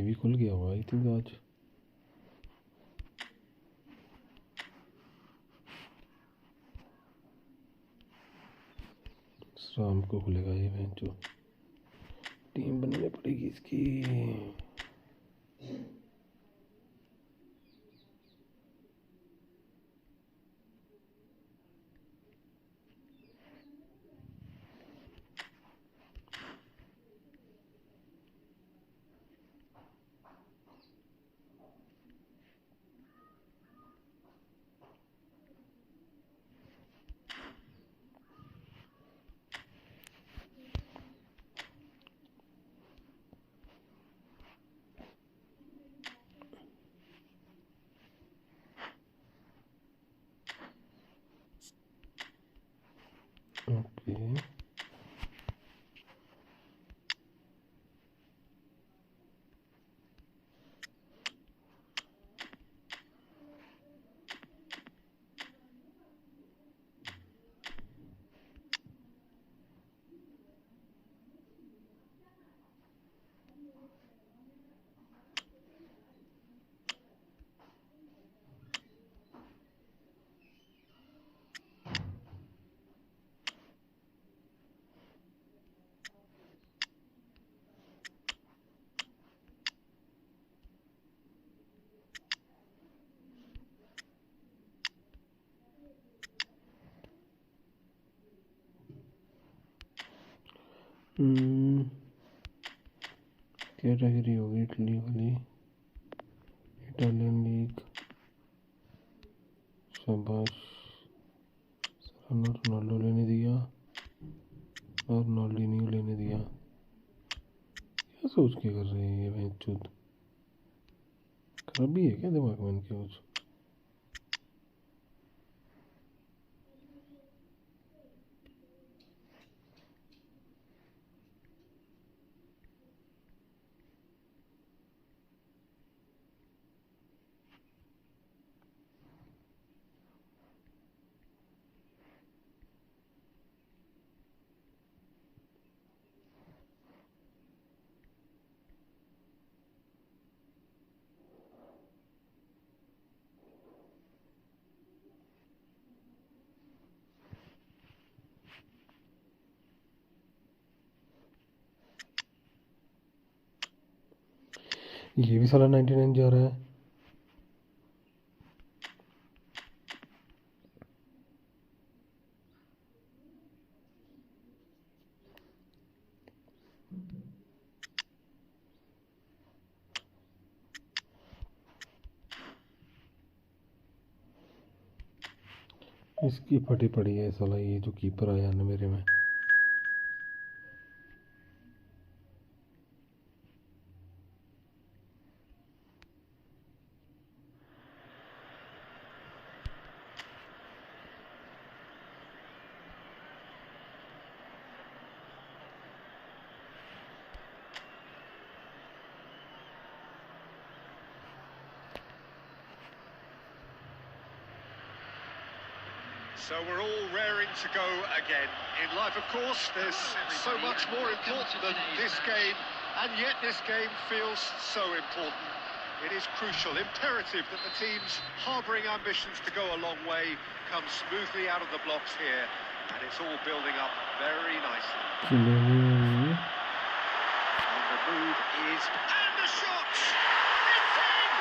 ये भी खुल गया हुआ आई थिंक आज। शाम को खुलेगा ये मैच। जो टीम बननी पड़ेगी इसकी। ओके कैटेगरी होगी इटली वाली, इटालियन लीग। शाबाश, रोनाल्डो लेने दिया और रोनाल्डिनियो लेने दिया। क्या सोच के कर रहे हैं ये मैच? चुद खराबी है क्या दिमाग में इनके? कुछ ये भी साला 99 जा रहा है। इसकी फटी पड़ी है साला, ये जो कीपर आया ना मेरे में। So we're all raring to go again. In life, of course, there's so much more important than this game, and yet this game feels so important. It is crucial, imperative that the teams harbouring ambitions to go a long way come smoothly out of the blocks here, and it's all building up very nicely. And the move is... and the shot! It's in!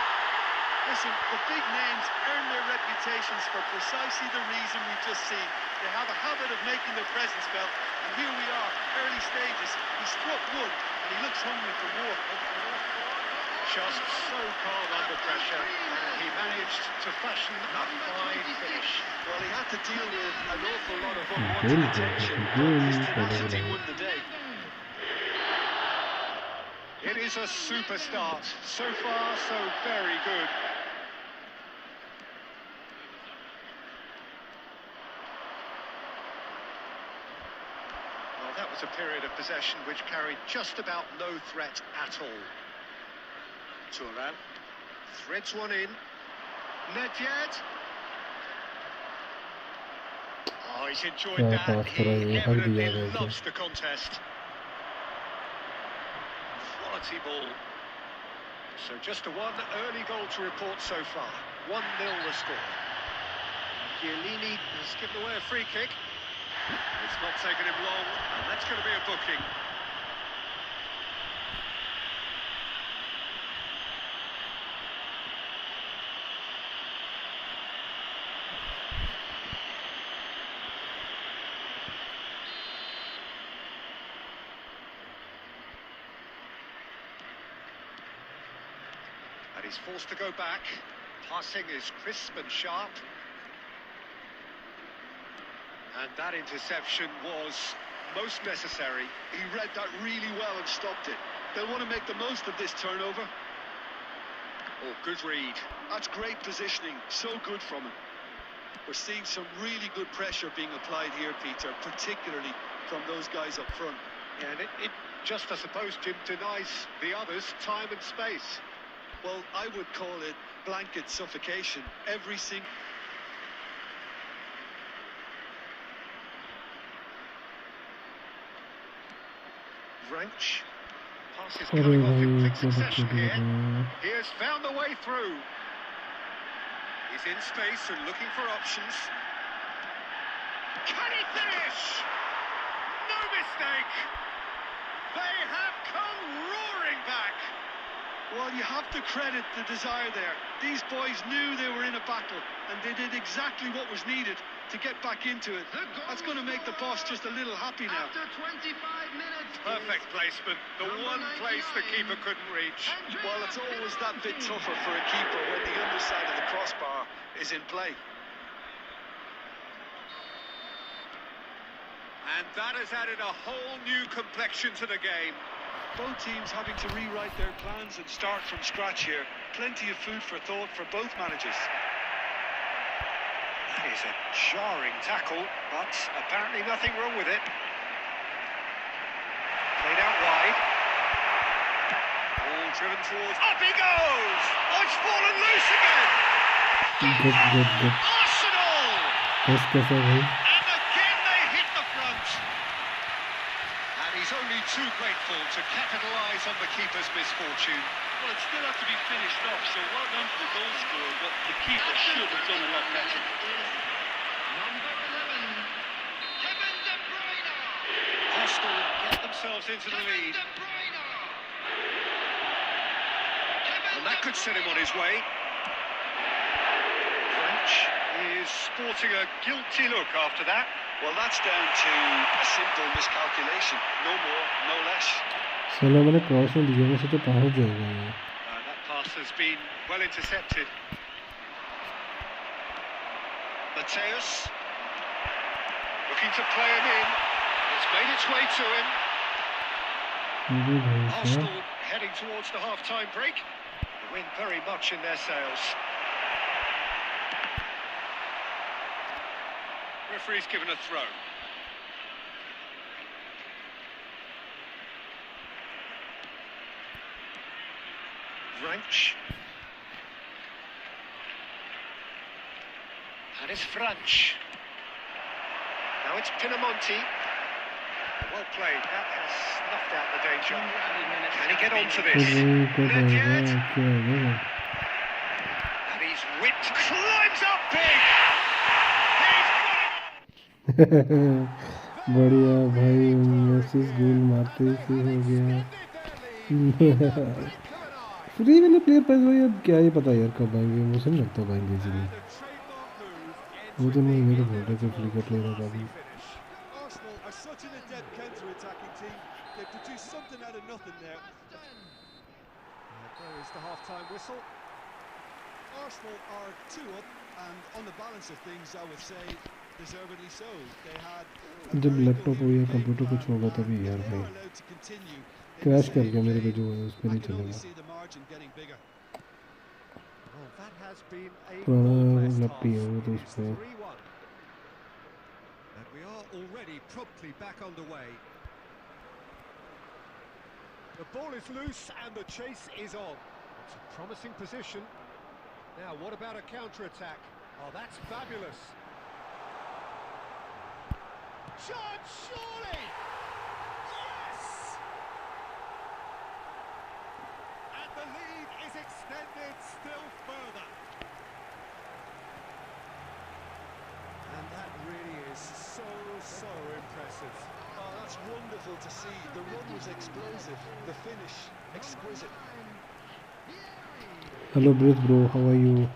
Listen, the big names earn their reputations for precisely the reason we've just seen. They have a habit of making their presence felt, and here we are, early stages. He struck one, and he looks hungry for more. Just so calm under pressure, and he managed to fashion a fine finish. Well, he had to deal with an awful lot of unwanted attention, but his tenacity won the day. It is a super start. So far, so very good. Well, that was a period of possession which carried just about no threat at all. Turan threads one in. Nedved. Oh, he's enjoyed that. He evidently loves the contest. Quality ball. So just a one early goal to report so far. 1-0 the score. Chiellini has given away a free kick. It's not taken him long, and that's going to be a booking. And he's forced to go back. Passing is crisp and sharp. And that interception was most necessary. He read that really well and stopped it. They'll want to make the most of this turnover. Oh, good read. That's great positioning, so good from him. We're seeing some really good pressure being applied here, Peter, particularly from those guys up front. Yeah, and it just, I suppose, Jim, denies the others time and space. Well, I would call it blanket suffocation. Every single... Wrench. Passes coming off in quick succession here. He has found the way through. He's in space and looking for options. Can he finish? No mistake. They have come roaring back. Well, you have to credit the desire there. These boys knew they were in a battle, and they did exactly what was needed to get back into it. That's going to make the boss just a little happy now. After 25 minutes. Perfect placement. The one place the keeper couldn't reach. Well, it's always that bit tougher for a keeper when the underside of the crossbar is in play. And that has added a whole new complexion to the game. Both teams having to rewrite their plans and start from scratch here. Plenty of food for thought for both managers. That is a jarring tackle, but apparently nothing wrong with it. Played out wide. Ball driven towards... Up he goes! Oh, it's fallen loose again! Good. Arsenal! Yes, And again they hit the front. And he's only too grateful to capitalise on the keeper's misfortune. Well, it still had to be finished off, so well done to the goal scorer, but the keeper should have done a lot better. Number 11, Kevin De Bruyne. Arsenal get themselves into the lead. De Bruyne. And that could set him on his way. French is sporting a guilty look after that. Well, that's down to a simple miscalculation. No more, no less. साला मैंने cross में दिया वैसे तो पहुंच जाएगा ये. That pass has been well intercepted. Mateus looking to play him in. It's made its way to him. Arsenal heading towards the half-time break. The wind very much in their sails. Referee's given a throw. Wrench. And it's French. Now it's Pinamonti. Well played. That has snuffed out the danger. Can he get onto this? Not yet. And he's whipped. Climbs up big. He's got it. बढ़िया भाई मैसी गोल मारते ही हो गया. Free वाले player पर भाई अब क्या ही पता यार कब आएंगे. मुझे नहीं लगता भाई इजीली. वो तो नहीं मेरे बोल रहे थे फ्री का प्लेयर होगा अभी. Arsenal are such an adept counter-attacking team. They produced something out of nothing there. There is the half-time whistle. Arsenal are 2 up, and on the balance of things, I would say deservedly so. They had जब laptop या computer कुछ होगा तभी यार भाई crash कर गया मेरे पे जो है उस पे नहीं चलेगा. पुराना लैपटॉप है वो तो इस पे. We are already promptly back underway. The ball is loose and the chase is on. It's a promising position. Now, what about a counter-attack? Oh, that's fabulous. Chance, surely! Yes! And the lead is beautiful to see. The run was explosive, the finish exquisite. Hello, Brith bro, how are you?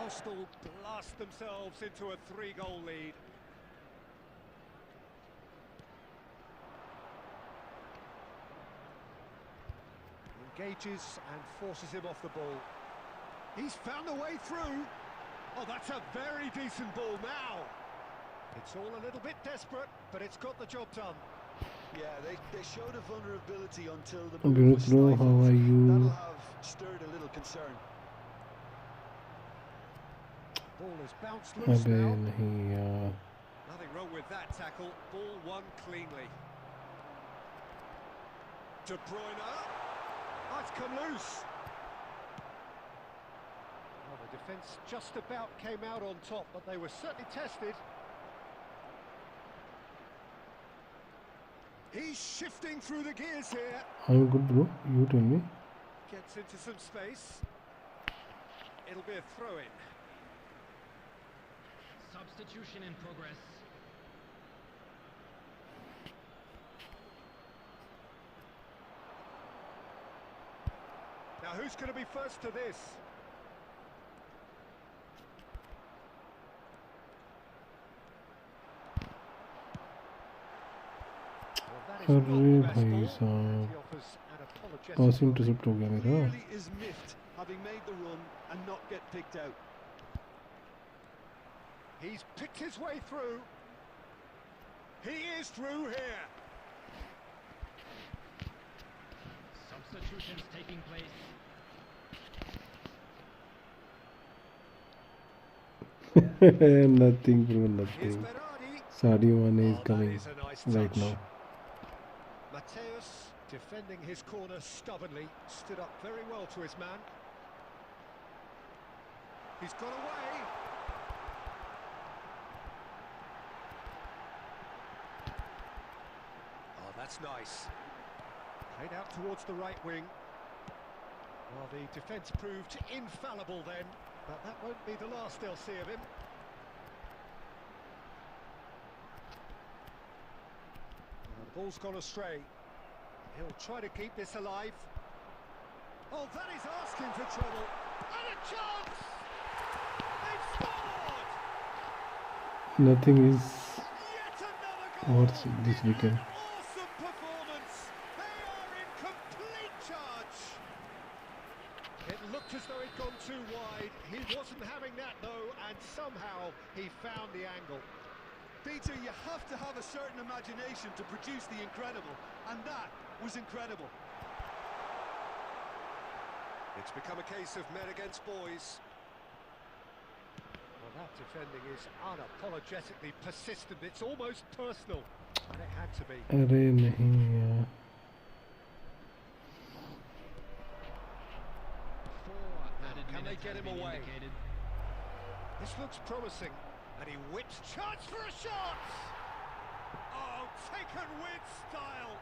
Arsenal blast themselves into a 3-goal lead. Engages and forces him off the ball. He's found a way through. Oh, that's a very decent ball now. It's all a little bit desperate, but it's got the job done. Yeah, they showed a vulnerability until the Brith move was bro, stifled. how are you? That'll have stirred a little concern. Ball is bounced loose अबे now. नहीं यार. Nothing wrong with that tackle. Ball won cleanly. De Bruyne. Oh, it's come loose. Well, the defence just about came out on top, but they were certainly tested. He's shifting through the gears here. I'm good, bro. You tell me. Gets into some space. It'll be a throw-in. Substitution in progress. Now, who's going to be first to this? अरे भाई साहब, पास intercept हो गया मेरा. Really is miffed having made the run and not get picked out. He's picked his way through. He is through here. Substitutions taking place. Nothing, bro, Here's nothing. Berardi. Sadio Mane is Oh, that coming is a nice right touch. now. Mateus defending his corner stubbornly, stood up very well to his man. He's got away. Oh, that's nice. Played out towards the right wing. Well, the defence proved infallible then, but that won't be the last they'll see of him. The ball's gone astray. He'll try to keep this alive. Oh, that is asking for trouble. And a chance! They've scored! Nothing is Yet another goal! worse this weekend. Awesome performance! They are in complete charge! It looked as though it'd gone too wide. He wasn't having that though, and somehow he found the angle. Peter, you have to have a certain imagination to produce the incredible, and that was incredible. It's become a case of men against boys. Well, that defending is unapologetically persistent. It's almost personal, and it had to be. अरे नहीं यार. 4 added Can they minutes get has him been away? indicated. This looks promising, and he whips chance for a shot! Oh, taken with style!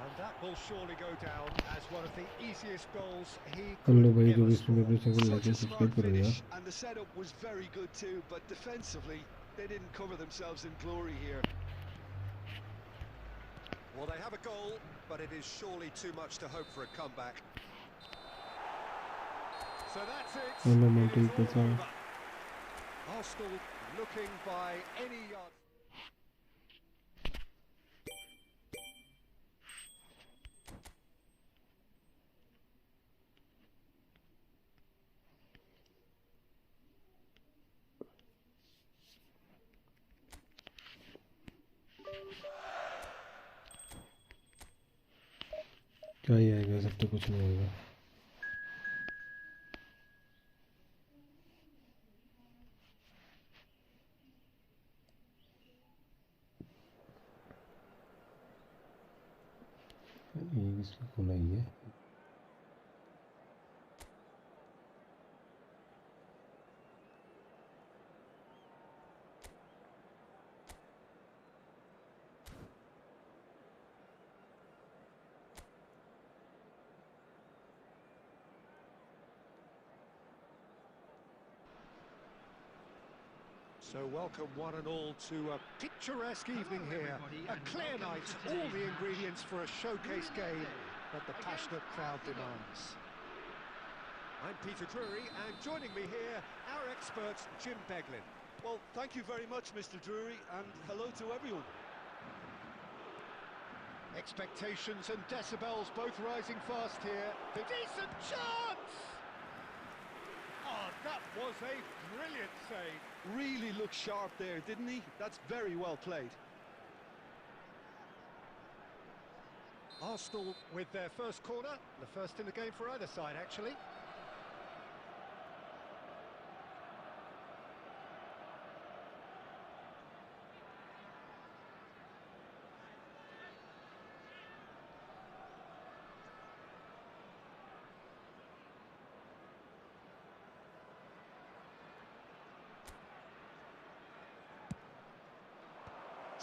And that will surely go down as one of the easiest goals he hello could भाई, जो ever भी इसमें score. अपने channel like Such a subscribe smart करो यार. finish, and the setup was very good too, but defensively, they didn't cover themselves in glory here. Well, they have a goal, but it is surely too much to hope for a comeback. So that's it. Hello It मोटी is all कैसा है? over. Arsenal looking by any yard. क्या ही आएगा, सब तो कुछ नहीं होगा. ये किसकी खोला ही है? So welcome one and all to a picturesque evening here. A clear night, all the ingredients for a showcase game that the passionate crowd demands. I'm Peter Drury, and joining me here, our expert, Jim Beglin. Well, thank you very much, Mr. Drury, and hello to everyone. Expectations and decibels both rising fast here. The decent chance! Oh, that was a brilliant save. Really looked sharp there, didn't he? That's very well played. Arsenal with their first corner, the first in the game for either side, actually.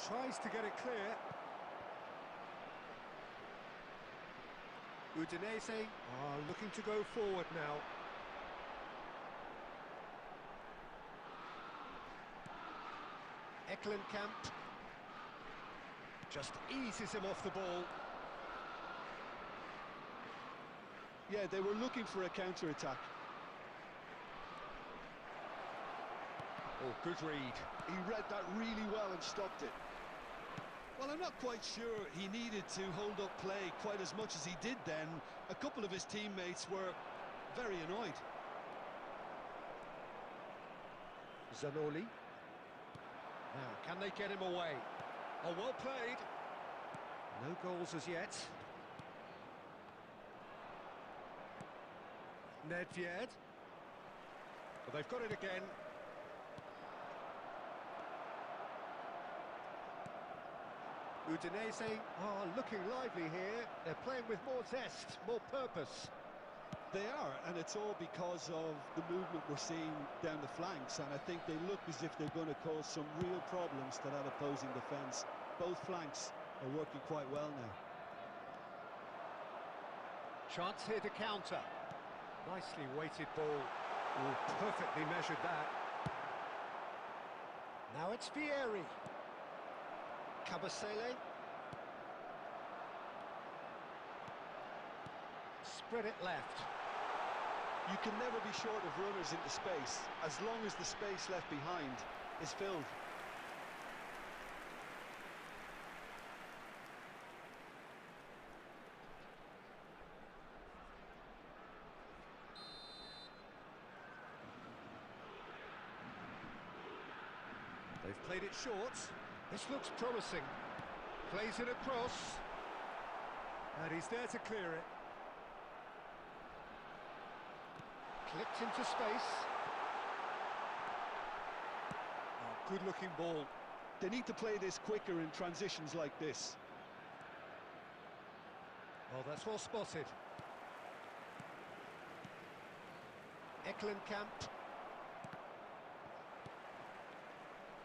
Tries to get it clear. Udinese are looking to go forward now. Eklenkamp just eases him off the ball. Yeah, they were looking for a counter-attack. Oh, good read. He read that really well and stopped it. Well, I'm not quite sure he needed to hold up play quite as much as he did then. A couple of his teammates were very annoyed. Zanoli. Now, can they get him away? Oh, well played. No goals as yet. Nedved. Well, they've got it again. Udinese are looking lively here. They're playing with more zest, more purpose. They are, and it's all because of the movement we're seeing down the flanks, and I think they look as if they're going to cause some real problems to that opposing defence. Both flanks are working quite well now. Chance here to counter. Nicely weighted ball. Oh, perfectly measured that. Now it's Vieri. Kabasele. Spread it left. You can never be short of runners into space, as long as the space left behind is filled. They've played it short. This looks promising. Plays it across. And he's there to clear it. Clipped into space. Oh, good-looking ball. They need to play this quicker in transitions like this. Oh, that's well spotted. Eklenkamp.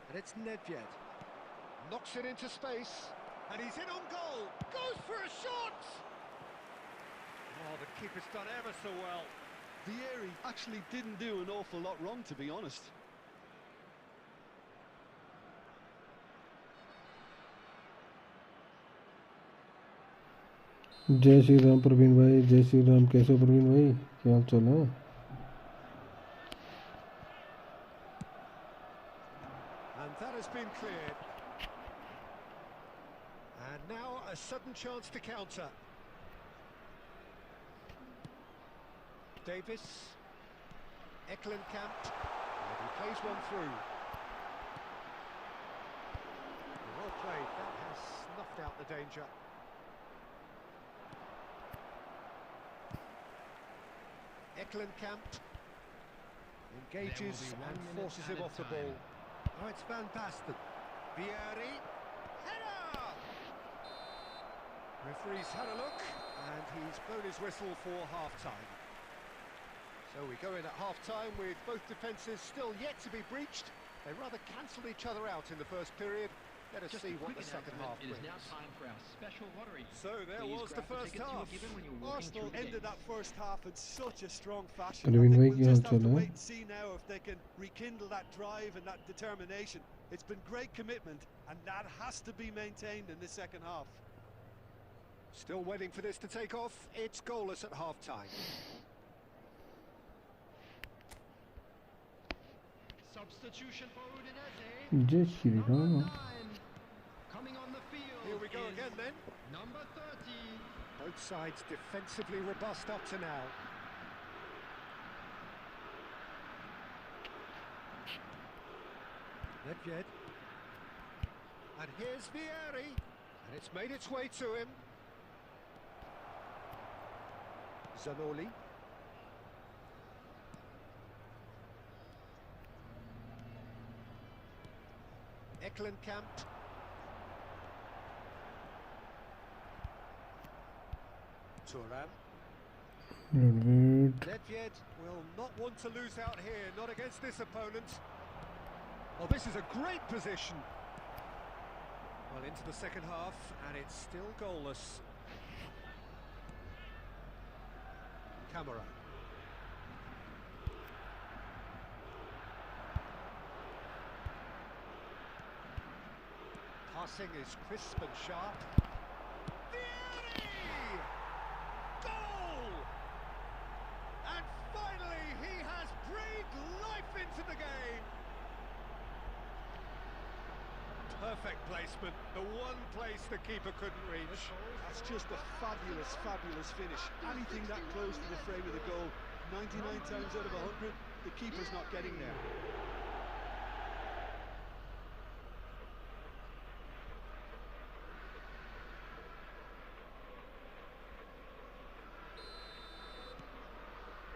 And it's Nedved. Knocks it into space. And he's in on goal. Goes for a shot! Oh, the keeper's done ever so well. Vieri actually didn't do an awful lot wrong, to be honest. जय श्री राम प्रवीण भाई, जय श्री राम। कैसे हो प्रवीण भाई, क्या हाल चाल है? And that has been cleared. And now a sudden chance to counter. Davis. Eklenkamp. And he plays one through. Well played. That has snuffed out the danger. Eklenkamp engages and forces him off the ball. Oh, it's Van Basten. Vieri. Header! Referee's had a look, and he's blown his whistle for half-time. So we go in at half-time with both defences still yet to be breached. They rather cancelled each other out in the first period, Let us Just see a what quick the second half announcement. It is brings. now time for our special lottery. So there Please was the grab the first tickets you were half. given when you were walking Arsenal through the ended gates. that first half in such a strong fashion. Praveen I bhai, think kya we'll just haal have to chal hai? wait and see now if they can rekindle that drive and that determination. It's been great commitment, and that has to be maintained in the second half. Still waiting for this to take off. It's goalless at half-time. Substitution for Udinese. Jai Shri Number Ram. 9. Coming on the field. Here we go is again then. Number 30. Both sides defensively robust up to now. Nedved. And here's Vieri. And it's made its way to him. Zanoli. Eklenkamp. Thuram. Ludwig. Nedved will not want to lose out here, not against this opponent. Well, this is a great position. Well, into the second half, and it's still goalless. Camera. Passing is crisp and sharp. Vieri! Goal! And finally, he has breathed life into the game. Perfect placement, the one place the keeper couldn't reach. That's just a fabulous, fabulous finish. Anything that close to the frame of the goal, 99 times out of 100, the keeper's not getting there.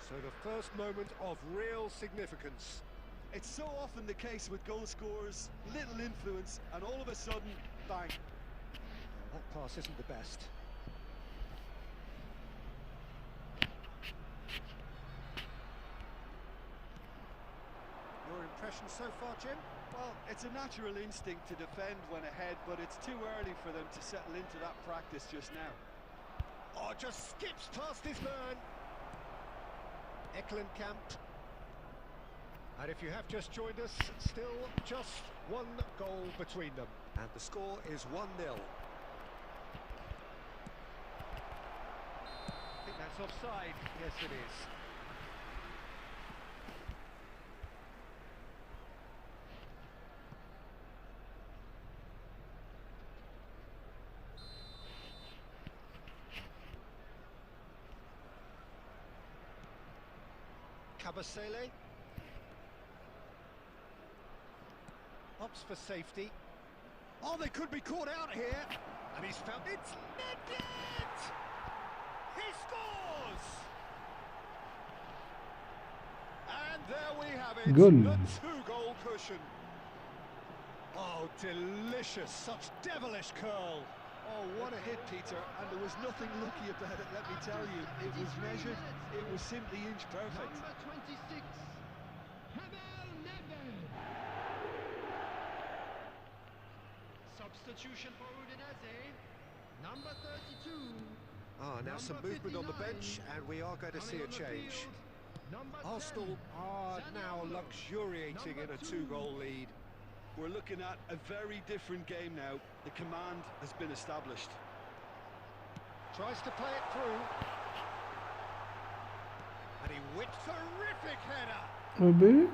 So the first moment of real significance. It's so often the case with goal scorers, little influence, and all of a sudden, bang. That pass isn't the best. Your impression so far, Jim? Well, it's a natural instinct to defend when ahead, but it's too early for them to settle into that practice just now. Oh, just skips past his man. Eklenkamp. And if you have just joined us, still just one goal between them. And the score is 1-0. I think that's offside. Yes, it is. Kabasele. Opts for safety. Oh, they could be caught out here. And he's found it's Nedved! He scores! And there we have it. Goal. The two-goal cushion. Oh, delicious. Such devilish curl. Oh, what a hit, Peter, and there was nothing lucky about it, let me tell you. It was measured, it was simply inch perfect. Number 26. Substitution for Udinese. Number 32. Ah, now some movement on the bench, and we are going to see a change. Arsenal are now luxuriating in a two-goal lead. We're looking at a very different game now. The command has been established. Tries to play it through. And he whipped terrific header. Abhi?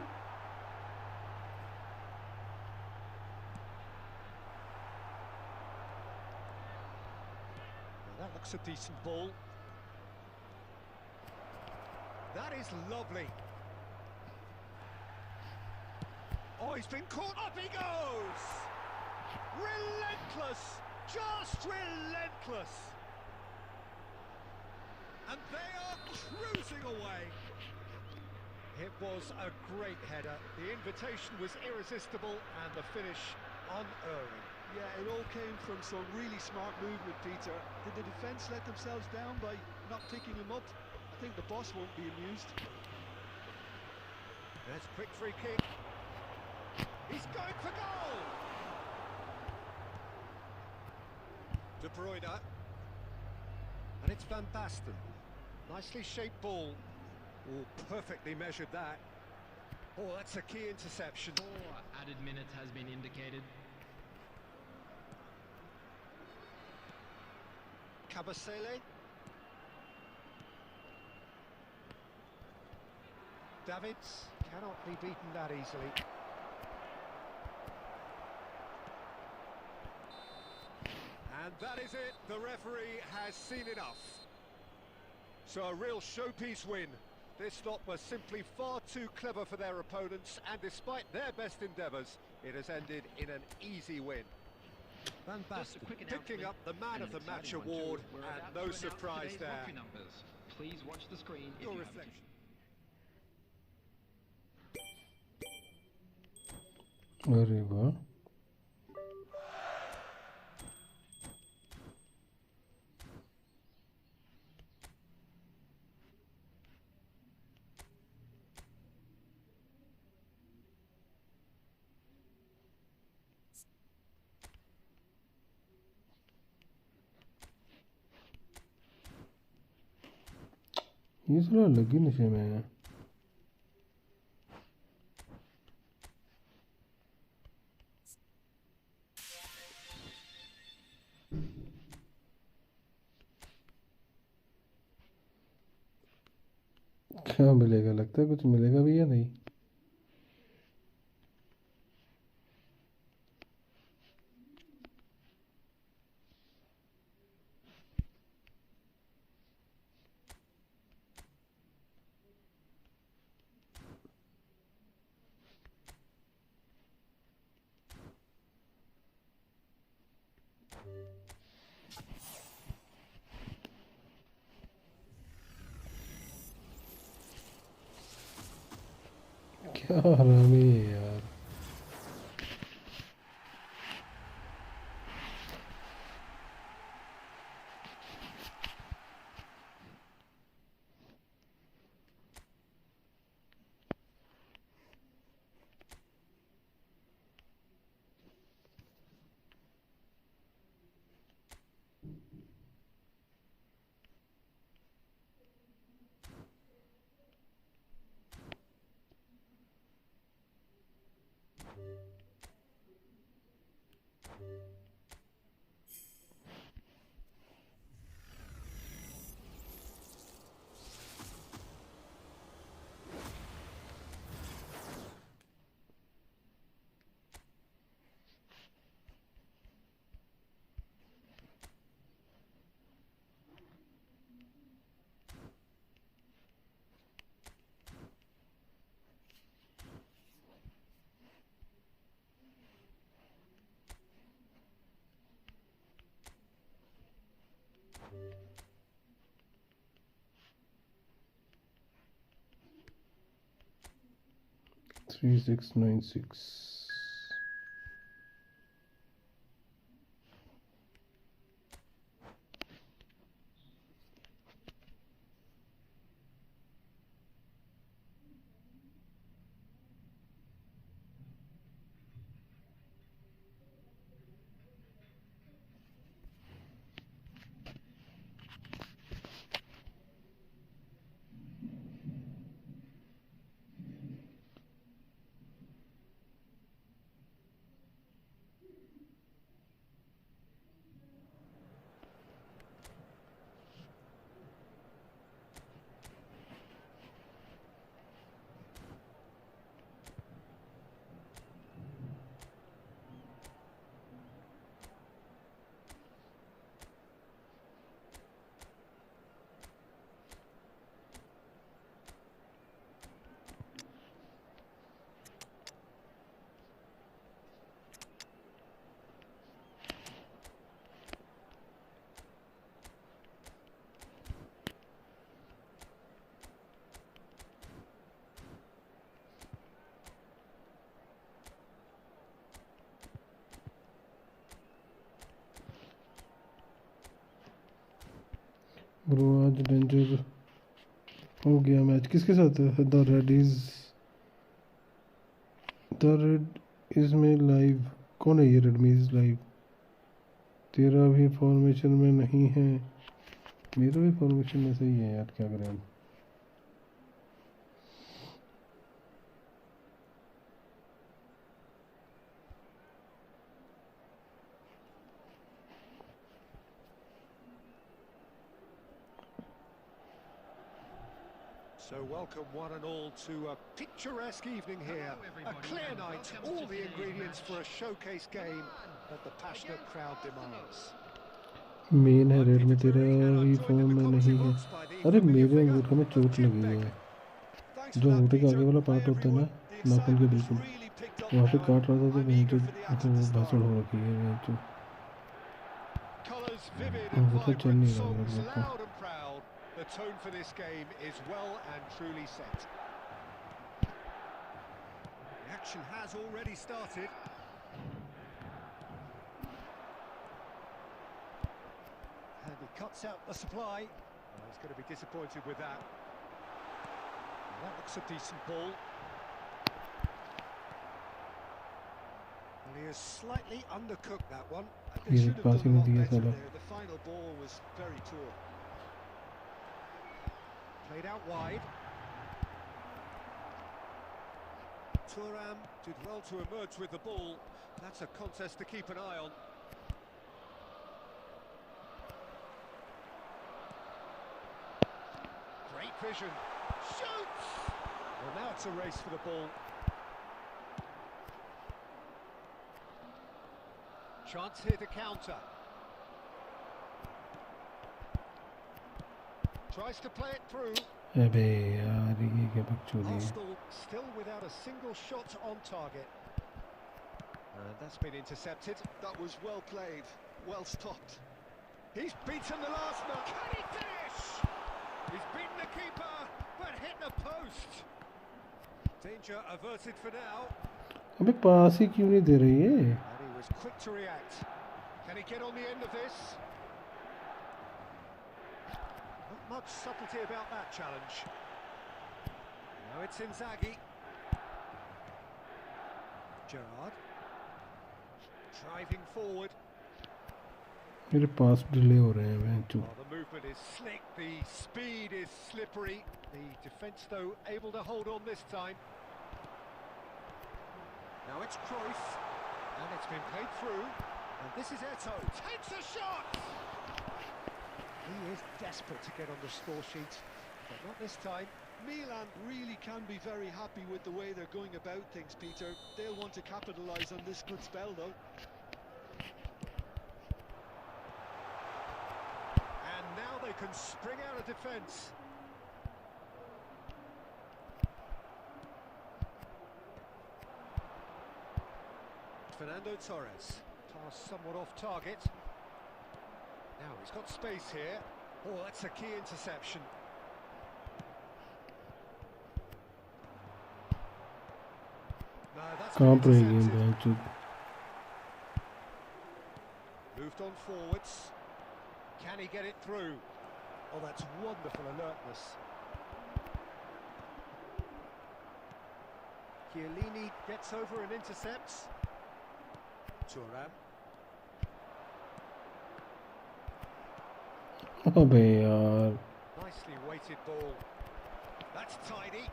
Now that looks a decent ball. That is lovely. Oh, he's been caught. Up he goes! Relentless! Just relentless! And they are cruising away. It was a great header. The invitation was irresistible and the finish unerring. Yeah, it all came from some really smart movement, Peter. Did the defence let themselves down by not picking him up? I think the boss won't be amused. That's a quick free kick. He's going for goal! De Bruyne. And it's Van Basten. Nicely shaped ball. Oh, perfectly measured that. Oh, that's a key interception. 4 added minutes has been indicated. Kabasele. Davids cannot be beaten that easily. And that is it. The referee has seen enough. So a real showpiece win. This lot was simply far too clever for their opponents, and despite their best endeavours, it has ended in an easy win. Van Basten picking up the Man of the Match award, and no surprise there. Please watch the screen. Your reflection. अरे वाह ये साला लगी नशे में है क्या मिलेगा लगता है कुछ मिलेगा भी या नहीं क्या हरामी है यार Three 696 ब्रो आज डेंजर हो गया मैच किसके साथ है द रेड इज में लाइव कौन है ये रेडमी इज लाइव तेरा भी फॉर्मेशन में नहीं है, मेरा भी फॉर्मेशन में सही है यार, क्या करें हम। So welcome one and all to a picturesque evening here. A clear night, all the ingredients for a showcase game that the passionate crowd demands. Main है रेड में, तेरा भी फॉर्म में नहीं है। अरे मेरे अंगूठे में चोट लगी है, जो अंगूठे का आगे वाला पार्ट होता है ना नाखून के बिल्कुल, वहाँ पे काट रहा था तो वहीं जो तो भाषण हो रखी है वहीं जो अंगूठा चल नहीं रहा मेरे को। The tone for this game is well and truly set. The action has already started. And he cuts out the supply. Oh, he's going to be disappointed with that. That looks a decent ball. And he has slightly undercooked that one. They should have done a lot better there. The final ball was very poor. Played out wide. Thuram did well to emerge with the ball. That's a contest to keep an eye on. Great vision. Shoots! Well, now it's a race for the ball. Chance here to counter. Tries to play it through. अबे यार ये क्या बकचोदी है। Arsenal still without a single shot on target. That's been intercepted. That was well played, well stopped. He's beaten the last man. Can he finish? He's beaten the keeper, but hit the post. Danger averted for now. अबे पास ही क्यों नहीं दे रही है? And he was quick to react. Can he get on the end of this? Not much subtlety about that challenge. Now it's Inzaghi. Gerrard. Driving forward. मेरे पास delay हो रहे हैं मैं Oh, the movement is slick, the speed is slippery. The defence, though, able to hold on this time. Now it's Cruyff. And it's been played through. And this is Eto'o. Takes a shot! He is desperate to get on the score sheet, but not this time. Milan really can be very happy with the way they're going about things, Peter. They'll want to capitalise on this good spell, though. And now they can spring out of defence. Fernando Torres. Pass somewhat off target. Now he's got space here. Oh, that's a key interception. No, that's been intercepted. Moved on forwards. Can he get it through? Oh, that's wonderful alertness. Chiellini gets over and intercepts. Thuram. अबे यार। Nicely weighted ball. That's tidy.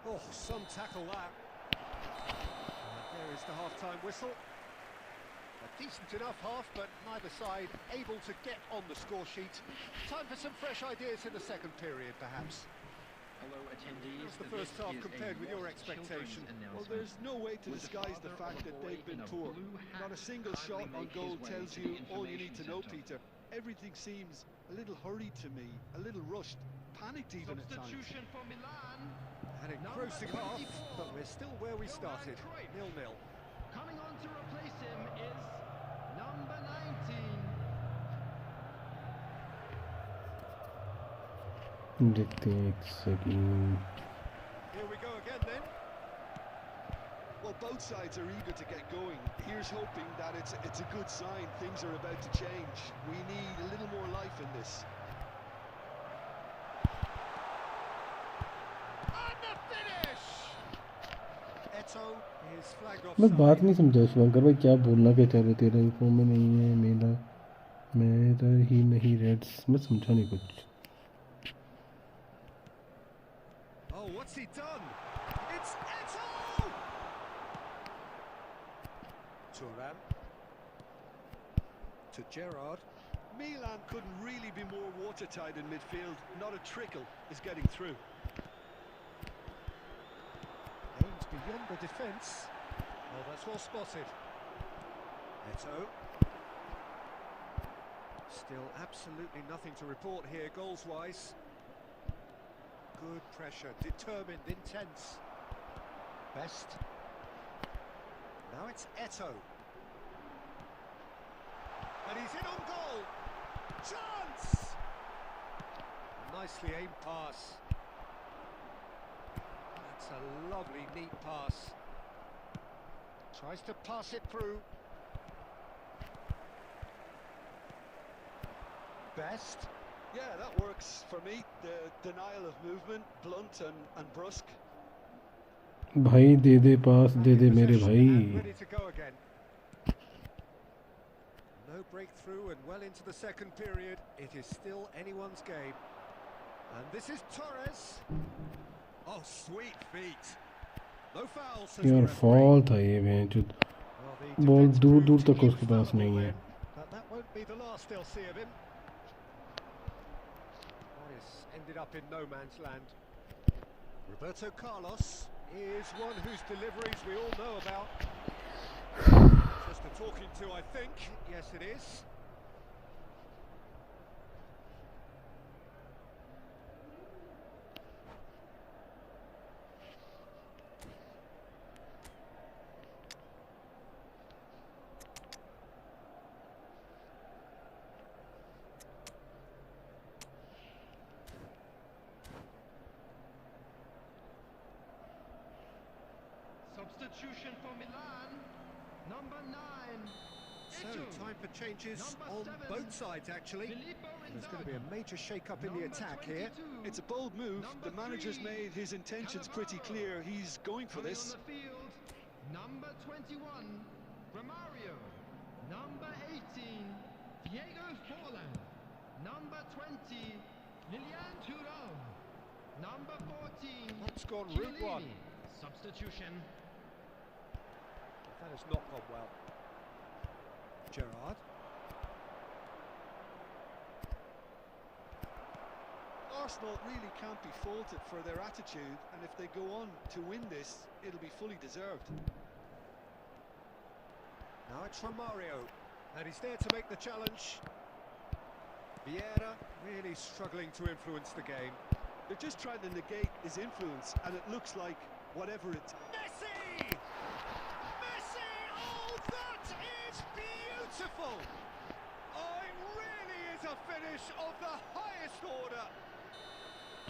Oh, some tackle that. And there is the half-time whistle. A decent enough half, but neither side able to get on the score sheet. Time for some fresh ideas in the second period, perhaps. Hello attendees. How's the first half compared with your expectation? Well, there's no way to disguise the fact that they've been poor. Not a single shot on goal tells you all you need to know, Peter. Everything seems a little hurried to me, a little rushed, panicked even at times. Substitution for Milan. An engrossing half, but we're still where we started, 0-0. Coming on to replace him is number 19. देखते हैं एक second. Here we go again then. Well, both sides are eager to get going. Here's hoping that it's a good sign. Things are about to change. We need a little more life in this. And the finish! मैं बात नहीं समझा शुभंकर भाई, क्या बोलना क्या चाह रहे थे? तेरा फॉर्म में नहीं है, मेरा ही नहीं रेड्स, मैं समझा नहीं कुछ। Oh, what's he done? It's Eto'o! Turan. To Gerrard. Milan couldn't really be more watertight in midfield. Not a trickle is getting through. Aims beyond the defence. Oh, that's well spotted. Eto'o. Still absolutely nothing to report here goals-wise. Good pressure, determined, intense. Best. Now it's Eto'o. And he's in on goal. Chance! Nicely aimed pass. That's a lovely, neat pass. Tries to pass it through. Best. Yeah, that works for me. The denial of movement, blunt and brusque. भाई दे दे पास, दे दे मेरे भाई। Ready to go again. No breakthrough and well into the second period. It is still anyone's game. And this is Torres. Oh, sweet feet. No foul, says यार fall था ये bench, ball दूर दूर तक उसके पास नहीं है। But that won't be the last they'll see of him. Ended up in no man's land. Roberto Carlos is one whose deliveries we all know about. Just a talking to, I think. Yes, it is. Substitution for Milan, number 9. So, time for changes on both sides, actually. There's going to be a major shake-up in the attack here. It's a bold move. The manager's made his intentions pretty clear. He's going for this. On the field, number 21, Romario. Number 18, Diego Forlan. Number 20, Lilian Thuram. Number 14, That's gone route one. Chiellini. Substitution. That has not gone well. Gerrard. Arsenal really can't be faulted for their attitude, and if they go on to win this, it'll be fully deserved. Now it's Romario, and he's there to make the challenge. Vieira really struggling to influence the game. They're just trying to negate his influence, and it looks like whatever it's... Messi! Messi! Oh, that is beautiful! Oh, it really is a finish of the highest order.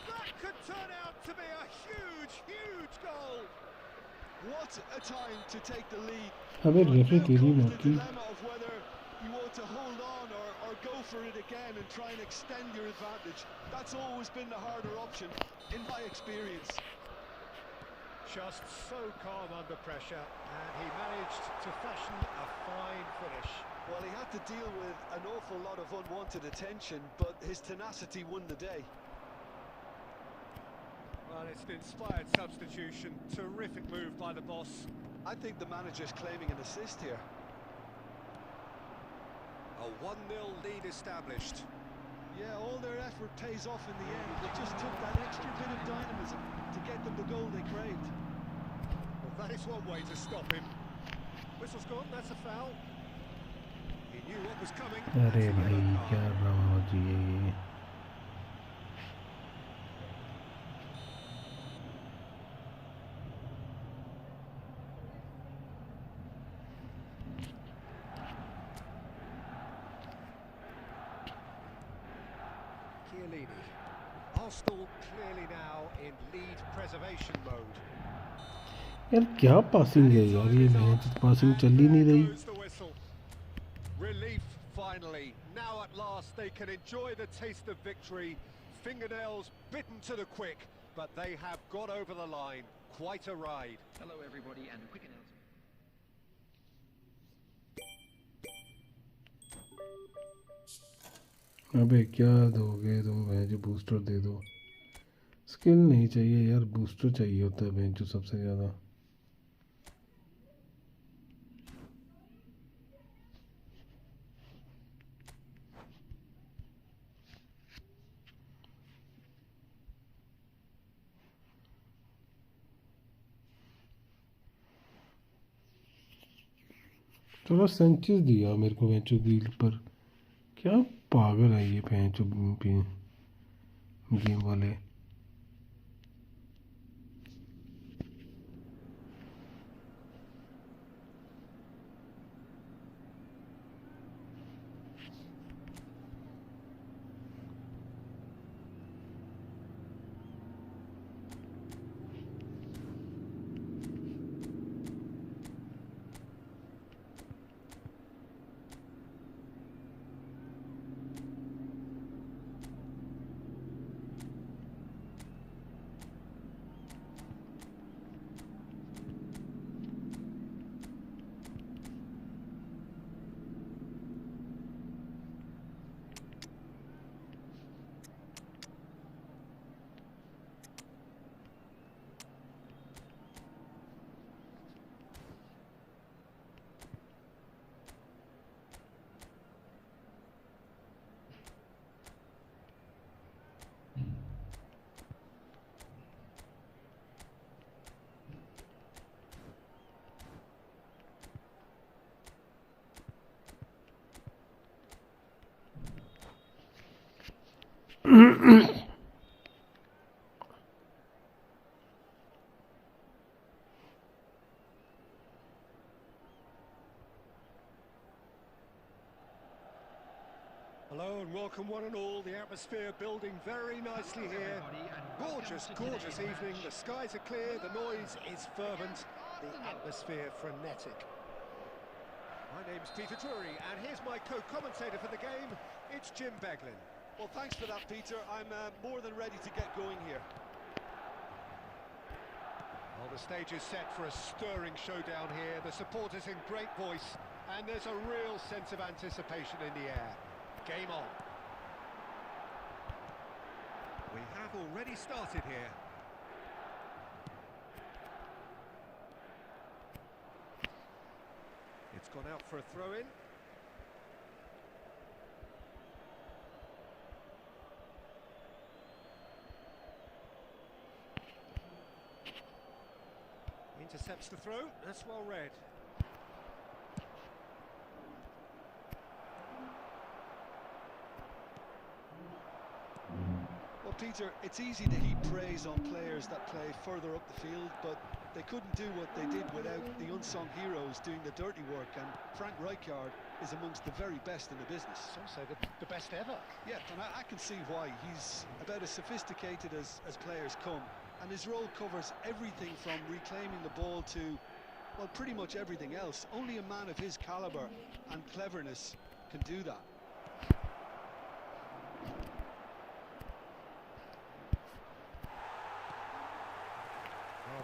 That could turn out to be a huge, huge goal. What a time to take the lead. अबे referee तेरी The मौकी। dilemma of whether you want to hold on or go for it again and try and extend your advantage. That's always been the harder option, in my experience. Just so calm under pressure, and he managed to fashion a fine finish. Well, he had to deal with an awful lot of unwanted attention, but his tenacity won the day. Well, it's an inspired substitution. Terrific move by the boss. I think the manager's claiming an assist here. A 1-0 lead established. Yeah, all their effort pays off in the end. They just took that extra bit of dynamism to get them the goal they craved. Well, that is one way to stop him. Whistle's gone, that's a foul. He knew what was coming. अरे भाई क्या राज ये। Chiellini. Arsenal clearly now in lead preservation mode. यार क्या passing है यार, ये match passing चल ही नहीं रही। Goes the whistle. Relief finally. Now at last they can enjoy the taste of victory. Fingernails bitten to the quick, but they have got over the line. quite a ride. Hello, everybody, and a quick announcement. अबे क्या दोगे तुम? जो booster दे दो। Skill नहीं चाहिए यार, booster चाहिए होता है जो सबसे ज़्यादा। चलो सेंचुरी दिया मेरे को बेंचो डील पर। क्या पागल है ये बेंचो गेम वाले। Hello and welcome one and all. The atmosphere building very nicely here. Gorgeous, gorgeous evening. The skies are clear, the noise is fervent, the atmosphere frenetic. My name's Peter Drury and here's my co-commentator for the game. It's Jim Beglin. Well, thanks for that, Peter. I'm more than ready to get going here. Well, the stage is set for a stirring showdown here. The supporters in great voice and there's a real sense of anticipation in the air. Game on. We have already started here. It's gone out for a throw-in. Intercepts the throw. That's well read. Peter, it's easy to heap praise on players that play further up the field, but they couldn't do what they did without the unsung heroes doing the dirty work, and Frank Rijkaard is amongst the very best in the business. Some say the best ever. Yeah, and I can see why. He's about as sophisticated as players come, and his role covers everything from reclaiming the ball to, well, pretty much everything else. Only a man of his calibre and cleverness can do that.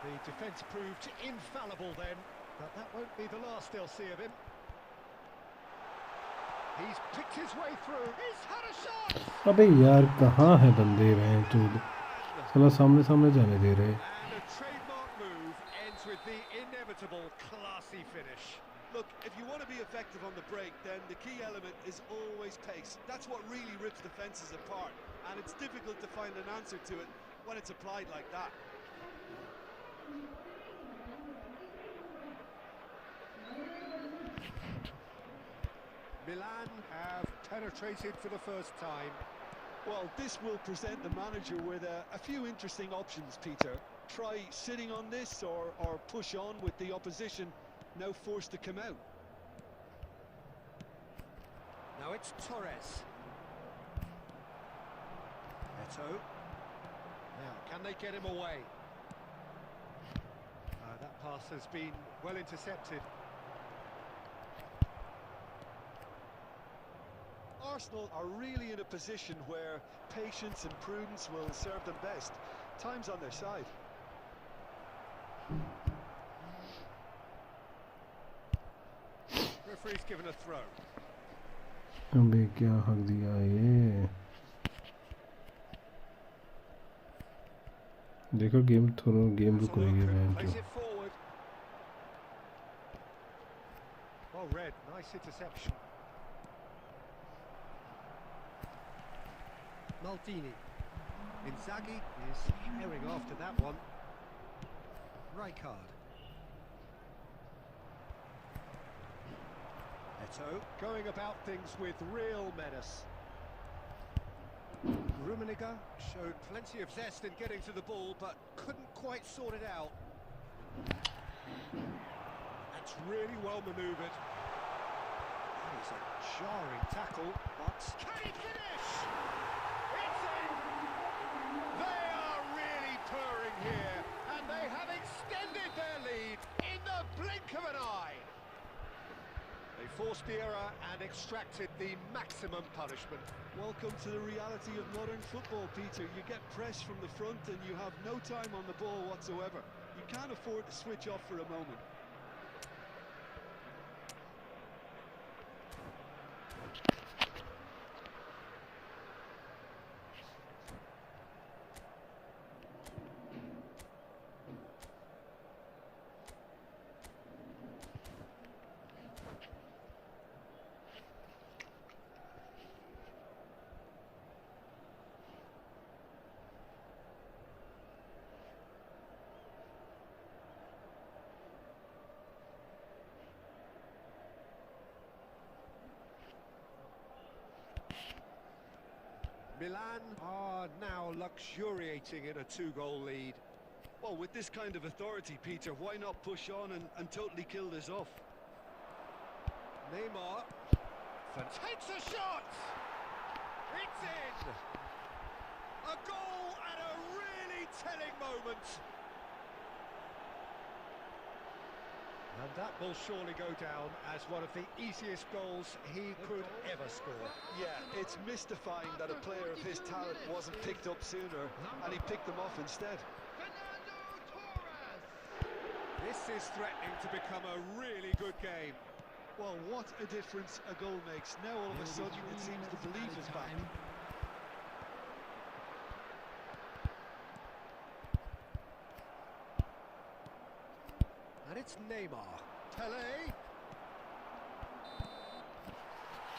The defence proved infallible then, but that won't be the last they'll see of him. He's picked his way through. He's had a shot. अबे यार कहाँ है बंदे साला सामने सामने जाने दे रहे। And a trademark move ends with the inevitable classy finish. Look, if you want to be effective on the break, then the key element is always pace. That's what really rips defences apart, and it's difficult to find an answer to it when it's applied like that. Milan have penetrated for the first time. Well, this will present the manager with a few interesting options, Peter. Try sitting on this or push on with the opposition now forced to come out. Now it's Torres. Neto. Now, can they get him away? That pass has been well intercepted. Arsenal are really in a position where patience and prudence will serve them best. Time's on their side. referee's given a throw. अबे क्या हक दिया ये? देखो game रुक रही है man Plays जो। it forward. Well read, nice interception. Maldini. Inzaghi is herring after that one. Rijkaard. Eto going about things with real menace. Rummenigge showed plenty of zest in getting to the ball, but couldn't quite sort it out. That's really well manoeuvred. That is a jarring tackle, but can he finish? It's in! They are really purring here, and they have extended their lead in the blink of an eye. They forced the error and extracted the maximum punishment. Welcome to the reality of modern football, Peter. You get pressed from the front and you have no time on the ball whatsoever. You can't afford to switch off for a moment. Milan are now luxuriating in a two-goal lead. Well, with this kind of authority, Peter, why not push on and totally kill this off? Neymar takes a shot! It's in! A goal at a really telling moment. And that will surely go down as one of the easiest goals he could ever score. Yeah, it's mystifying that a player of his talent wasn't picked up sooner and he picked them off instead. This is threatening to become a really good game. Well, what a difference a goal makes. Now all of a sudden it seems the belief is back. And it's Neymar. Pelé.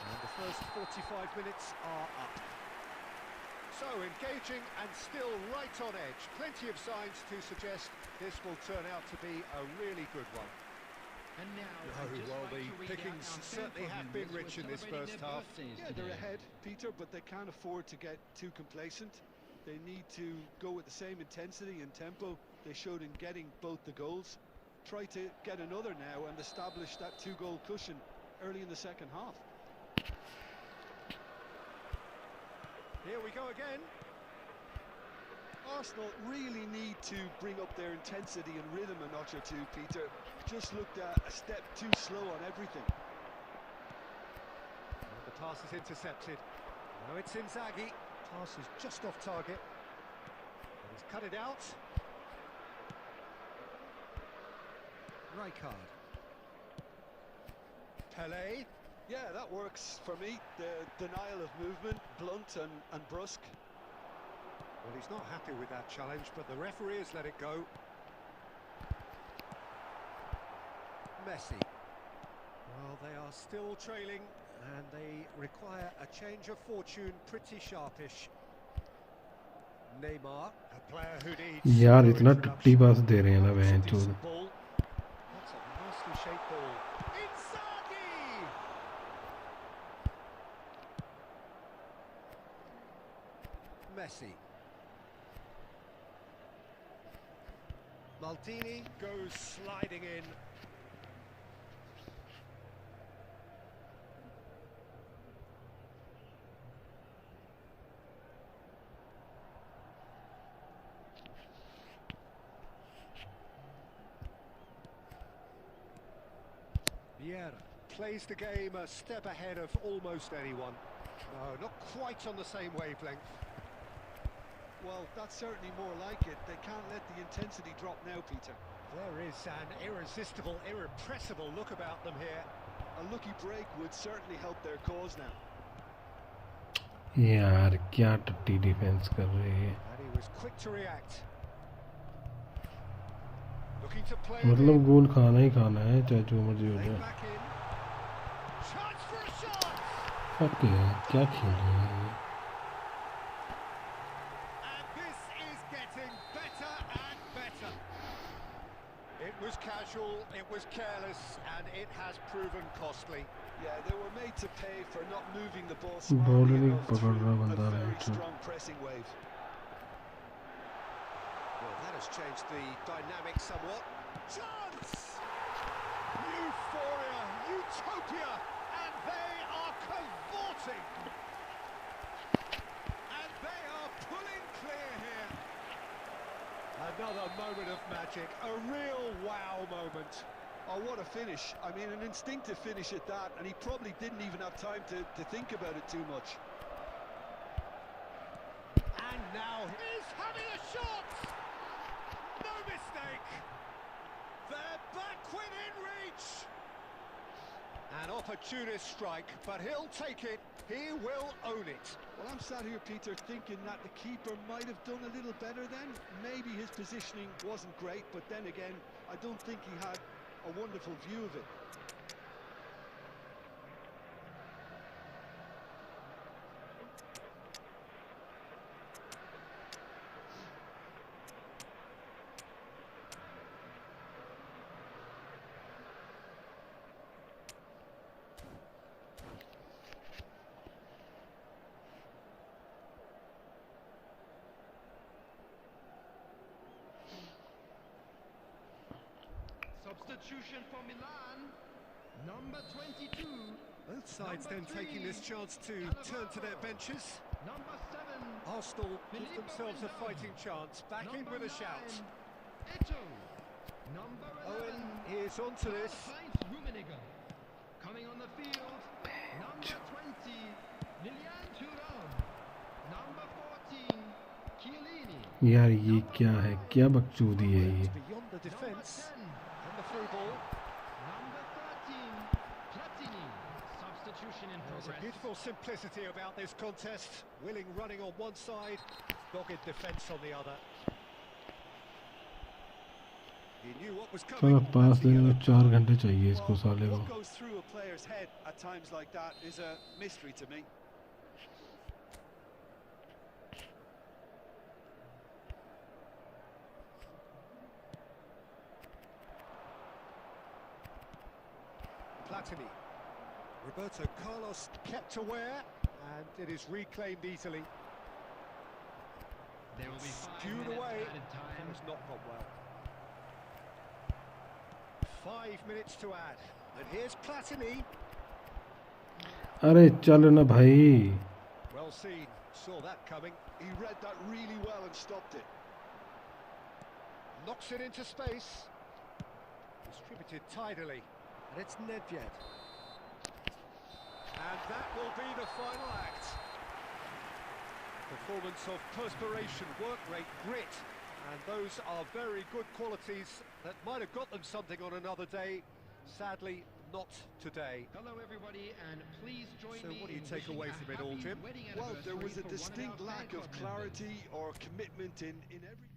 And the first 45 minutes are up. So engaging and still right on edge. Plenty of signs to suggest this will turn out to be a really good one. And now, Well, the pickings certainly have been rich in this first half. Yeah, they're ahead, Peter, but they can't afford to get too complacent. They need to go with the same intensity and tempo they showed in getting both the goals. Try to get another now and establish that two-goal cushion early in the second half. Here we go again. Arsenal really need to bring up their intensity and rhythm a notch or two, Peter. Just looked a step too slow on everything. And the pass is intercepted. Now it's Inzaghi. Pass is just off target. And he's cut it out. Rijkaard. Pelé. Yeah, that works for me. The denial of movement, blunt and brusque. Well, he's not happy with that challenge, but the referee has let it go. Messi. Well, they are still trailing, and they require a change of fortune pretty sharpish. Neymar, a player who needs... यार इतना टट्टी पास दे रहे हैं ना बहन चोद। That's a nicely shaped ball. Inzaghi! Messi. Maldini goes sliding in. Vieira plays the game a step ahead of almost anyone. No, not quite on the same wavelength. Well, that's certainly more like it. They can't let the intensity drop now, Peter. There is an irresistible, irrepressible look about them here. I A lucky break would certainly help their cause now. यार क्या टट्टी defence कर रहे हैं। And he was quick to react. Looking to play मतलब गोल खाना ही खाना है चाहे जो मर्जी हो जाए। back in. Chance for a shot. Fuck यार क्या खेल रहे हैं ये। And this is getting better and better. It was casual, it was careless, and it has proven costly. Yeah, they were made to pay for not moving the ball ball smartly नहीं enough पकड़ रहा through बंदा a रहा very है। strong pressing wave. Well, that has changed the dynamic somewhat. Chance! Euphoria, utopia, and they are cavorting. And they are pulling clear here. Another moment of magic, a real wow moment. Oh, what a finish. I mean, an instinctive finish at that, and he probably didn't even have time to think about it too much. And now he's having a shot! No mistake! They're back within reach! An opportunist strike, but he'll take it. He will own it. Well, I'm sat here, Peter, thinking that the keeper might have done a little better then. Maybe his positioning wasn't great, but then again, I don't think he had a wonderful view of it. Substitution for Milan, number 22. Both sides then taking this chance to turn to their benches. Number 7. Arsenal give themselves a fighting chance. Back in with a shout. Eto. Number 11. Owen is onto this. Heinz Rummenigge. Coming on the field, number 20. Lilian Thuram. Number 14. Chiellini. यार ये क्या है, क्या बकचोदी है ये। Beyond the defence. And the through ball. Number 13. Platini. Substitution in There's a progress. beautiful simplicity about this contest. Willing running on one side, dogged defence on the other. He knew what was साला coming. पास देने में 4 घंटे चाहिए इसको Well, साले को। what goes through a player's head at times like that is a mystery to me. Platini. Roberto Carlos kept aware, and it is reclaimed easily. There will be 5 Skewed minutes away. added time. Has not gone well. 5 minutes to add, and here's Platini. अरे चल ना भाई। Well seen, saw that coming. He read that really well and stopped it. Knocks it into space. Distributed tidily, and it's Nedved. And that will be the final act. Performance of perspiration, work rate, grit, and those are very good qualities that might have got them something on another day. Sadly, not today. Hello everybody, and please join So me what do you in take wishing away a from it all, happy Jim? wedding Well, there was a anniversary for one of distinct our lack of Bangkok clarity members. or commitment in every...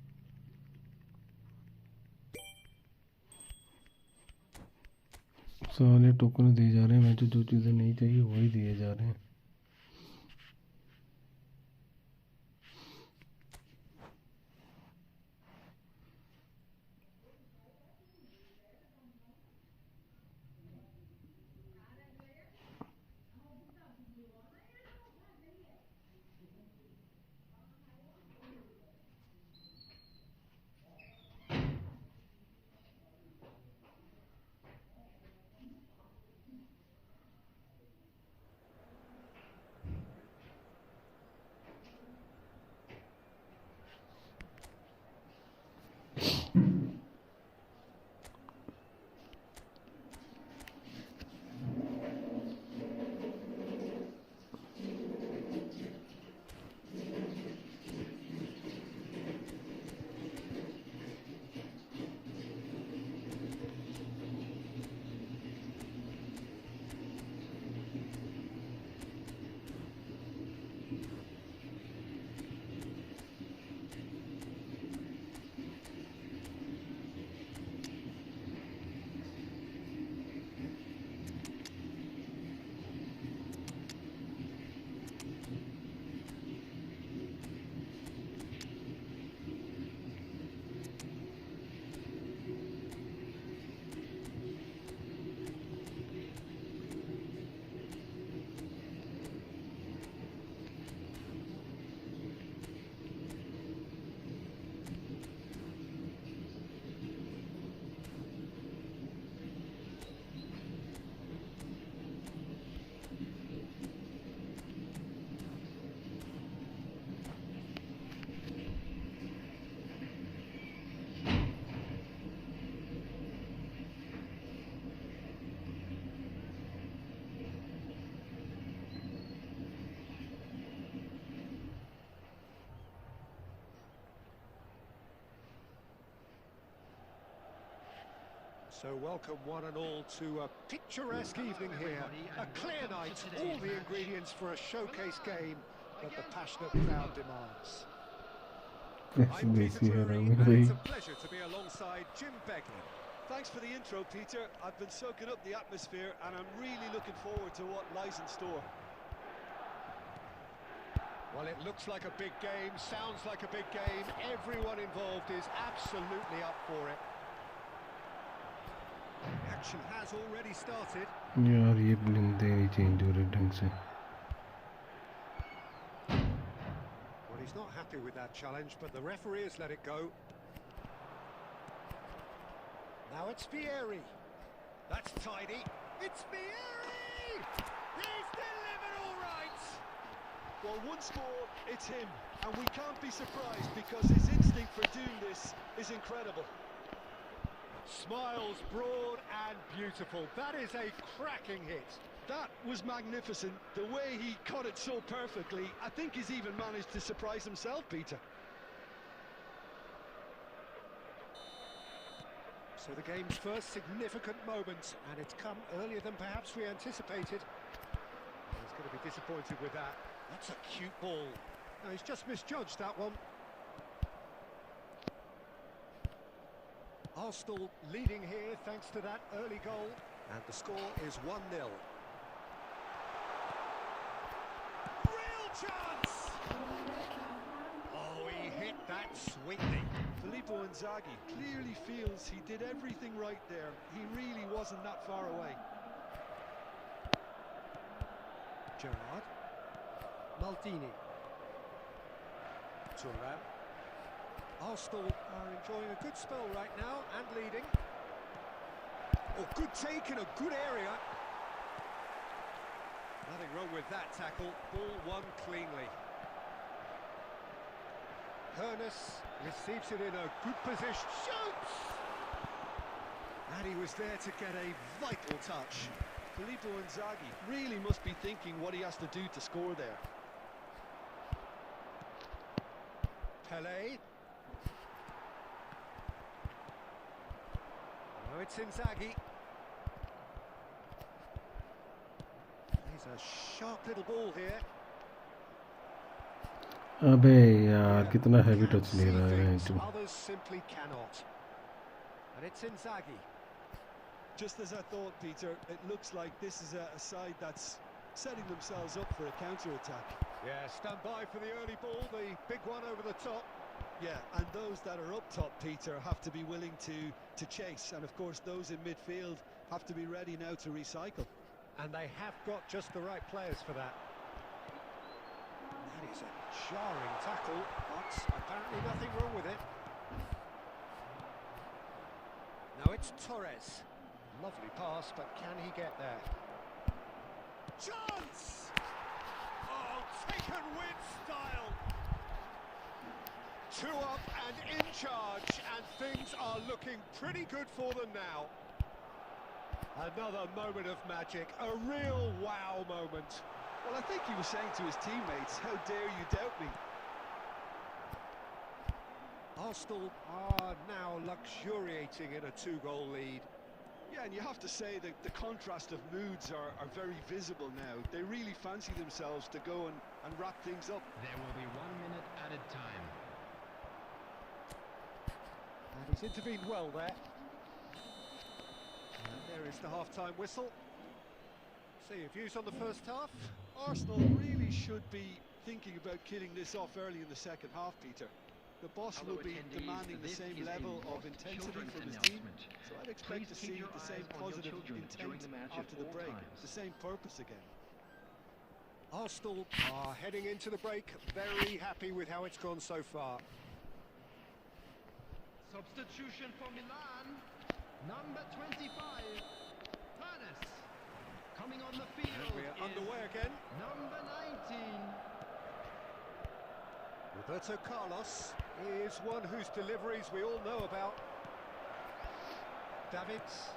साले token दिए जा रहे हैं, मुझे जो चीज़ें नहीं चाहिए वही दिए जा रहे हैं। So welcome one and all to a picturesque evening here. A clear night, all the ingredients for a showcase game that the passionate crowd demands. I'm Peter Drury, and it's a pleasure to be alongside Jim Beglin. Thanks for the intro, Peter. I've been soaking up the atmosphere and I'm really looking forward to what lies in store. Well, it looks like a big game, sounds like a big game. Everyone involved is absolutely up for it. Action has already started. यार ये बलिंदे नहीं change हो रहे ढंग से. Well, he's not happy with that challenge, but the referee has let it go. Now it's Vieri. That's tidy. It's Vieri! He's delivered all right! Well, once more, it's him. And we can't be surprised because his instinct for doing this is incredible. Smiles broad and beautiful. That is a cracking hit. That was magnificent. The way he caught it so perfectly, I think he's even managed to surprise himself, Peter. So the game's first significant moment, and it's come earlier than perhaps we anticipated. He's going to be disappointed with that. That's a cute ball. No, he's just misjudged that one. Arsenal leading here thanks to that early goal, and the score is 1-0. Real chance! Oh, he hit that sweetly. Filippo Inzaghi clearly feels he did everything right there. He really wasn't that far away. Gerrard. Maldini. Thuram. Arsenal are enjoying a good spell right now and leading. Oh, good take in a good area. Nothing wrong with that tackle. Ball won cleanly. Hoeneß receives it in a good position. Shoots! And he was there to get a vital touch. Filippo Inzaghi really must be thinking what he has to do to score there. Pelé. Now it's Inzaghi. He's a sharp little ball here. अबे यार कितना heavy touch ले रहा है तू. Others simply cannot. And it's Inzaghi. Just as I thought, Peter, it looks like this is a side that's setting themselves up for a counter-attack. Yeah, stand by for the early ball, the big one over the top. Yeah, and those that are up top, Peter, have to be willing to chase. And of course, those in midfield have to be ready now to recycle. And they have got just the right players for that. That is a jarring tackle, but apparently nothing wrong with it. Now it's Torres. Lovely pass, but can he get there? Chance! Oh, taken with style! 2 up and in charge, and things are looking pretty good for them now. Another moment of magic, a real wow moment. Well, I think he was saying to his teammates, how dare you doubt me? Arsenal are now luxuriating in a 2-goal lead. Yeah, and you have to say that the contrast of moods are very visible now. They really fancy themselves to go and wrap things up. There will be 1 minute added time. And he's intervened well there. And there is the half-time whistle. See your views on the first half? Arsenal really should be thinking about killing this off early in the second half, Peter. The boss will be demanding the same level of intensity from his team, so I'd expect to see the same positive intent after the break, the same purpose again. Arsenal are heading into the break very happy with how it's gone so far. Substitution for Milan. Number 25, Hoeneß. Coming on the field. And we're underway again. Number 19. Roberto Carlos is one whose deliveries we all know about. Davids,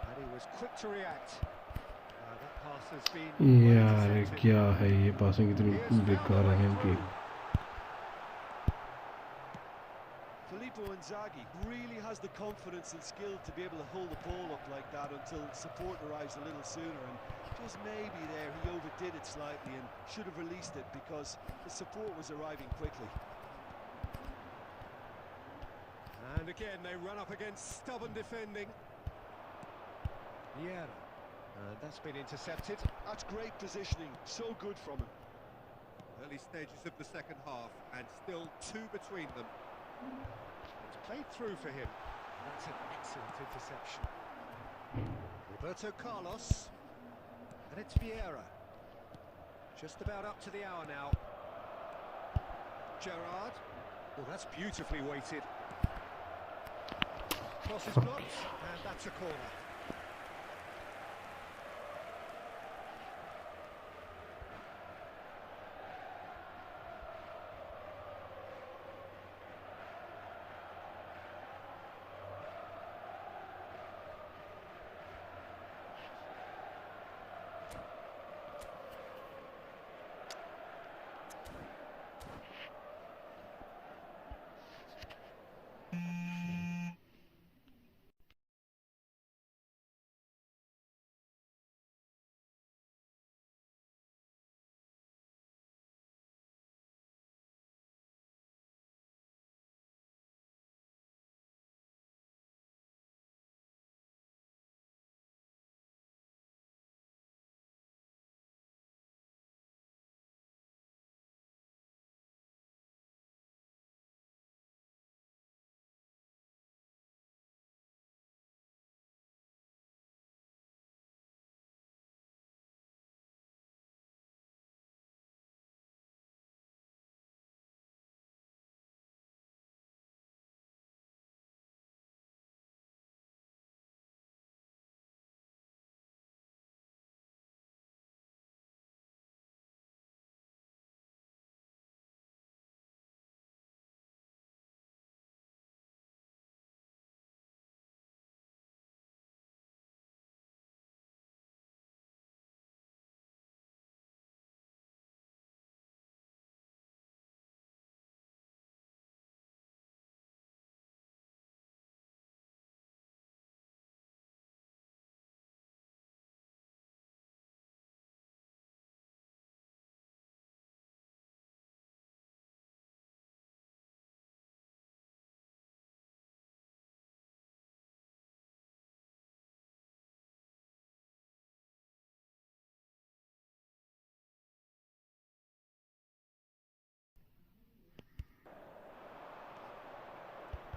and he was quick to react. That pass has been यार क्या है ये passing इतनी बेकार है इनकी. Filippo Inzaghi really has the confidence and skill to be able to hold the ball up like that until support arrives a little sooner, and just maybe there he overdid it slightly and should have released it because the support was arriving quickly. And again they run up against stubborn defending. Yeah, and that's been intercepted. That's great positioning, so good from him. Early stages of the second half, and still 2 between them. It's played through for him. That's an excellent interception. Roberto Carlos. And it's Vieira. Just about up to the hour now. Gerrard. Oh, that's beautifully weighted. Cross is blocked, and that's a corner.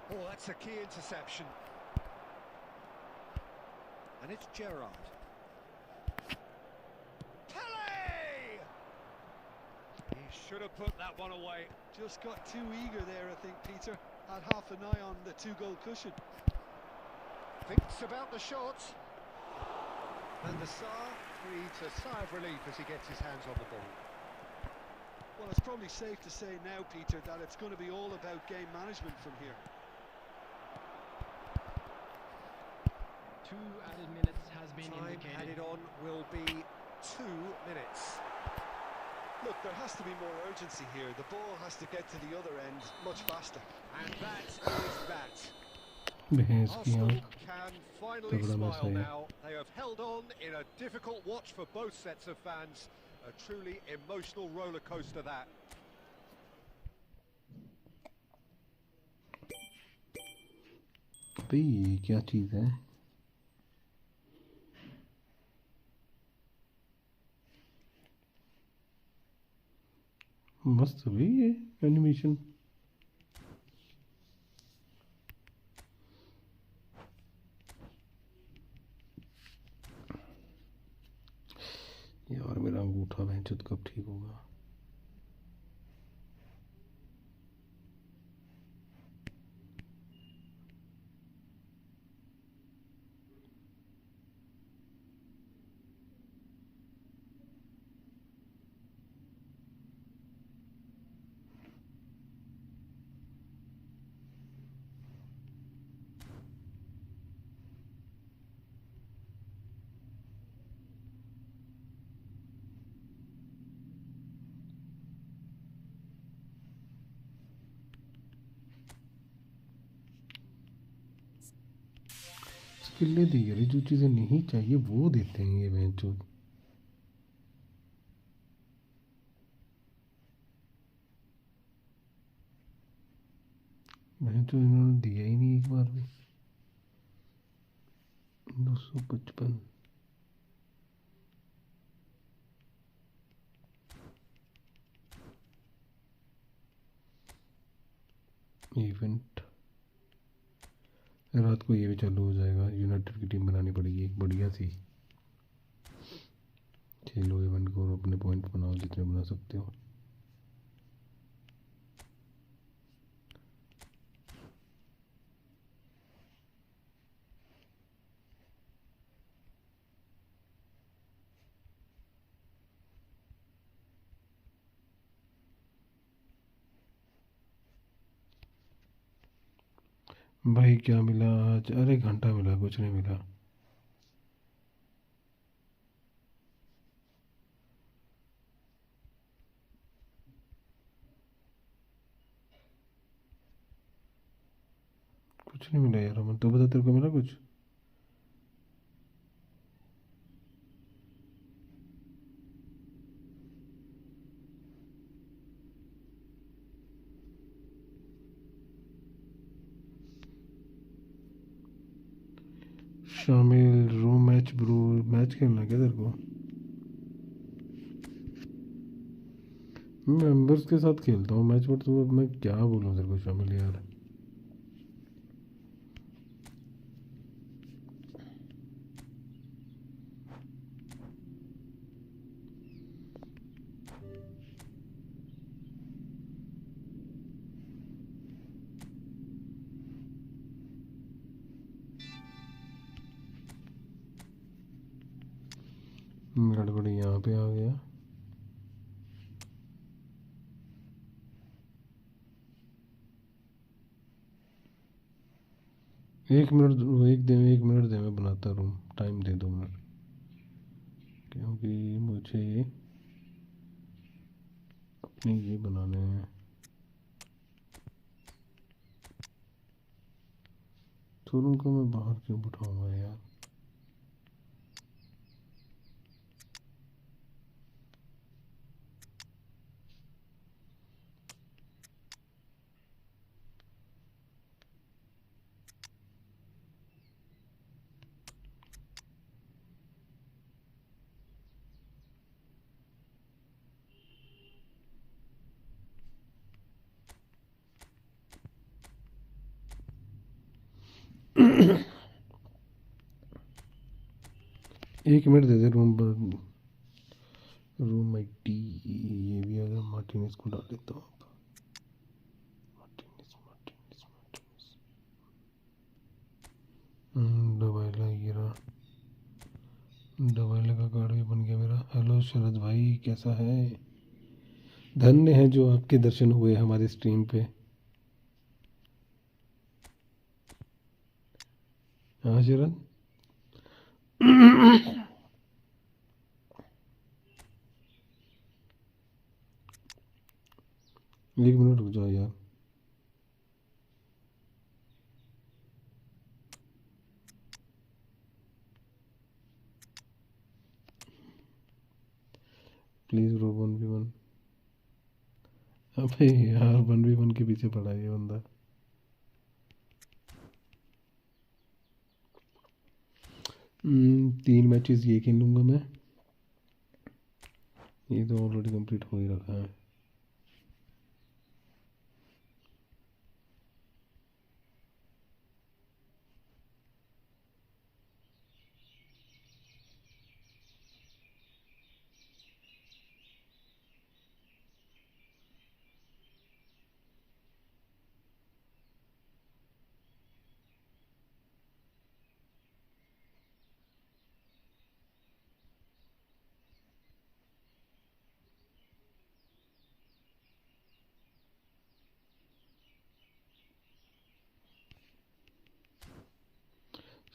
Oh, that's a key interception. And it's Gerrard. Pele! He should have put that one away. Just got too eager there, I think, Peter. Had half an eye on the 2-goal cushion. Thinks about the shot. And the Tsar breathes a sigh of relief as he gets his hands on the ball. Well, it's probably safe to say now, Peter, that it's going to be all about game management from here. 2 added minutes has been Time indicated. added on will be 2 minutes. Look, there has to be more urgency here. The ball has to get to the other end much faster. And that is that. भैंस की Arsenal आंख can finally तगड़ा match smile है ये। now. They have held on in a difficult watch for both sets of fans. A truly emotional roller coaster that. अबे ये क्या चीज़ है? मस्त है ये एनिमेशन। यार मेरा अंगूठा भैंचोद कब ठीक होगा? किले दी यार, जो चीज़ें नहीं चाहिए वो देते हैं ये बेंच। मैं तो इन्होंने दिया ही नहीं एक बार भी। 255 इवेंट। रात को ये भी चालू हो जाएगा। यूनाइटेड की टीम बनानी पड़ेगी एक बढ़िया सी। खेलो इवेंट को और अपने पॉइंट बनाओ जितने बना सकते हो। भाई क्या मिला आज? अरे घंटा मिला, कुछ नहीं मिला। कुछ नहीं मिला यार। मैं तो बता, तेरे को मिला कुछ? शामिल रूम मैच ब्रो। मैच खेलना क्या तेरे को? मेंबर्स के साथ खेलता हूँ मैच, बट तो अब मैं क्या बोलूँ तेरे को शामिल यार। गड़बड़ी यहाँ पे आ गया। एक मिनट, एक मिनट दे, मैं बनाता रूम। टाइम दे 2 मिनट, क्योंकि मुझे अपने ये बनाने हैं। तो रूम को मैं बाहर क्यों बिठाऊंगा यार? एक मिनट दे दे रूम पर। रूम आईडी ये भी अगर मार्टिनेस को डाल देता हूँ। डबाइला गिरा। डबाइला का कार्ड भी बन गया मेरा। हेलो शरद भाई, कैसा है? धन्य है जो आपके दर्शन हुए हमारे स्ट्रीम पे। हाँ शरद। एक मिनट रुक जाओ यार। Please bro 1v1। अबे यार 1v1 के पीछे पड़ा है ये बंदा। तीन मैचेस ये खेल लूँगा मैं। ये तो ऑलरेडी कंप्लीट हो ही रखा है।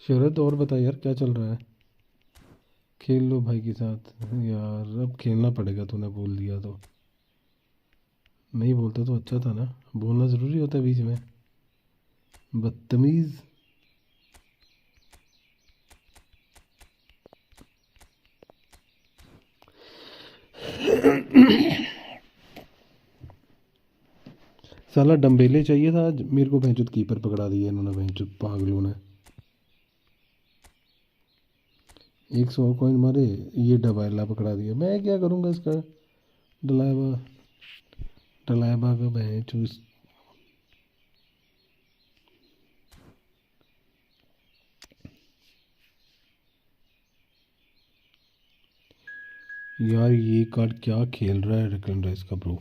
शरद और बता यार, क्या चल रहा है? खेल लो भाई के साथ यार। अब खेलना पड़ेगा, तूने बोल दिया तो। नहीं बोलता तो अच्छा था ना, बोलना ज़रूरी होता है बीच में। बदतमीज़। साला डम्बेले चाहिए था आज मेरे को, भैंचुत कीपर पकड़ा दिया इन्होंने, भैंचुत पागलों ने। 100 कॉइन मारे, ये डबाइला पकड़ा दिया। मैं क्या करूँगा इसका, डलाइबा डलाइबा का भैंचुस। यार ये कार्ड क्या खेल रहा है रिकन राइस का ब्रो।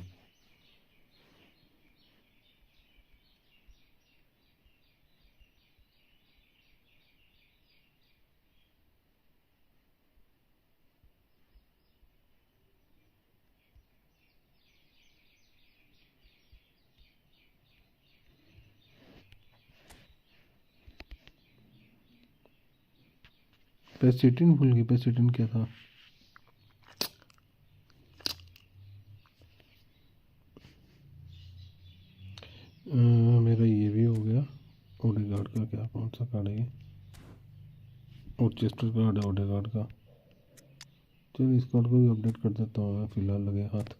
पेसिटिन भूल गई, पेसिटिन क्या था। मेरा ये भी हो गया। ओडेगार्ड का क्या, कौन सा कार्ड है ये, ऑर्चेस्टर कार्ड है ओडेगार्ड का। चल इस कार्ड को भी अपडेट कर देता हूँ मैं, फिलहाल लगे हाथ।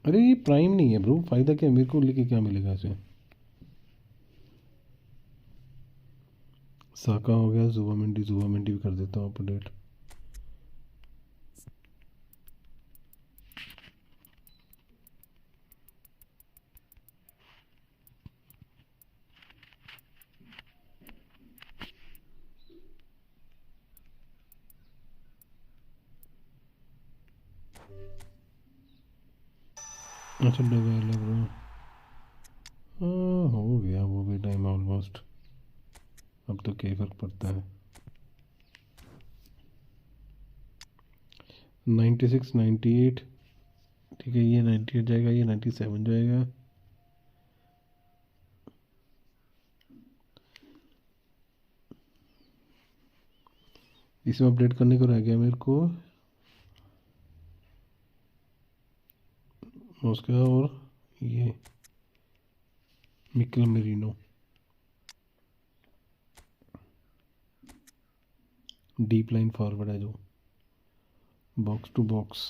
अरे ये प्राइम नहीं है ब्रो, फायदा क्या, मेरे को लेके क्या मिलेगा इसे। साका हो गया, जुबामेंडी भी कर देता हूँ अपडेट। अच्छा डबल ब्रो, हाँ हो गया वो भी टाइम ऑलमोस्ट। अब तो क्या फर्क पड़ता है। 96 98, ठीक है ये 98 जाएगा, ये 97 जाएगा। इसमें अपडेट करने को रह गया मेरे को उसका, और ये Mikel Merino deep line forward है जो, box to box.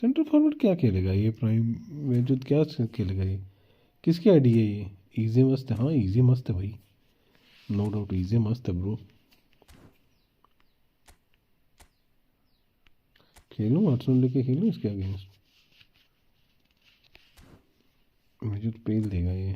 Centre forward क्या खेलेगा ये प्राइम में, जो क्या खेलेगा ये, किसकी आईडी है ये। इजी मस्त है, हाँ इजी मस्त है भाई, नो डाउट इजी मस्त है ब्रो। खेलूँ आर्सेनल लेके, खेलूँ इसके अगेंस्ट, मुझे तो पेल देगा ये।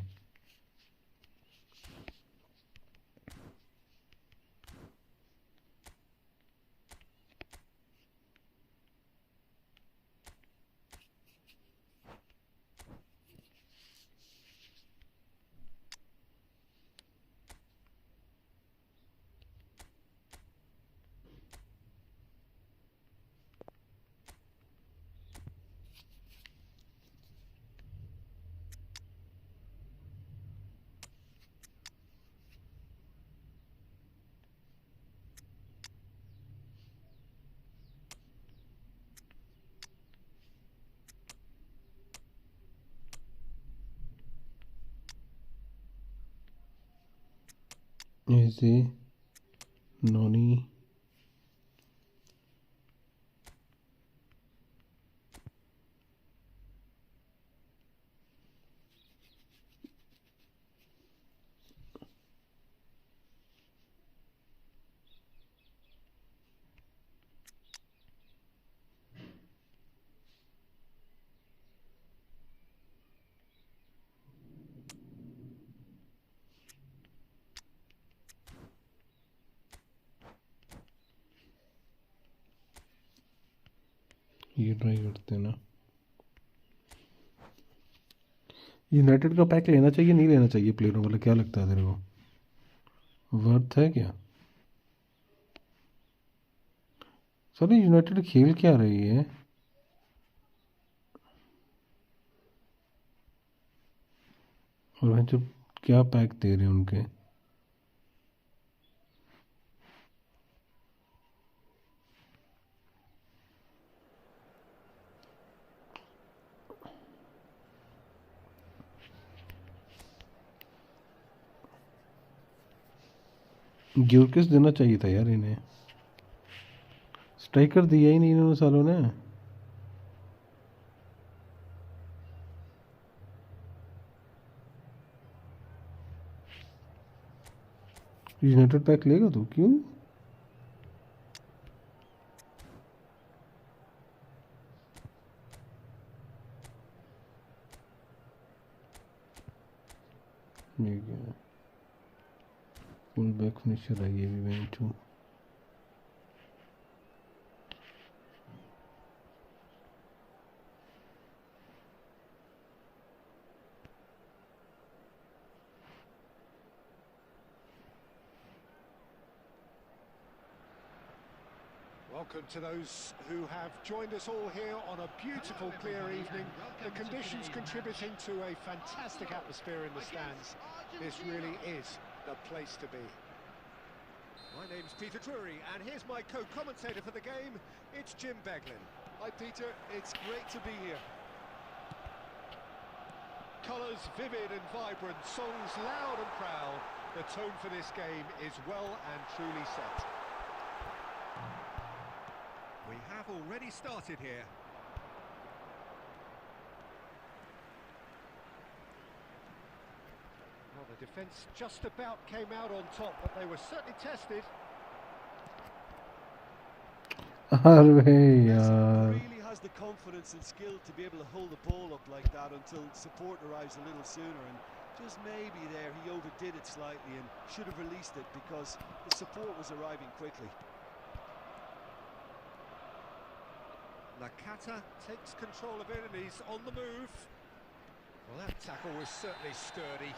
ऐसे नॉनी ये ट्राई करते हैं ना। यूनाइटेड का पैक लेना चाहिए नहीं लेना चाहिए प्लेयरों वाला, क्या लगता है तेरे को, वर्थ है क्या। सर यूनाइटेड खेल क्या रही है, और जो क्या पैक दे रहे हैं उनके। गियोर्किस देना चाहिए था यार इन्हें, स्ट्राइकर दिया ही नहीं इन्होंने सालों ने। यूनाइटेड पैक लेगा तो क्यों? फुल बैक फिनिशर है ये भी मैं चूँ। Welcome to those who have joined us all here on a beautiful, clear evening. The conditions contributing to a fantastic atmosphere in the stands. This really is the place to be. My name's Peter Drury, and here's my co-commentator for the game. It's Jim Beglin. Hi Peter, it's great to be here. Colours vivid and vibrant, songs loud and proud. The tone for this game is well and truly set. We have already started here. Well, the defence just about came out on top, but they were certainly tested. Really has the confidence and skill to be able to hold the ball up like that until support arrives a little sooner, and just maybe there he overdid it slightly and should have released it because the support was arriving quickly. Nakata takes control of it and he's on the move. Well, that tackle was certainly sturdy.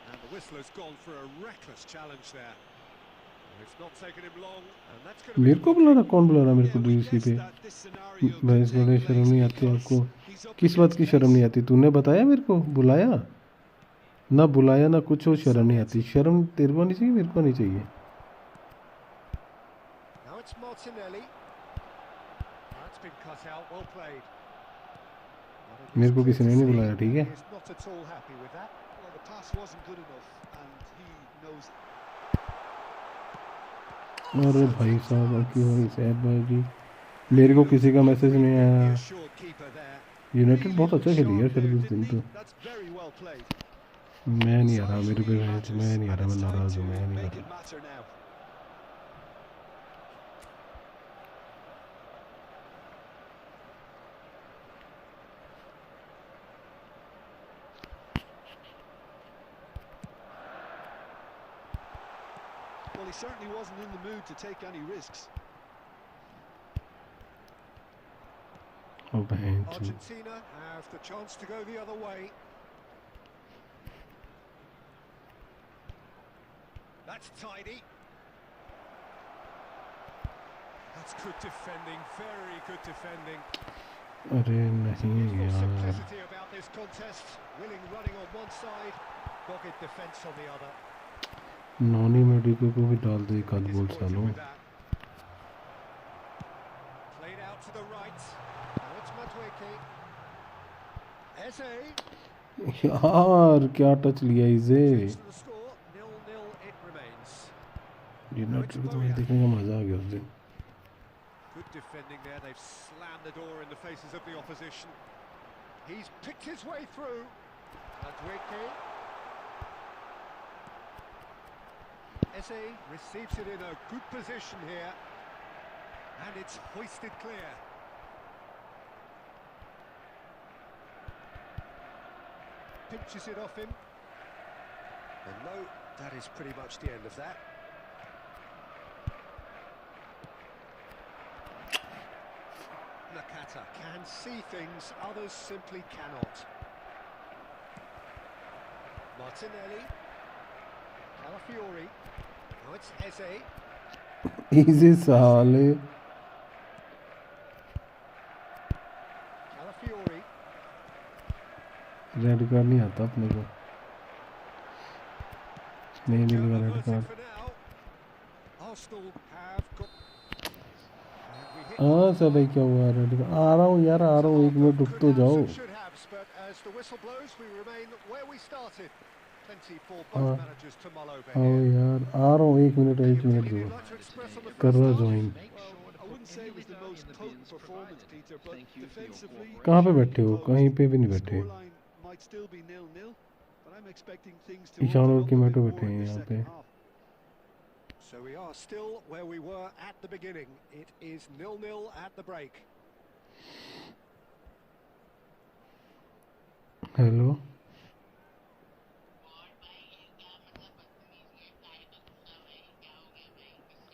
And the whistle has gone for a reckless challenge there. And it's not taken him long, and that's going to be... मेरे को बुला रहा, कौन बुला रहा मेरे को DC पे? भैंस बड़े शर्म नहीं आती आपको? किस बात की शर्म नहीं आती? तूने बताया मेरे को? बुलाया ना, बुलाया ना, कुछ हो, शर्म नहीं आती। शर्म तेरे को नहीं चाहिए, मेरे को नहीं चाहिए। Now it's Martinelli. That's been cut out, well played. मेरे को किसी ने नहीं बुलाया, ठीक है? He's not at all happy with that. Well, the pass wasn't good enough, and he knows. अरे भाई साहब, क्यों भाई साहब भाई जी, मेरे को किसी का मैसेज नहीं आया। यूनाइटेड बहुत अच्छा खेली यार फिर इस दिन तो। मैं नहीं आ रहा, मेरे पे मैं नहीं आ रहा, मैं नाराज हूँ, मैं नहीं कर रहा। Well, he certainly wasn't in the mood to take any risks. Argentina have the chance to go the other way. That's tidy. That's good defending, very good defending. अरे नहीं यार। Simplicity about this contest. Willing running on one side, dogged defence on the other. Noni medico को भी डाल दे एक आध गोल सालों। यार क्या टच लिया इसे। यूनाइटेड को तो मुझे देखने का मजा आ गया उस दिन। Good defending there. They've slammed the door in the faces of the opposition. He's picked his way through. Madweke. Messi receives it in a good position here, and it's hoisted clear. Pinches it off him, and no, that is pretty much the end of that. Nakata can see things others simply cannot. Martinelli, Calafiori. Now it's Eze. Easy साले। Calafiori. Red card नहीं आता अपने को, नहीं मिलेगा red card. हाँ सब भाई, क्या हुआ? रेड कार्ड आ रहा हूँ यार, आ रहा हूँ, 1 मिनट रुक तो जाओ। Plenty for हाँ both managers to mull over आओ here. यार आ रहा हूँ 1 मिनट Anything दो you'd like to express on the कर first रहा half? Join Well, I wouldn't say it was the most potent performance, Peter, but defensively, कहाँ पे surely बैठे हो composed. कहीं पे भी नहीं The बैठे scoreline might still be 0-0, but I'm expecting things to Ishan open और up a कीमेटो bit बैठे more हैं in the यहाँ पे second half. So we are still where we were at the beginning. It is 0-0 at the break. Hello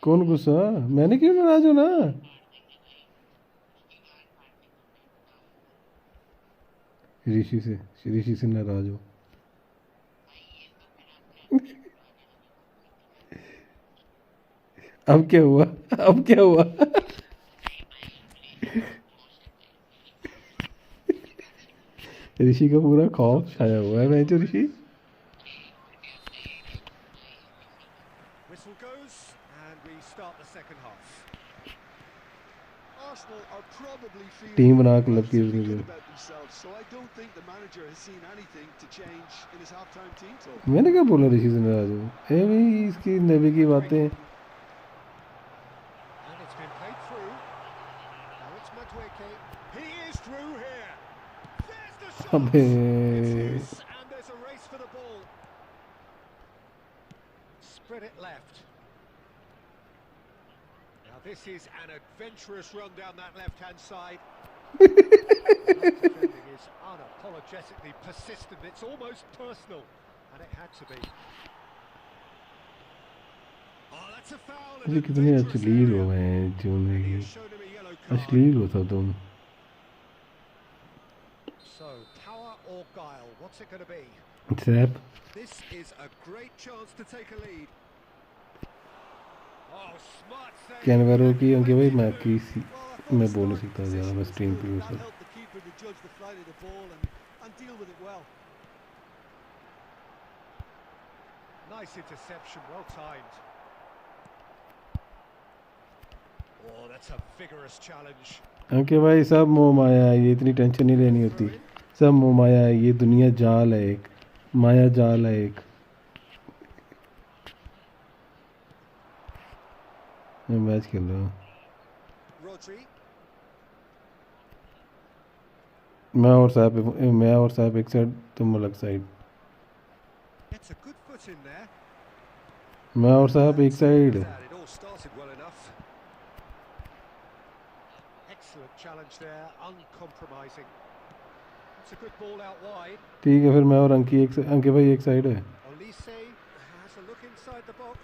कौन गुस्सा मैंने क्यों नाराज हूँ ना ऋषि से नाराज हो अब क्या हुआ अब क्या हुआ ऋषि का पूरा खौफ छाया हुआ है मैं जो ऋषि Whistle goes and we start the second half. Arsenal are probably feeling team बना के लग गई relatively उसने good about themselves, so I don't think the manager has seen anything to change in his half-time team talk. मैंने क्या बोला ऋषि से नाराज हूँ ए भाई इसकी नबी की बातें And it's been played through. Now it's Madueke. He is through here. There's the shot. अबे It's his, and there's a race for the ball. Spread it left. Now this is an adventurous run down that left-hand side. Defending is unapologetically persistent. It's almost personal, and it had to be. Oh, that's a foul. in मुझे a कितने dangerous अश्लील हो area. मैं जो And he नहीं has shown him a yellow card. अश्लील हो था तुम So, power or guile? What's it going to be? SAP This is a great chance to take a lead. Oh, smart save. कैनवेरो की अंके भाई मैं किसी Well, I thought मैं the बोल नहीं starting सकता ज़्यादा position बस was टीम good. पे वो That सब helped the keeper to judge the flight of the ball and deal with it well. Nice interception, well timed. Oh, that's a vigorous challenge. अंके भाई सब मोह माया है ये इतनी टेंशन नहीं लेनी होती सब मोह माया है ये दुनिया जाल है एक माया जाल है एक मैं मैच खेल रहा हूँ Rodri. मैं और साहब एक साइड तुम अलग side Gets a good foot in there. मैं और साहब एक side It all started well enough. Excellent challenge there, uncompromising. It's a good ball out wide. ठीक है फिर मैं और अंके भाई एक साइड है Olise has a look inside the box.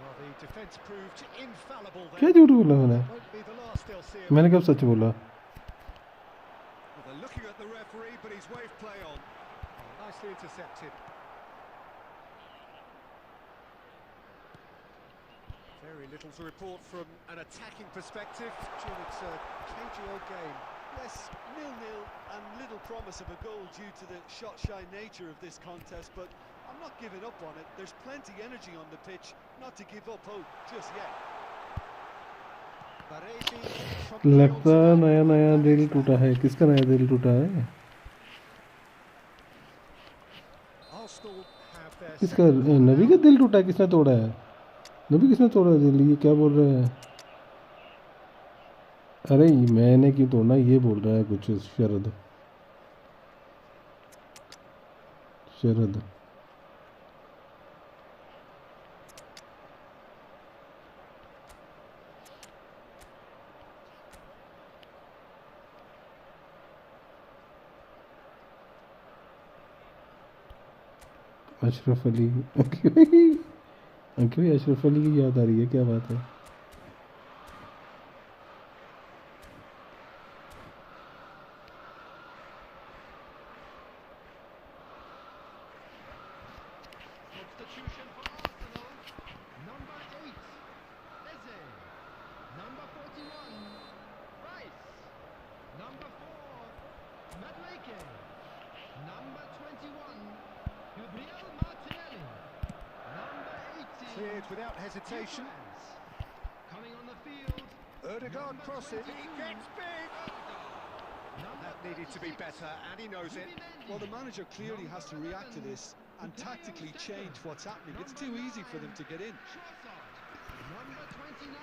Well, the defence proved infallible there. क्या झूठ बोला मैंने Won't be the last they'll see of मैंने कब सच बोला Well, they're looking at the referee, but he's waved play on. Oh, nicely intercepted. Very little to report from an attacking perspective. Jim, it's a cagey old game. Yes, 0-0 and little promise of a goal due to the shot-shy nature of this contest, but I'm not giving up on it. There's plenty energy on the pitch, not to give up hope just yet. Baresi लगता है नया दिल टूटा है किसका नया दिल टूटा है Arsenal have their किसका नबी का दिल टूटा है किसने तोड़ा है नबी किसने तोड़ा है दिल ये क्या बोल रहे हैं अरे मैंने क्यों तोड़ना ये बोल रहा है कुछ शरद अशरफ अली अंकित भाई अशरफ अली की याद आ रही है क्या बात है Substitution for Arsenal. Number 8, Eze. Number 41, Rice. Number 4, Madueke. Number 21, Gabriel Martinelli. Number 18, cleared without hesitation. Gomez. Coming on the field, Erdogan crosses. He gets big. That needed to be better, and he knows it. Well, the manager clearly has to react to this and tactically change what's happening. It's too easy for them to get in. Number 29,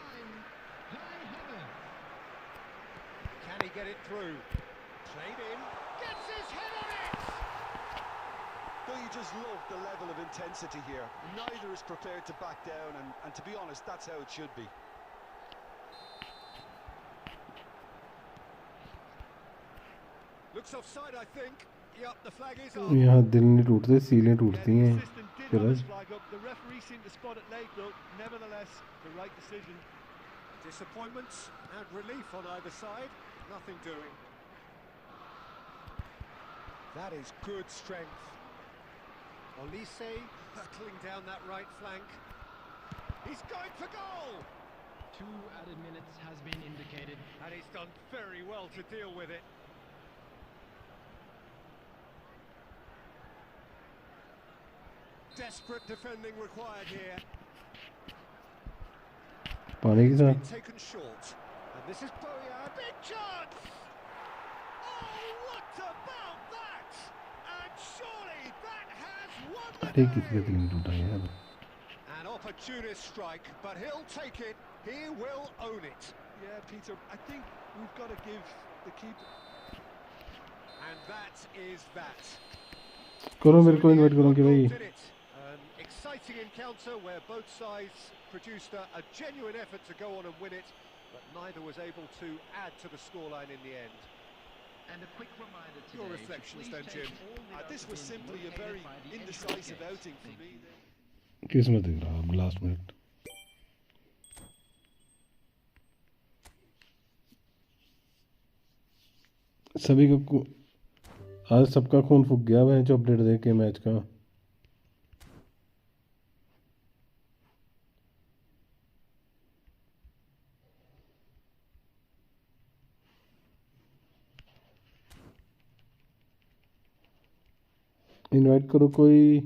Kai Havertz. Can he get it through? Played in. Gets his head on it! Though you just love the level of intensity here. Neither is prepared to back down, and to be honest, that's how it should be. Looks offside, I think. Yep, the flag is up. यहाँ दिल नहीं टूटते, सीलें टूटती Yeah, हैं. the assistant did फिर have his flag up. The referee seemed to spot it late, though. Nevertheless, the right decision. Disappointments and relief on either side. Nothing doing. That is good strength. Olise hurtling down that right flank. He's going for goal! 2 added minutes has been indicated. And he's done very well to deal with it. Desperate defending required here. पानी के Been साथ. taken short. And this is Boya. Big chance! Oh, what about that? And surely that has won the अरे किसी का day. दिल नहीं टूटा यार. An opportunist strike, but he'll take it. He will own it. Yeah, Peter, I think we've got to give the keeper... And that is that. करो मेरे को इनवाइट करो कि भाई. Did it. An exciting encounter where both sides produced a genuine effort to go on and win it, but neither was able to add to the scoreline in the end. And a quick reminder today. Your reflections to then, please Jim. take all the This was other simply a teams very located by the entry indecisive gates. outing for Thank me. you. किस्मत देख रहा अब last minute. सभी को आज सबका खून फूक गया है जो अपडेट देख के मैच का. इनवाइट करो कोई.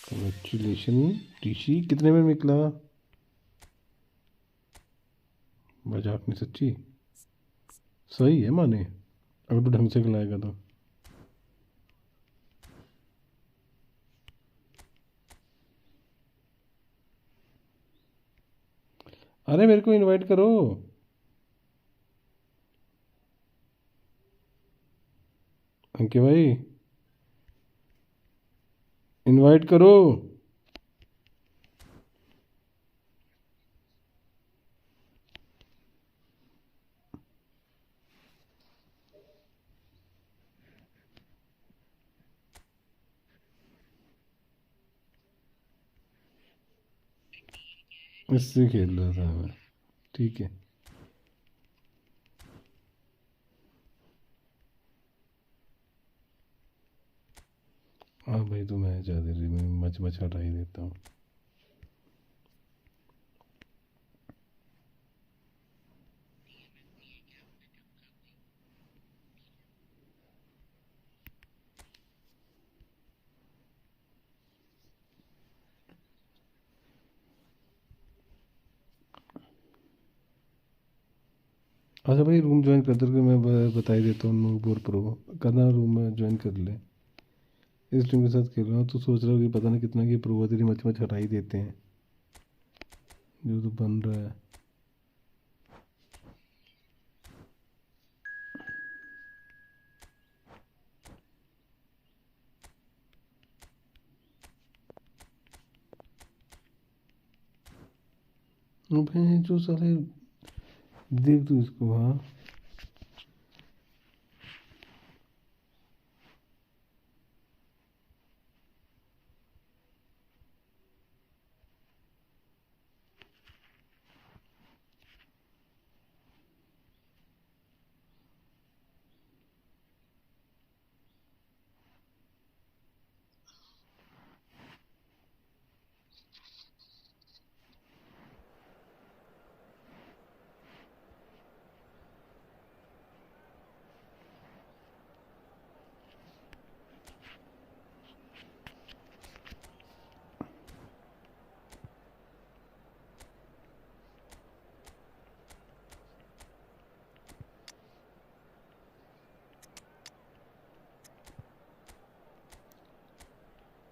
Congratulation TC. कितने में निकला? मजाक नहीं, सच्ची सही है माने, अगर तो ढंग से खिलाएगा तो. अरे मेरे को इनवाइट करो. अंके भाई इनवाइट करो. इससे खेल रहा था मैं. ठीक है. हाँ भाई तो मैं ज़्यादा मच हटा ही देता हूँ. अच्छा भाई रूम ज्वाइन कर दे के मैं बता ही देता हूँ. नूपुर प्रो करना रूम में ज्वाइन कर ले. इस टीम के साथ खेल रहा हूँ तो सोच रहा हूँ कि पता नहीं कितना की प्रो तेरी मच हटा ही देते हैं जो तो बन रहा है. भाई जो साले देख तू इसको. हाँ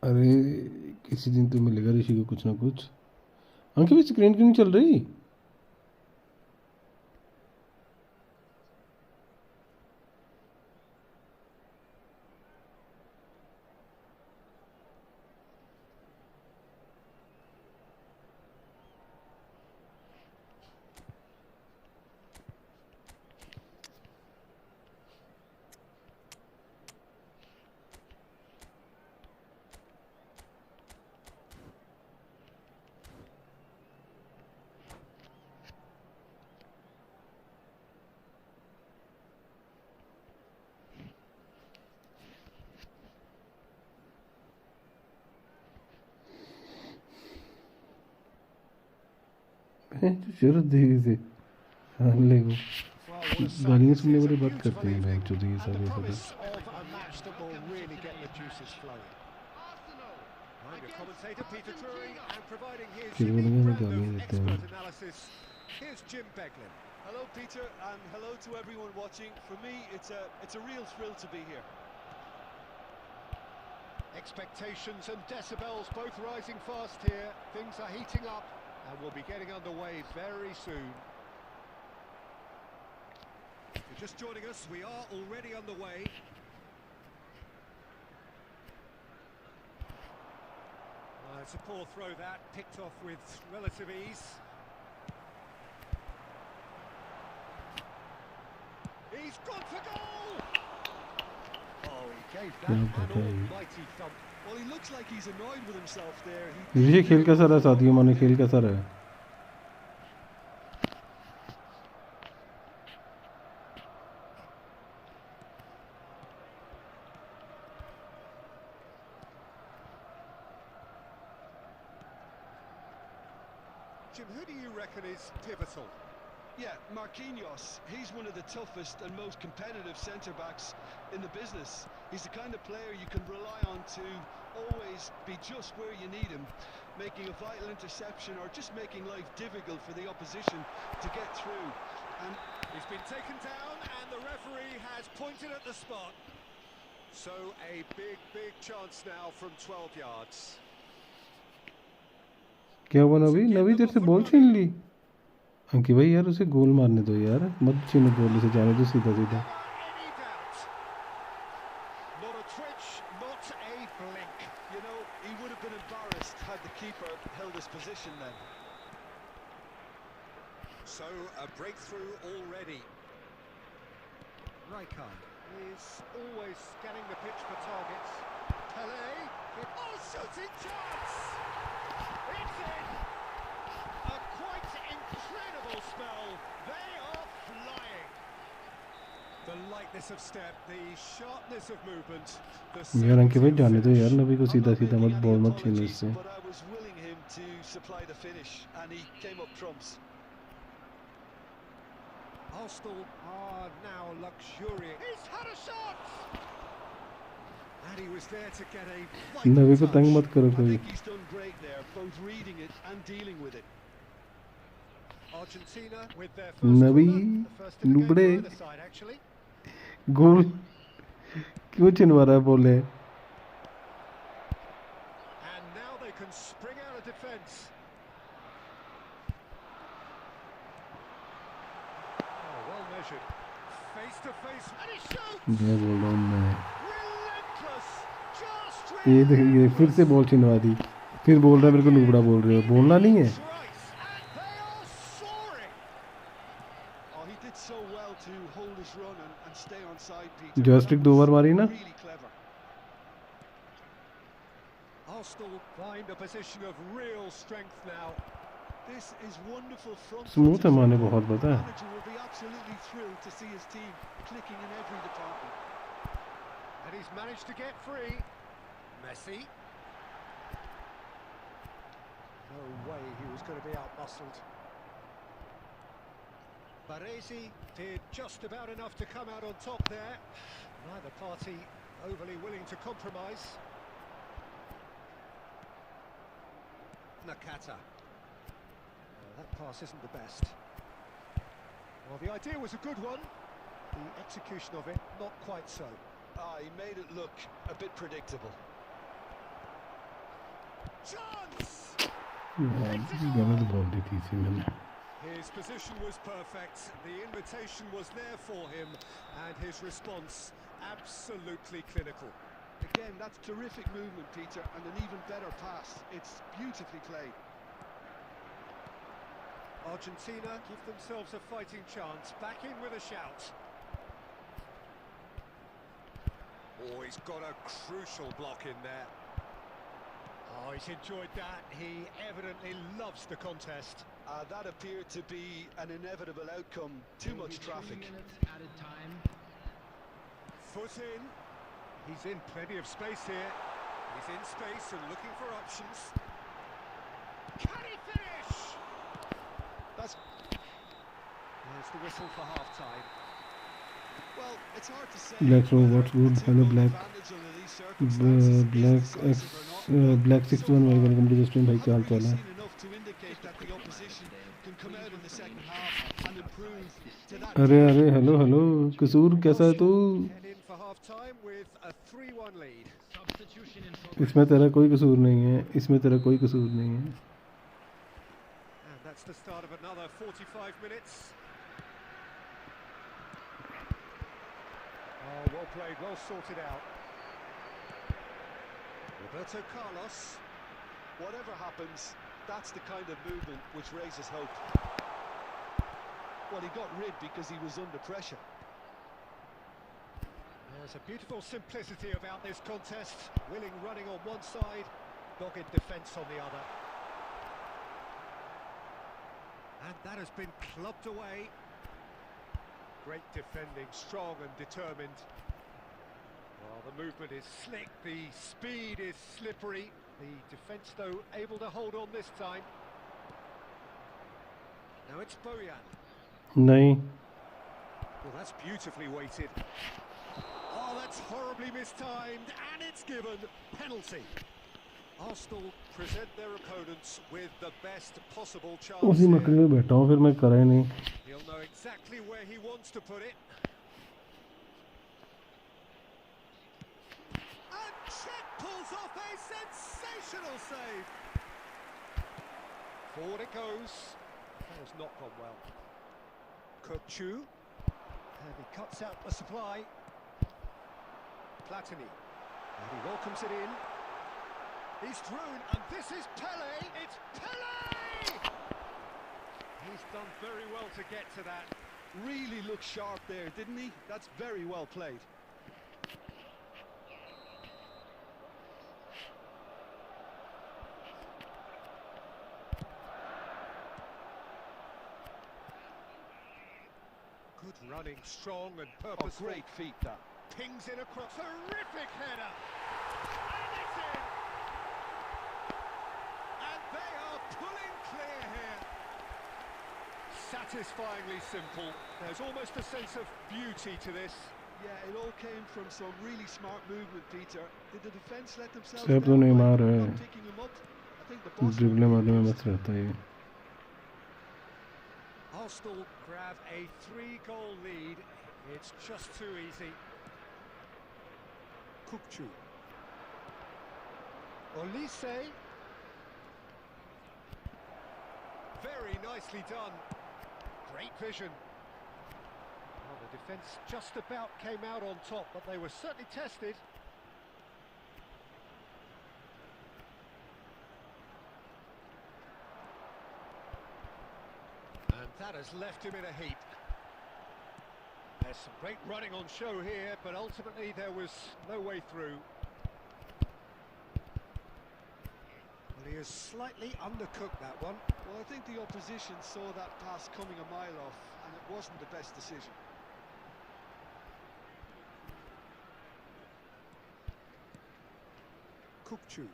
अरे किसी दिन तो मिलेगा ऋषि को कुछ ना कुछ। अंकित भी स्क्रीन क्यों नहीं चल रही? जरूरत देगी से ले को गालियाँ सुनने वाली बात करते हैं बैंक चौधरी ये सारे सारे। फिर बोलेंगे हमें गालियाँ देते हैं। Hello, Peter, and hello to everyone watching. For me, it's a real thrill to be here. Expectations and decibels both rising fast here. Things are heating up and we'll be getting underway very soon. If you're just joining us, we are already underway. It's a poor throw that, picked off with relative ease. He's gone for goal! Oh, he gave that an almighty thump. Well, he looks like he's annoyed with himself there. ये खेल कैसा रहा साथियों? माने खेल कैसा रहा? Jim, who do you reckon is pivotal? Yeah, Marquinhos. He's one of the toughest and most competitive centre-backs in the business. He's the kind of player you can rely on to always be just where you need him, making a vital interception or just making life difficult for the opposition to get through. And he's been taken down and the referee has pointed at the spot. So a big chance now from 12 yards. क्या हुआ नवी? नवी तेरे से ball छीन ली। अंकी भाई यार उसे गोल मारने दो यार, मत छीनो बॉल, से जाने दो सीधा सीधा। Not a twitch, not a blink. You know, he would have been embarrassed had the keeper held his position then. So a breakthrough already. Rijkaard is always scanning the pitch for targets. Pelé, oh, shooting chance! It's in! A quite incredible spell. They are flying. The lightness of step, the sharpness of movement. यार अंकित भाई जाने दो यार, नबी को सीधा सीधा मत ball मत छीनो इससे। But I was willing him to supply the finish, and he came up trumps. Arsenal are now luxurious. He's had a shot! And he was there to get a नबी को तंग मत करो I कोई। think he's done great there, both reading it and dealing with it. Argentina with their first Nabi नुबड़े side actually. गोल क्यों छिनवा रहा है बोले? And now they can spring out of defence. Oh, well measured. Face to face and he shoots. मैं बोल रहा हूँ मैं। Relentless. Just ये देखिए फिर से बॉल छिनवा दी, फिर बोल रहा है मेरे को नुबड़ा बोल रहे हो, बोलना नहीं है। जॉयस्टिक 2 बार मारी ना। Arsenal find a position of real strength now. This is wonderful front. Smooth है माने बहुत पता है। Manager will be absolutely thrilled to see his team clicking in every department. And he's managed to get free. Messi. No way he was going to be out-muscled. Baresi did just about enough to come out on top there. Neither party overly willing to compromise. Nakata. That pass isn't the best. Well, the idea was a good one. The execution of it, not quite so. He made it look a bit predictable. Chance! गलत ball दी थी इसी मैंने. His position was perfect, the invitation was there for him, and his response absolutely clinical. Again, that's terrific movement, Peter, and an even better pass. It's beautifully played. Argentina give themselves a fighting chance, back in with a shout. Oh, he's got a crucial block in there. Oh, he's enjoyed that. He evidently loves the contest. That appeared to be an inevitable outcome. Too much traffic. 3 minutes added time. Foot in. He's in plenty of space here. He's in space and looking for options. Can he finish? There's the whistle for half-time. Well, it's hard to say. Black Row, what's good? Hello, Black. Black 61, welcome to the stream. भाई क्या हाल चाल है? अरे अरे hello hello कसूर कैसा है तू? इसमें तेरा कोई कसूर नहीं है. इसमें तेरा कोई कसूर नहीं है. And that's the start of another 45 minutes. Oh, well played, well sorted out. Roberto Carlos. Whatever happens, that's the kind of movement which raises hope. Well, he got rid because he was under pressure. There's a beautiful simplicity about this contest. Willing running on one side, dogged defence on the other. And that has been clubbed away. Great defending, strong and determined. Well, the movement is slick, the speed is slippery. The defence, though, able to hold on this time. Now it's Bojan. नहीं. Well, that's beautifully weighted. Oh, that's horribly mistimed, and it's given penalty. Arsenal present their opponents with the best possible chance. उसी मकड़ी में बैठा हूँ फिर मैं करा ही नहीं. He'll know exactly where he wants to put it. And Chet pulls off a sensational save. Forward it goes. That has not gone well. Kokchu. And he cuts out the supply. Platini. And he welcomes it in. He's thrown, and this is Pele. It's Pele! He's done very well to get to that. Really looked sharp there, didn't he? That's very well played. Good running, strong and purposeful. Oh, great feet, that. Pings in across. Terrific header. And it's in. And they are pulling clear here. Satisfyingly simple. There's almost a sense of beauty to this. Yeah, it all came from some really smart movement, Peter. Did the defence let themselves सब तो नहीं मार रहे हैं. picking him up? I think the boss dribble मारने में मस्त रहता है. Arsenal grab a 3-goal lead. It's just too easy. Kokchu. Olise. Very nicely done. Great vision. Well, the defence just about came out on top, but they were certainly tested. And that has left him in a heap. There's some great running on show here, but ultimately there was no way through. Well, he has slightly undercooked that one. Well, I think the opposition saw that pass coming a mile off, and it wasn't the best decision. Kokchu.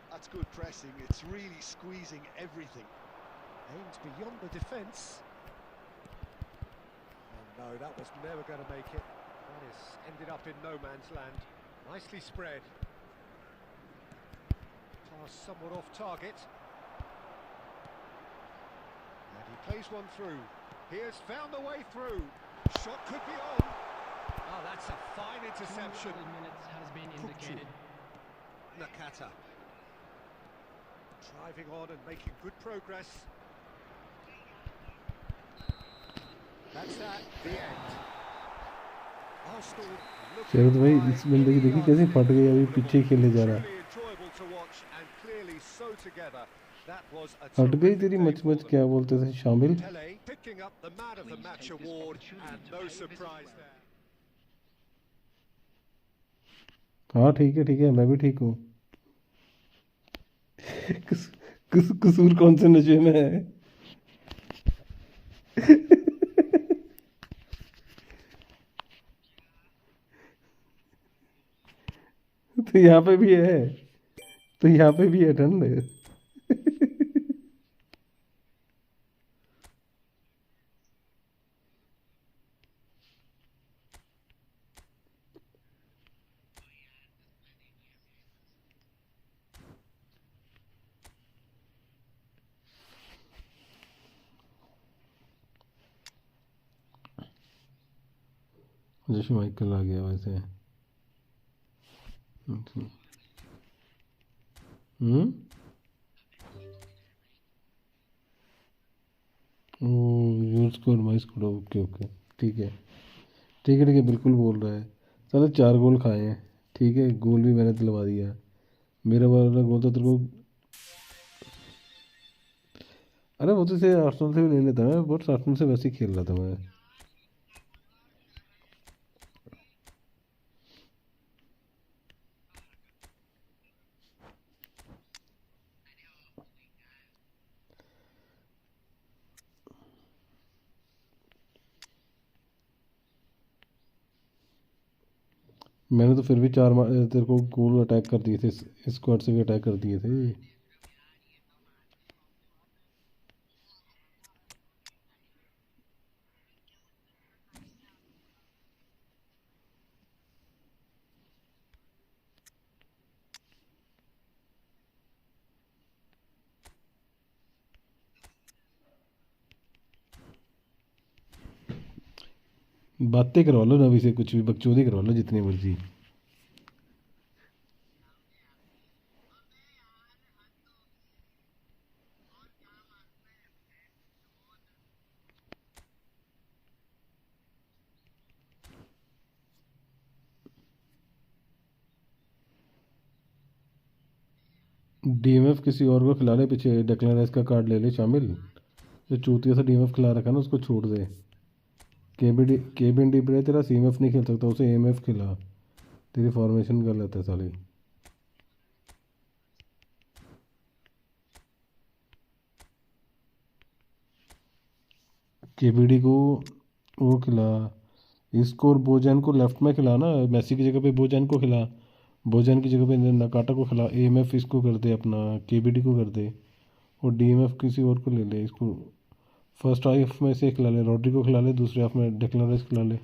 That's good pressing. It's really squeezing everything. Aimed beyond the defence. Oh no, that was never going to make it. That is ended up in no man's land. Nicely spread. Pass somewhat off target. And he plays one through. He has found the way through. Shot could be on. Oh, that's a fine interception. 2 minutes has been indicated. Nakata. Driving on and making good progress. That's that, the end. Arsenal शरद भाई looking इस बंदे की देखी कैसे फट गई, अभी पीछे ही खेले जा रहा। truly enjoyable to watch and clearly so together. That was a हट गई terrific तेरी day much for much, them. क्या बोलते थे, शामिल। Pele picking up the man of the match award and no surprise there. हाँ ठीक है, मैं भी ठीक हूँ। कसूर कौन से नशे में है? तो यहाँ पे भी है, तो यहाँ पे भी है ठंड। जैसे माइकल आ गया वैसे। Your score my score, okay ठीक है बिल्कुल बोल रहा है। साले 4 गोल खाए हैं, ठीक है, गोल भी मैंने दिलवा दिया। मेरा वाला गोल तो तेरे को, अरे वो तो से आर्सेनल से भी ले लेता मैं, बट आर्सेनल से वैसे ही खेल रहा था मैं। मैंने तो फिर भी तेरे को गोल अटैक कर दिए थे, स्क्वाड से भी अटैक कर दिए थे। बातें करवा लो नवी से, कुछ भी बकचोदी करवा लो जितनी मर्जी। डीएमएफ किसी और को खिला ले, पीछे डेक्लैन राइस का कार्ड ले ले शामिल। जो चूतिया से डीएमएफ खिला रखा है ना, उसको छोड़ दे। केबिन डी ब्रे तेरा सीएमएफ नहीं खेल सकता, उसे एएमएफ खिला। तेरी फॉर्मेशन गलत है साली। केबीडी को वो खिला, इसको और बोजैन को लेफ्ट में खिला ना, मेसी की जगह पे बोजैन को खिला, बोजैन की जगह पे नकाटा को खिला। एएमएफ इसको कर दे अपना, केबीडी को कर दे, और डीएमएफ किसी और को ले ले। इसको फर्स्ट हाफ में से खिला ले, रॉड्री को खिला ले, दूसरे हाफ में डेक्लैन राइस खिला ले।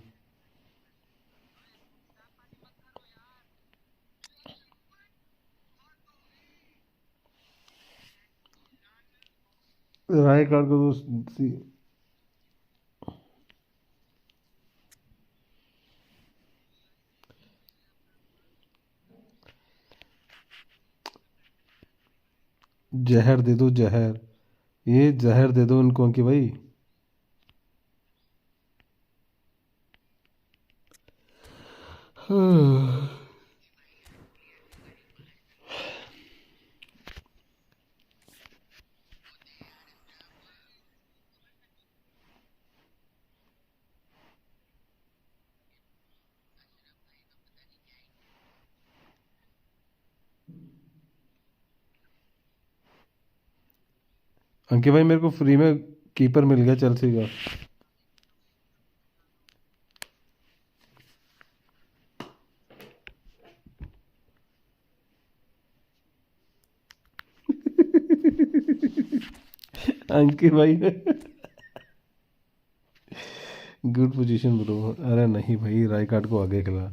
राय कार्ड को तो जहर दे दो, जहर, ये जहर दे दो उनको कि भाई। अंकित भाई मेरे को फ्री में कीपर मिल गया चेल्सी का। अंकित भाई गुड पोजीशन ब्रो। अरे नहीं भाई, राय कार्ड को आगे खिला,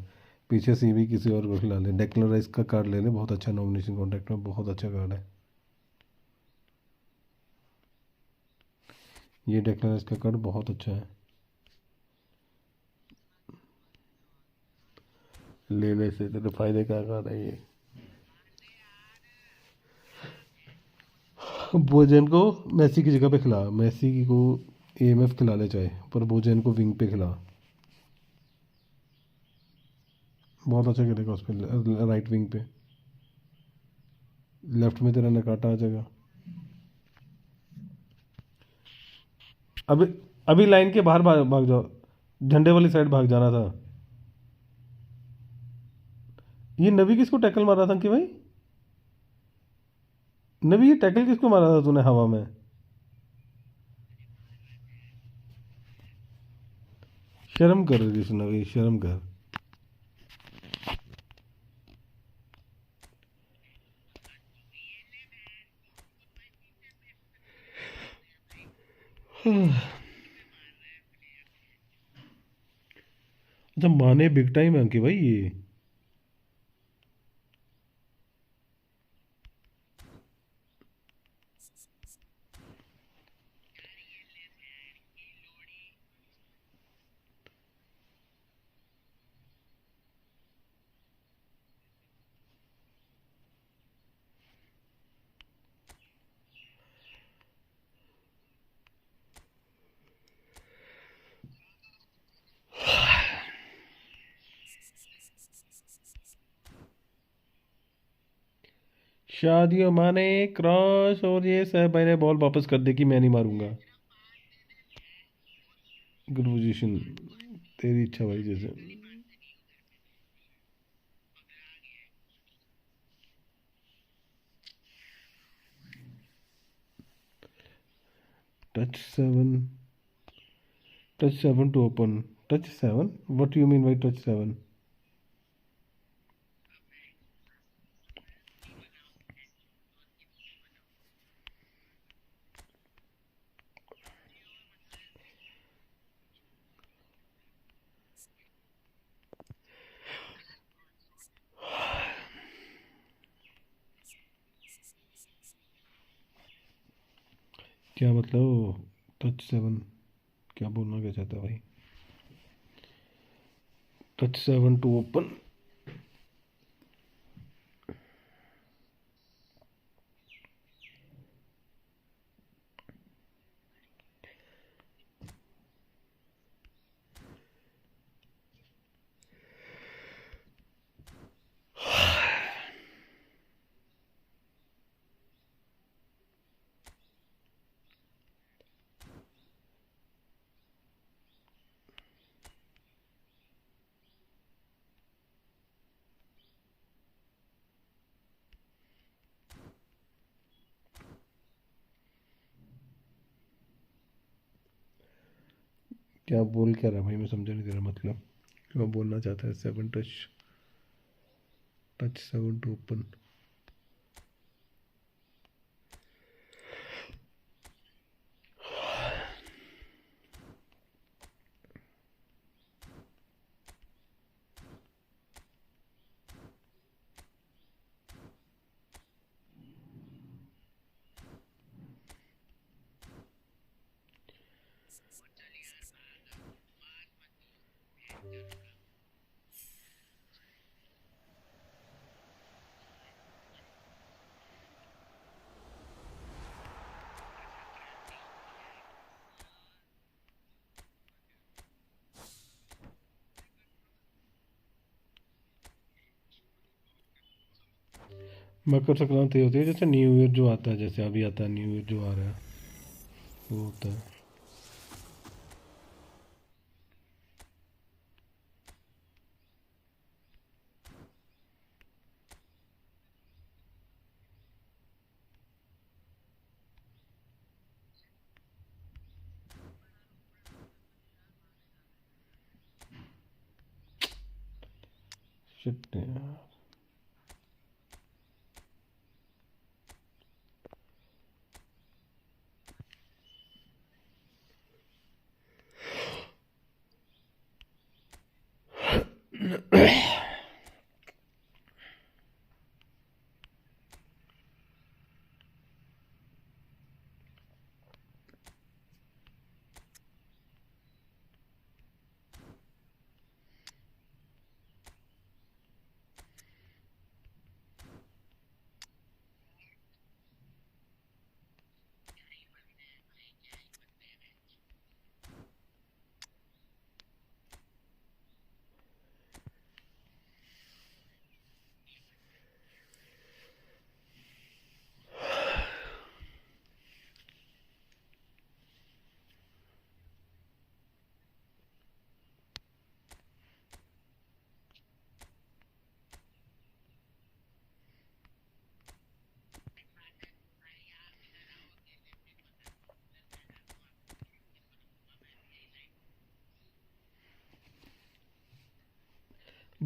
पीछे सीवी किसी और को खिला ले। डेक्लैन राइस का कार्ड ले ले, बहुत अच्छा नॉमिनेशन कॉन्ट्रैक्ट में, बहुत अच्छा कार्ड है ये। डेक्लैन राइस का कार्ड बहुत अच्छा है, ले ले से तेरे फायदे का कार्ड है ये। बोजन को मेसी की जगह पे खिला, मेसी को एएमएफ खिला ले चाहे, पर बोजन को विंग पे खिला, बहुत अच्छा खेलेगा उस पर, राइट विंग पे। लेफ्ट में तेरा नकाटा आ जाएगा। अभी अभी लाइन के बाहर भाग जाओ, झंडे वाली साइड भाग जाना था। ये नबी किसको टैकल मारा था कि भाई? नबी ये टैकल किसको मारा था तूने हवा में? शर्म कर नबी, शर्म कर। अच्छा माने बिग टाइम है कि भाई ये। शादियों माने क्रॉस, और ये सब भाई ने बॉल वापस कर दे कि मैं नहीं मारूंगा। गुड पोजीशन, तेरी इच्छा भाई जैसे। Touch 7, touch 7 to open, touch 7, what you mean by touch 7? क्या मतलब टच 7? क्या बोलना क्या चाहता है भाई? Touch 7 to open. क्या बोल क्या रहा भाई, मैं समझा नहीं तेरा मतलब, क्या बोलना चाहता है? 7 touch, touch 7 to open. Makar Sankranti होती है जैसे न्यू ईयर जो आता है, जैसे अभी आता है न्यू ईयर जो आ रहा है, वो होता है। शिट यार।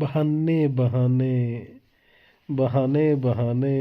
बहाने बहाने बहाने बहाने।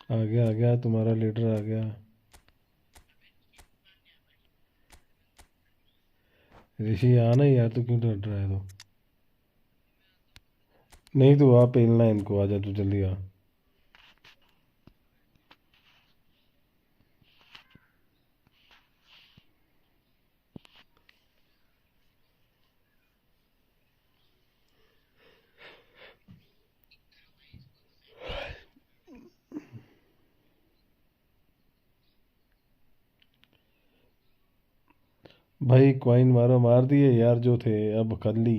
आ गया तुम्हारा लीडर आ गया। ऋषि आना यार, तू क्यों डर रहा है? तो नहीं, तू आ पेलना है इनको, आजा तू जल्दी आ। भाई क्वाइन मारो, मार दिए यार जो थे, अब कर ली।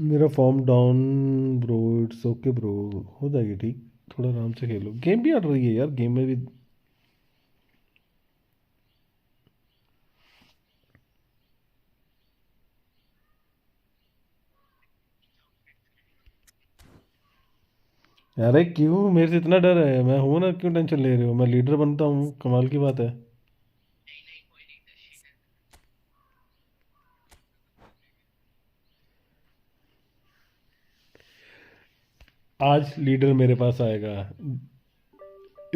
मेरा form down bro, it's okay bro, हो जाएगी ठीक। थोड़ा आराम से खेलो, गेम भी अड़ रही है यार, गेम में भी। अरे क्यों मेरे से इतना डर है? मैं हूं ना, क्यों टेंशन ले रहे हो? मैं लीडर बनता हूँ, कमाल की बात है। आज लीडर मेरे पास आएगा,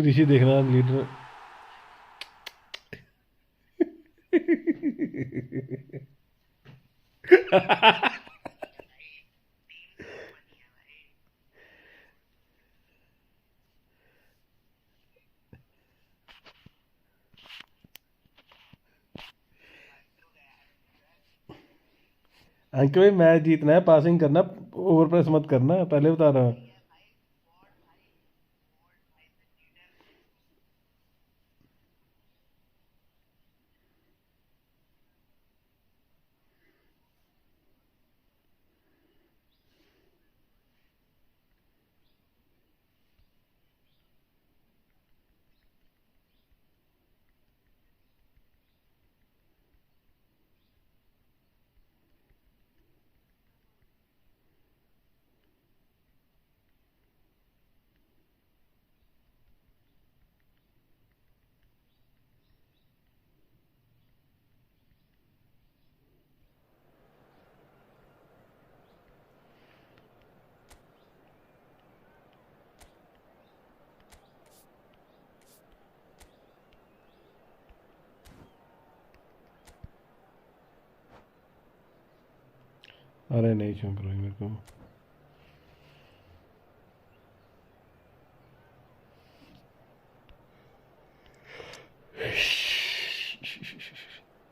ऋषि देखना लीडर। अंकल भाई मैच जीतना है, पासिंग करना, ओवर प्रेस मत करना, पहले बता रहा हूँ। अरे नहीं चौंक रहा है मेरे को।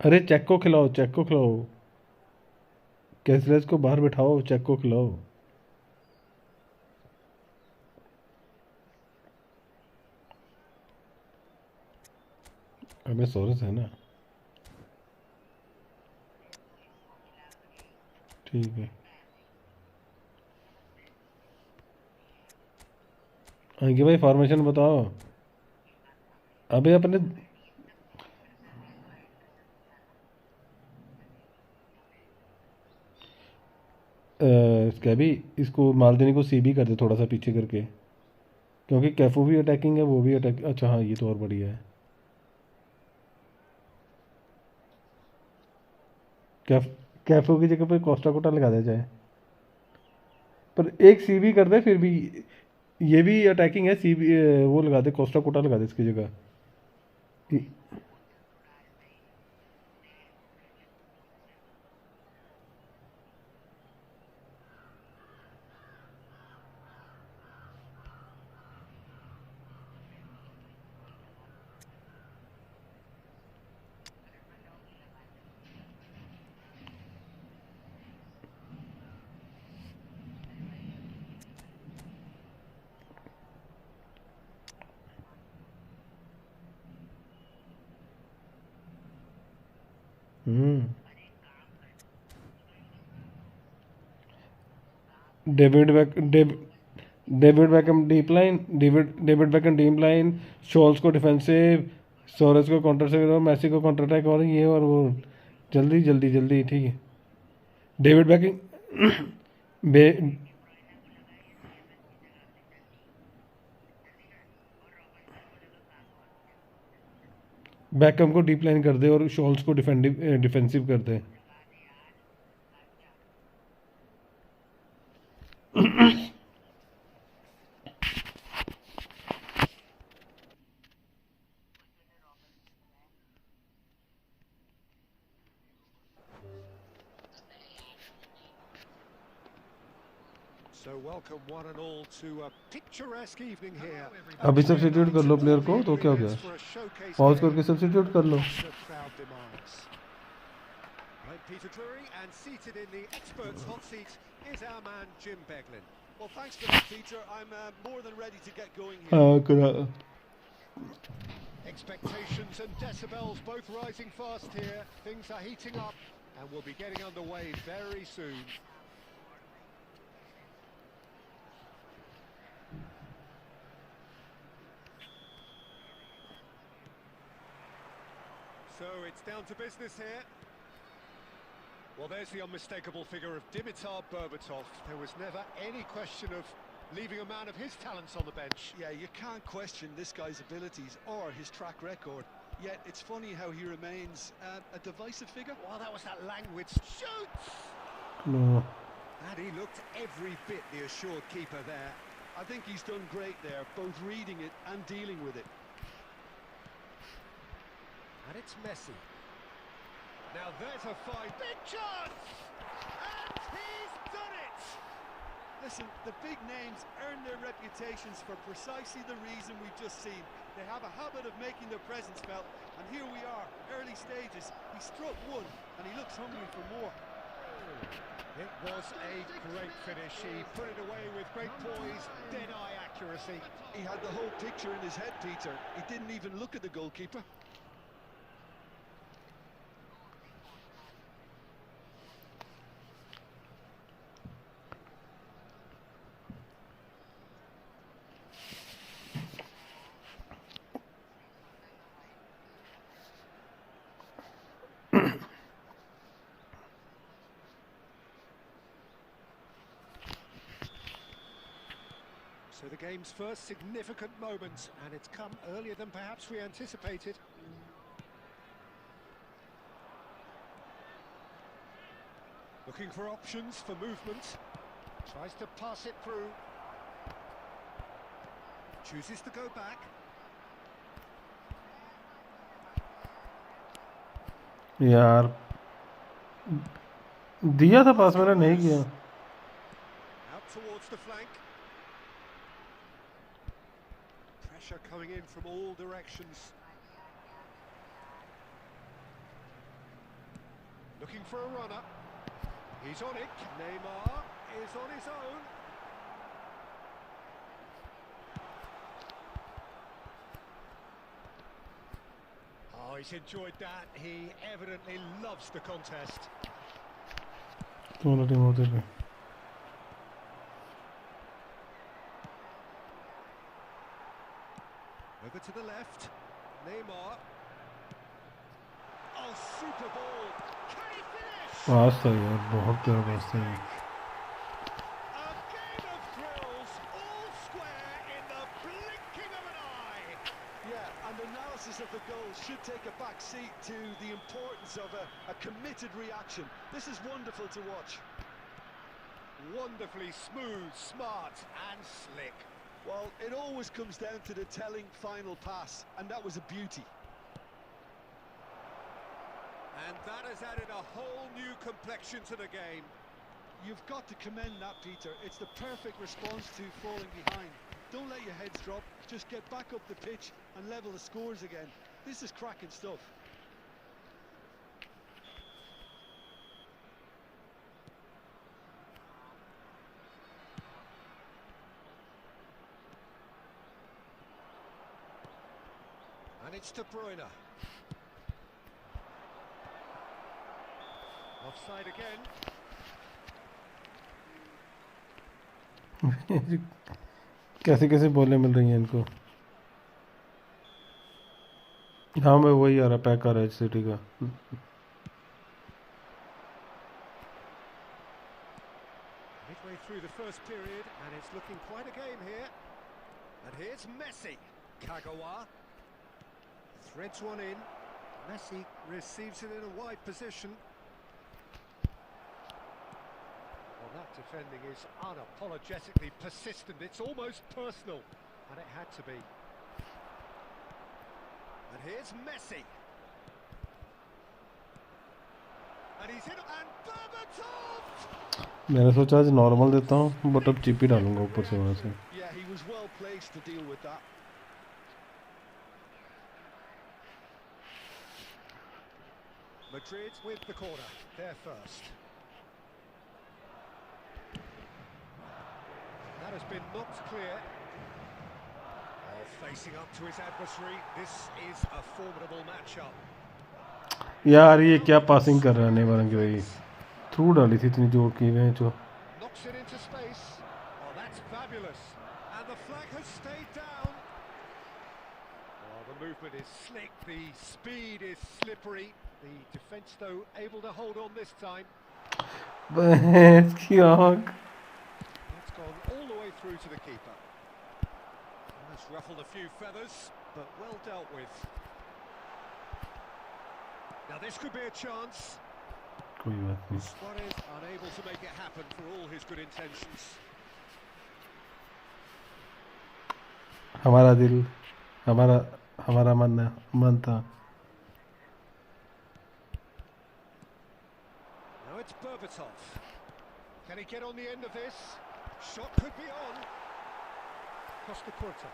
अरे चेक को खिलाओ, चेक को खिलाओ, कैसलेस को बाहर बिठाओ, चेक को खिलाओ। हमें सोरस है ना, ठीक है। अंकित भाई फॉर्मेशन बताओ। अबे अपने इसका भी, इसको मालदीनी को सी भी कर दे थोड़ा सा पीछे करके, क्योंकि कैफो भी अटैकिंग है, वो भी अटैक। अच्छा हाँ, ये तो और बढ़िया है। कैफ कैफो की जगह पे कोस्टा कोटा लगा दिया जाए, पर एक सी भी कर दे फिर भी। ये भी अटैकिंग है, सी वो लगा दे, कोस्टा कोटा लगा दे इसकी जगह। David Beckham deep line, David Beckham deep line, shawls को डिफेंसिव, सोरेस को काउंटर से करो, मैसी को काउंटर अटैक और ये और वो। जल्दी जल्दी जल्दी, ठीक है। डेविड बैकम बैकम को डीप लाइन कर दे और शॉल्स को डिफेंसिव कर दे। So welcome one and all to a picturesque evening here. अभी सब्स्टिट्यूट कर लो प्लेयर को, तो क्या हो गया? पॉज करके सब्स्टिट्यूट कर लो। Peter Drury, and seated in the experts' hot seat is our man Jim Beglin. Well, thanks for that, Peter. I'm more than ready to get going here. हाँ करा। Expectations and decibels both rising fast here. Things are heating up, and we'll be getting underway very soon. So it's down to business here. Well, there's the unmistakable figure of Dimitar Berbatov. There was never any question of leaving a man of his talents on the bench. Yeah, you can't question this guy's abilities or his track record. Yet it's funny how he remains a divisive figure. Well, that was that languid shoots! No. And he looked every bit the assured keeper there. I think he's done great there, both reading it and dealing with it. And it's Messi. Now there's a fine big chance! And he's done it! Listen, the big names earn their reputations for precisely the reason we've just seen. They have a habit of making their presence felt, and here we are, early stages. He struck one, and he looks hungry for more. It was a great finish. He put it away with great poise, dead-eye accuracy. He had the whole picture in his head, Peter. He didn't even look at the goalkeeper. So the game's first significant moment, and it's come earlier than perhaps we anticipated. Looking for options for movement. Tries to pass it through. Chooses to go back. यार दिया था पास, मैंने नहीं किया। Out towards the flank. Pressure coming in from all directions. Looking for a runner. He's on it. Neymar is on his own. Oh, he's enjoyed that. He evidently loves the contest. दोनों team होते हैं। Over to the left. Neymar. Oh, super ball. Can he finish? पास था यार, बहुत प्यारा पास था। A game of thrills, all square in the blinking of an eye. Yeah, and analysis of the goal should take a back seat to the importance of a committed reaction. This is wonderful to watch. Wonderfully smooth, smart and slick. Well, it always comes down to the telling final pass, and that was a beauty. And that has added a whole new complexion to the game. You've got to commend that, Peter. It's the perfect response to falling behind. Don't let your heads drop. Just get back up the pitch and level the scores again. This is cracking stuff. And it's De Bruyne. Offside again. कैसे कैसे बॉलें मिल रही हैं इनको। हाँ मैं वही आ रहा pack आ रहा है सिटी का। Midway through the first period, and it's looking quite a game here. And here's Messi. Kagawa threads one in. Messi receives it in a wide position. Well, that defending is unapologetically persistent. It's almost personal, and it had to be. And here's Messi. And he's in, and Berbatov! मैंने सोचा आज normal देता हूँ but अब chip ही डालूंगा ऊपर से वहाँ से। Yeah, he was well placed to deal with that. Madrid with the corner, there first. That has been knocked clear. Oh, facing up to his adversary, this is a formidable matchup. यार ये क्या passing कर रहा है नेवारंग भाई। Through डाली थी इतनी जोर की है जो। Knocks it into space. Oh, that's fabulous. And the flag has stayed down. Oh, the movement is slick, the speed is slippery. The defence, though, able to hold on this time. बस की आँख। That's gone all the way through to the keeper. That's ruffled a few feathers, but well dealt with. Now this could be a chance. कोई बात नहीं। Suarez unable to make it happen for all his good intentions. हमारा दिल हमारा मन था। Now it's Berbatov. Can he get on the end of this? Shot could be on. Costa Curta.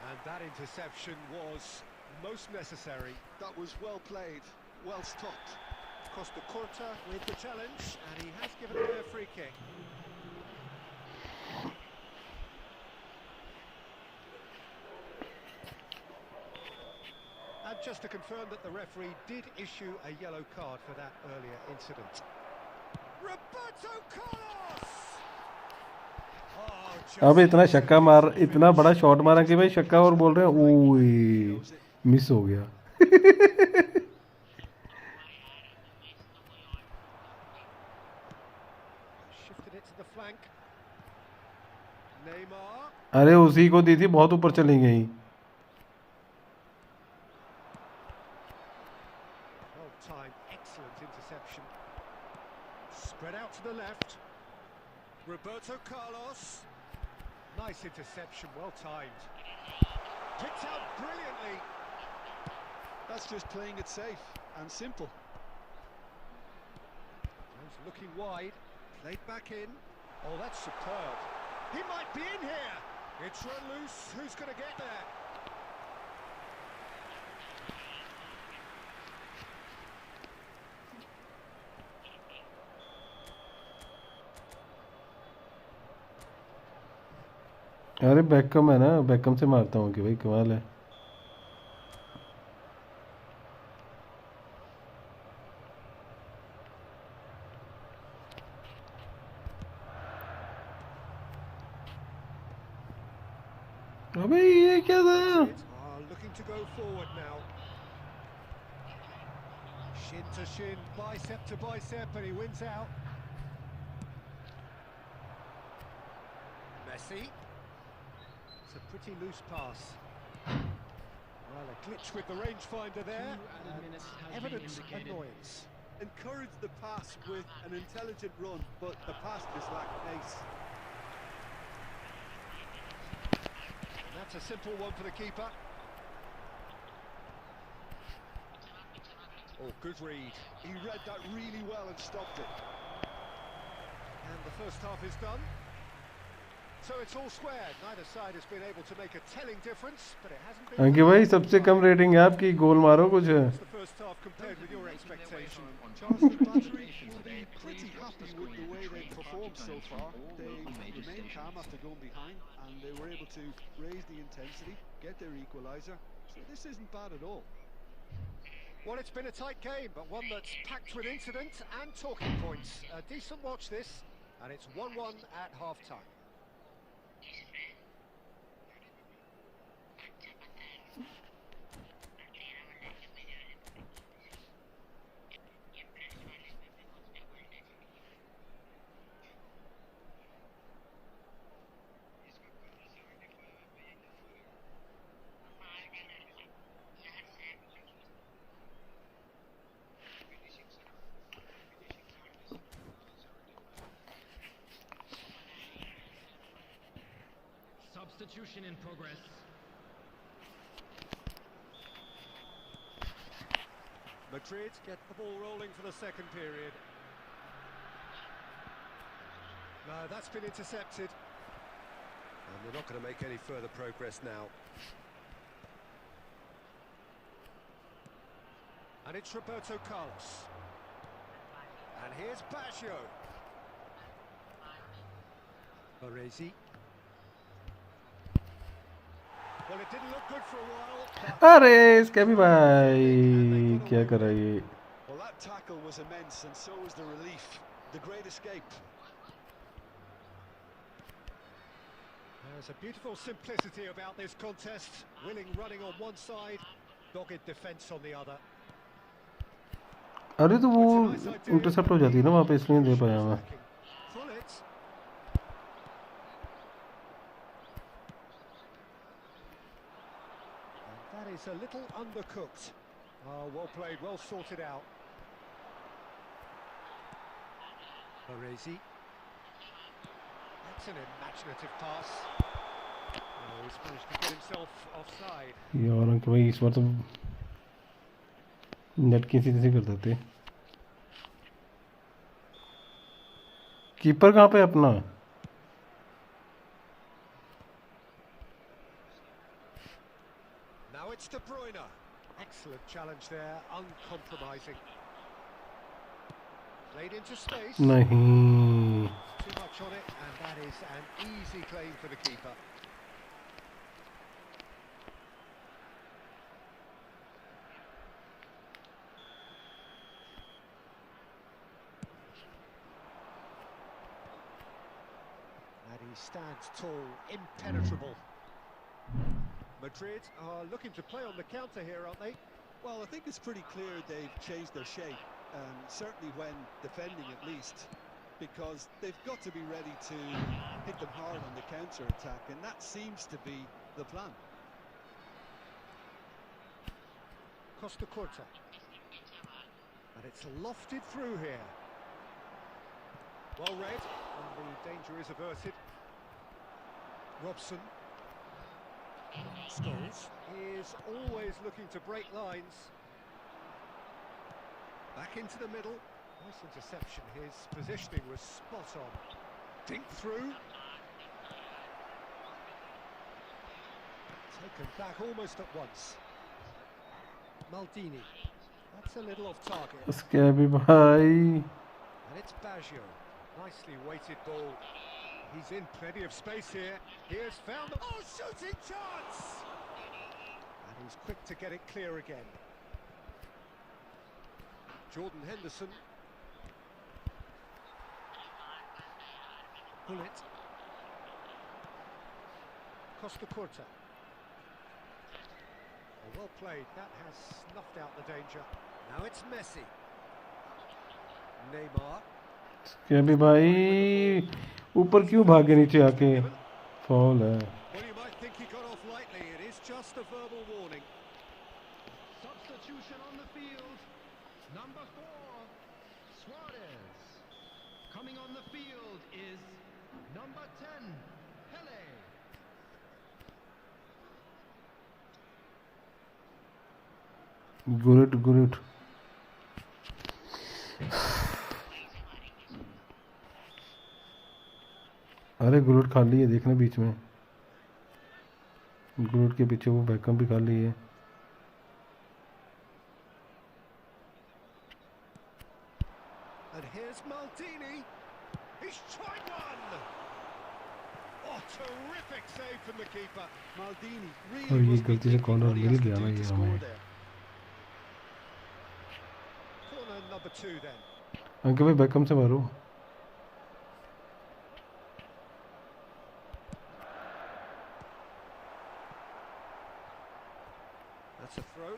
And that interception was most necessary. That was well played, well stopped. Costa Curta with the challenge, and he has given away a free kick. And just to confirm that the referee did issue a yellow card for that earlier incident. Roberto Carlos! अब इतना बड़ा shot मारा कि भाई छक्का और बोल रहे हैं ओए मिस हो गया। अरे उसी को दी थी बहुत ऊपर चली गई। Spread out to the left. Roberto Carlos. Nice interception, well timed. Picked out brilliantly. That's just playing it safe and simple. He's looking wide. Played back in. Oh, that's superb. He might be in here. It's run loose. Who's going to get there? अरे Beckham है ना, Beckham से मारता हूँ कि भाई कमाल है। अबे ये क्या था? Looking to go forward now. Shin to shin, bicep to bicep, and he wins out. Messi. It's a pretty loose pass. Well, a glitch with the rangefinder there. Evident annoyance. Encourage the pass with an intelligent run, but the pass just lacked pace. That's a simple one for the keeper. Oh, good read. He read that really well and stopped it. And the first half is done. So it's all squared. Neither side has been able to make a telling difference, but it hasn't been. अंकित भाई सबसे कम rating है आपकी, गोल मारो कुछ है. The first half compared with your expectation. Charleston Battery will be pretty happy with the way they've performed so far. They remained calm after going behind, and they were able to raise the intensity, get their equaliser. So this isn't bad at all. Well, it's been a tight game, but one that's packed with incident and talking points. A decent watch this, and it's 1-1 at half-time. Substitution in progress. Madrid get the ball rolling for the second period. No, that's been intercepted. And we're not going to make any further progress now. And it's Roberto Carlos. And here's Baggio. Baresi. Well, it didn't look good for a while. अरे इसका भी भाई क्या कर रहा है ये. Well, that tackle was immense, and so was the relief. The great escape. There's a beautiful simplicity about this contest. Willing running on one side, dogged defence on the other. अरे तो वो इंटरसेप्ट हो जाती है ना वहाँ पे, इसलिए दे पाया मैं. Full it. And that is a little undercooked. Oh, well played, well sorted out. Baresi. That's an imaginative pass. Oh, he's managed to get himself offside. यार अंकित भाई इस बार तो नेट की सीधी से कर देते. कीपर कहाँ पे अपना? Now it's De Bruyne. Excellent challenge there, uncompromising. Played into space. नहीं. Too much on it, and that is an easy claim for the keeper. And he stands tall, impenetrable. Madrid are looking to play on the counter here, aren't they? Well, I think it's pretty clear they've changed their shape, certainly when defending at least, because they've got to be ready to hit them hard on the counter-attack, and that seems to be the plan. Costa Curta. And it's lofted through here. Well read, and the danger is averted. Robson. Scholes is always looking to break lines. Back into the middle. Nice interception. His positioning was spot on. Dink through. Taken back almost at once. Maldini. That's a little off target. इसके भी भाई. And it's Baggio. Nicely weighted ball. He's in plenty of space here. He has found the... Oh, shooting chance! And he's quick to get it clear again. Jordan Henderson. Bullet. Costa Curta. Well played. That has snuffed out the danger. Now it's Messi. Neymar. इसके भी भाई ऊपर क्यों भागे नीचे आके. Foul है. Well, you might think he got off lightly. It is just a verbal warning. Substitution on the field. Number 4, Suarez. Coming on the field is number 10, Pele. Good good. अरे गुरुट खाली है, देखना बीच में। गुरुट के पीछे वो बैकअप भी खाली है। And here's Maldini. He's tried one. Oh, terrific save from the keeper. Maldini और really ये must be गलती से thinking corner what he mill has to गया ना do ये to score हमें। there. Corner number 2 then. Uncle भाई backup से मारो। That's a throw.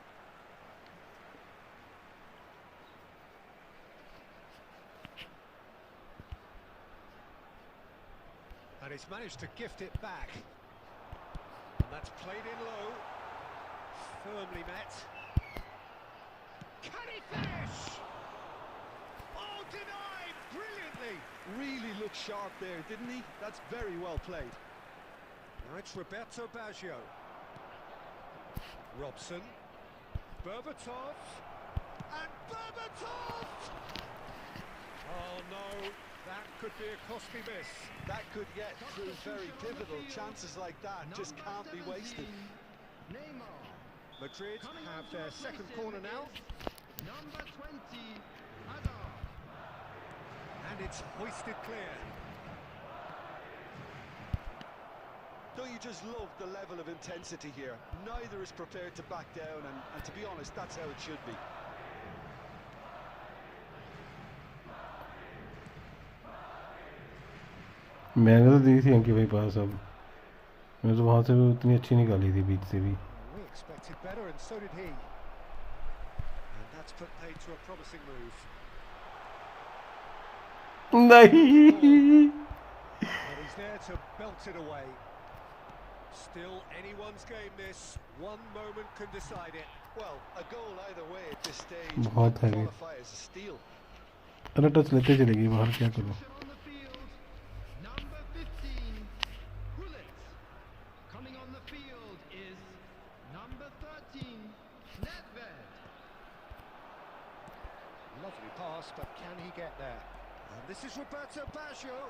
And he's managed to gift it back. And that's played in low. Firmly met. Can he finish? Oh, denied! Brilliantly! Really looked sharp there, didn't he? That's very well played. Now it's Roberto Baggio. Robson. Berbatov. And Berbatov! Oh no, that could be a costly miss. That could get through very pivotal. Chances like that just can't be wasted. Madrid have their second corner now. Number 20, Hazard. And it's hoisted clear. Don't you just love the level of intensity here? Neither is prepared to back down, and to be honest, that's how it should be. मैंने तो दी थी अंकित भाई पास। अब मैंने तो वहाँ से भी उतनी अच्छी निकाली थी, बीच से भी। We expected better, and so did he. And that's put paid to a promising move. नहीं। But he's there to belt it away. Still anyone's game this. One moment can decide it. Well, a goal either way at this stage बहुत would है। qualify as a steal. अरे touch लेते चलेगी बाहर, क्या करूँ। On the field, number 15, Hullet. Coming on the field is number 13, Nedved. Lovely pass, but can he get there? And this is Roberto Baggio.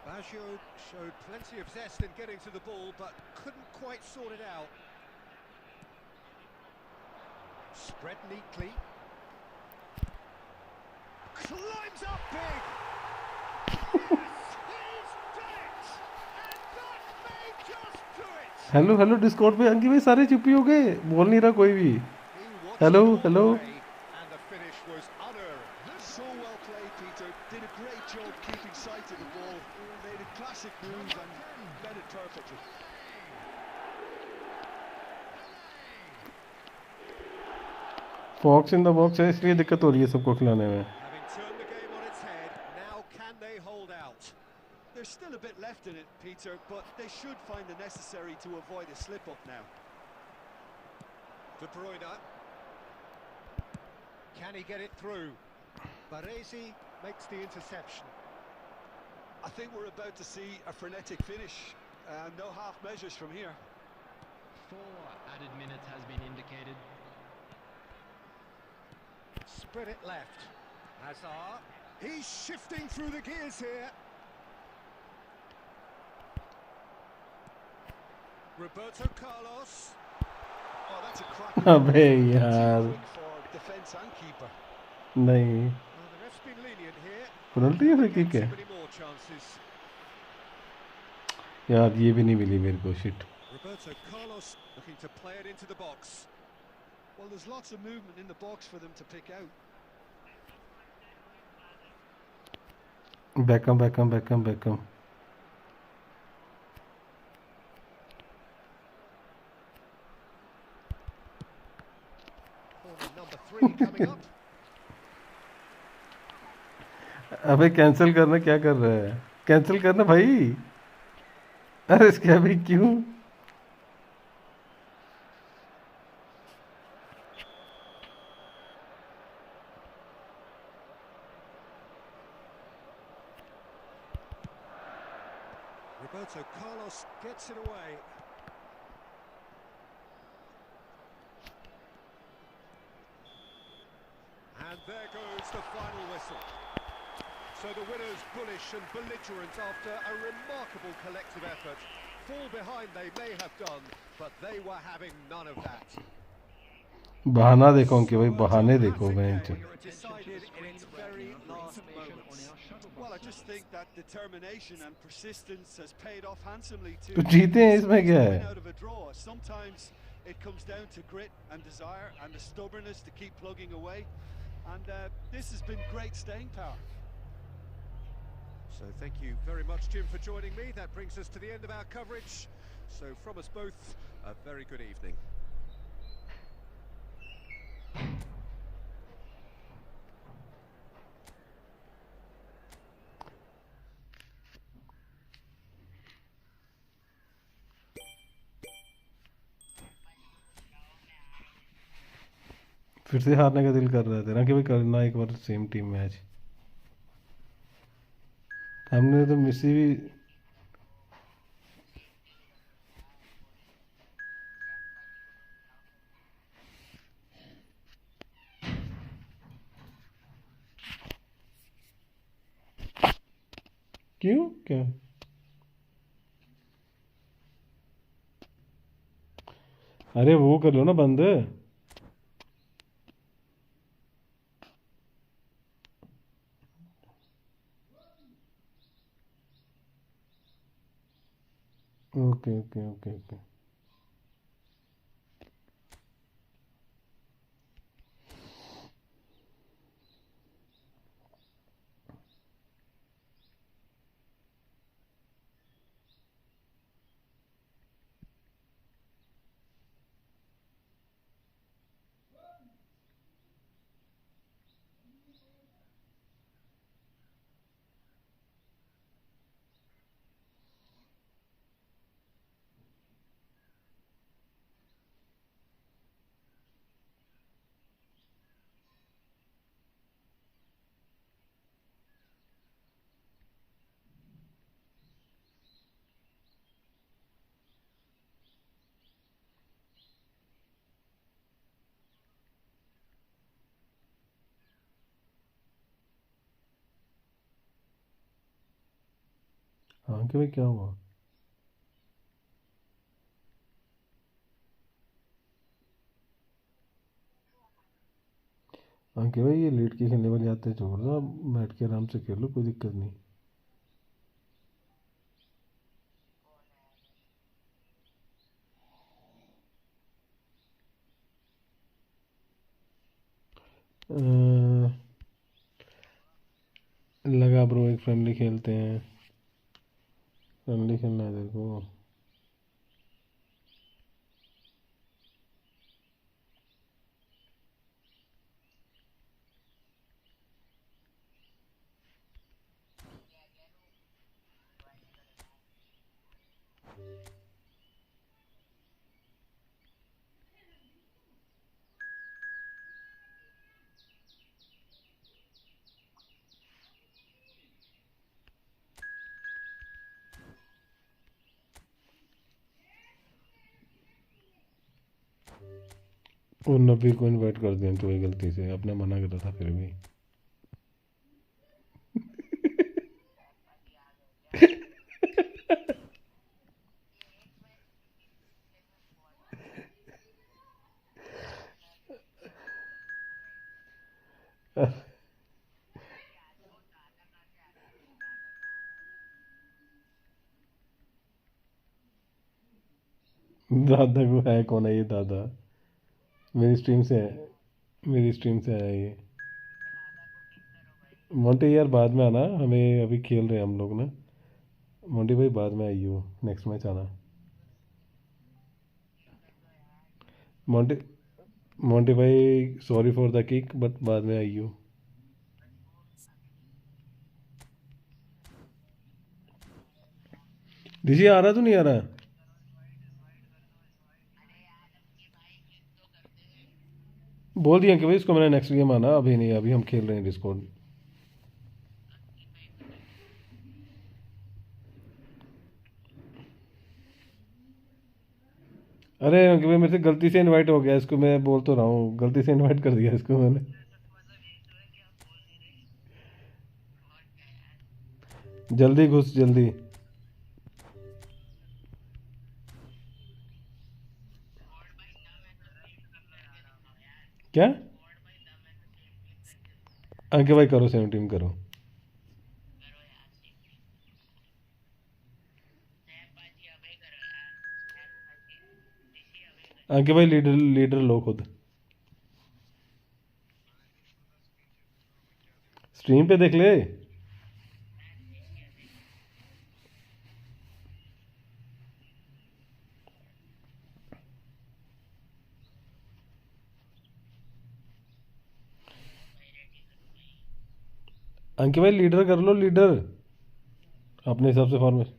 Baggio showed plenty of zest in getting to the ball, but couldn't quite sort it out. Spread neatly. Climbs up big! Yes, he's done it! And that may just do it! Hello hello Discord पे अंकित भाई सारे चुप ही हो गए, बोल नहीं रहा कोई भी। He watched Hello, it all hello. the way, and the finish was unearned. So well played, Peter. Did a great job keeping sight of the ball. Made a classic move and led it perfectly. Fox in the box है, इसलिए दिक्कत हो रही है सबको खिलाने में। Having turned the game on its head, now can they hold out? There's still a bit left in it, Peter, but they should find the necessary to avoid a slip-up now. De Bruyne. Can he get it through? Baresi makes the interception. I think we're about to see a frenetic finish. No half measures from here. 4 added minutes has been indicated. Spread it left. Hazard. He's shifting through the gears here. Roberto Carlos. Oh, that's a cracker. अबे यार For defence and keeper. नहीं, Well, the ref's been lenient here. Penalty है, free kick है Too many more chances. यार, ये भी नहीं मिली मेरे को। Shit. Roberto Carlos looking to play it into the box. Well, there's lots of movement in the box for them to pick out. Backup backup backup backup. Corner number 3 coming up. अबे cancel करना, क्या कर रहा है? Cancel करना भाई। अरे इसके अभी क्यों? Roberto Carlos gets it away. There goes the final whistle. So the winners bullish and belligerent after a remarkable collective effort. Fall behind they may have done, but they were having none of that. बहाना देखो कि भाई बहाने देखो bench Decided in its very last moments. Well, I just think that determination and persistence has paid off handsomely तो to जीते हैं इसमें क्या win है out of a draw. Sometimes it comes down to grit and desire and the stubbornness to keep plugging away. And this has been great staying power. So thank you very much, Jim, for joining me. That brings us to the end of our coverage. So from us both, a very good evening. फिर से हारने का दिल कर रहा था ना कि भाई करना एक बार सेम टीम मैच हमने तो मिसी भी क्यों क्या अरे वो कर लो ना बंद ओके ओके ओके ओके हाँ कि भाई क्या हुआ हाँ कि भाई ये लेट के खेलने वाली आते हैं छोड़ दो बैठ के आराम से खेल लो कोई दिक्कत नहीं लगा ब्रो एक फ्रेंडली खेलते हैं फ्रेंडली खेलना है तेरे को और नबी को इनवाइट कर दिया तो गलती से अपने मना कर रहा था फिर भी दादा को है कौन है ये दादा मेरी स्ट्रीम से है मेरी स्ट्रीम से आया ये मोंटी यार बाद में आना हमें अभी खेल रहे हैं हम लोग ना मोंटी भाई बाद में आइयो नेक्स्ट मैच आना मोंटी मोंटी भाई sorry for the kick but बाद में आइयो दीजिए आ रहा तो नहीं आ रहा बोल दिया कि भाई इसको मैंने नेक्स्ट गेम आना अभी नहीं अभी हम खेल रहे हैं डिस्कॉर्ड अरे कि भाई मेरे से गलती से इनवाइट हो गया इसको मैं बोल तो रहा हूँ गलती से इनवाइट कर दिया इसको मैंने जल्दी घुस जल्दी। क्या अंकित भाई करो, सेम टीम करो। अंकित भाई लीडर लीडर लो खुद। स्ट्रीम पे देख ले। अंकित भाई लीडर कर लो, लीडर अपने हिसाब से फॉर्मेट।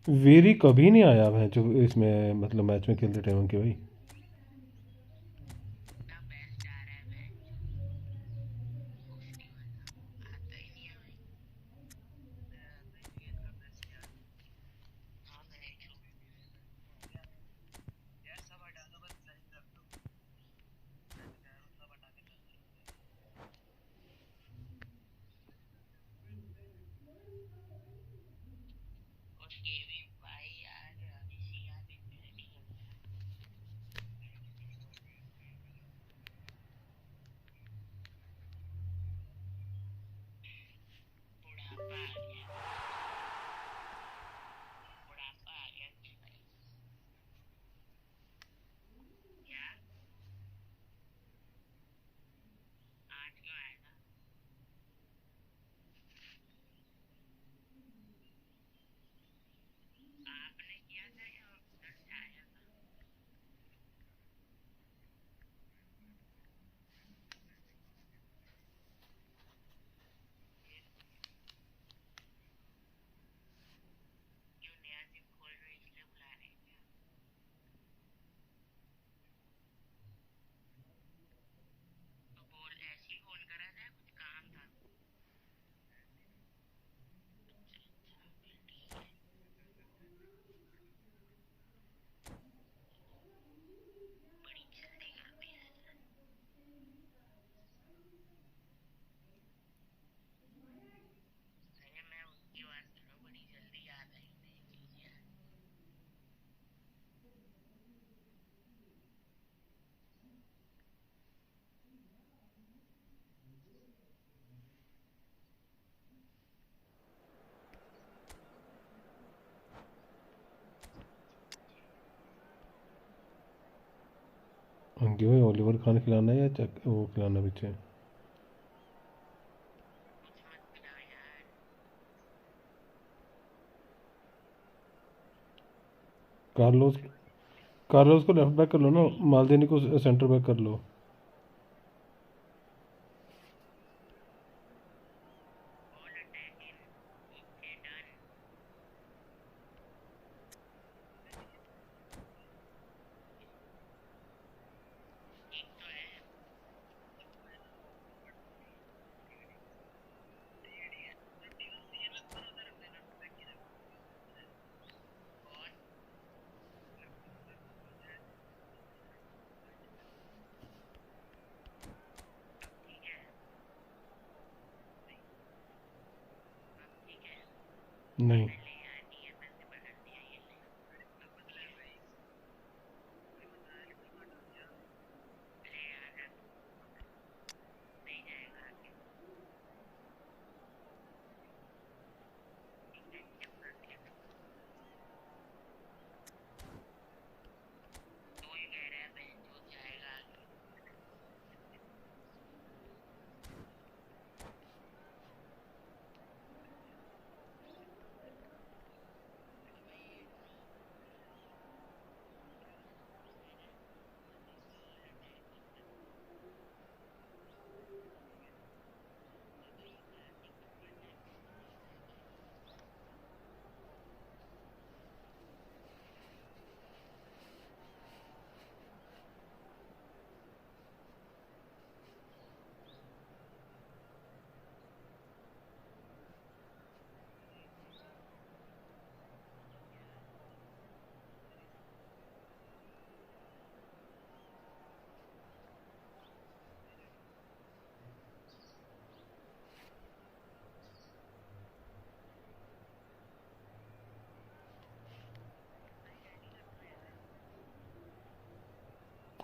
वेरी कभी नहीं आया है जो इसमें, मतलब मैच में खेलते टाइम अंकित भाई। अंकित भाई ओलिवर खान खिलाना है या वो खिलाना पीछे। कार्लोस, कार्लोस को लेफ्ट बैक कर लो ना, मालदीनी को सेंटर बैक कर लो। नहीं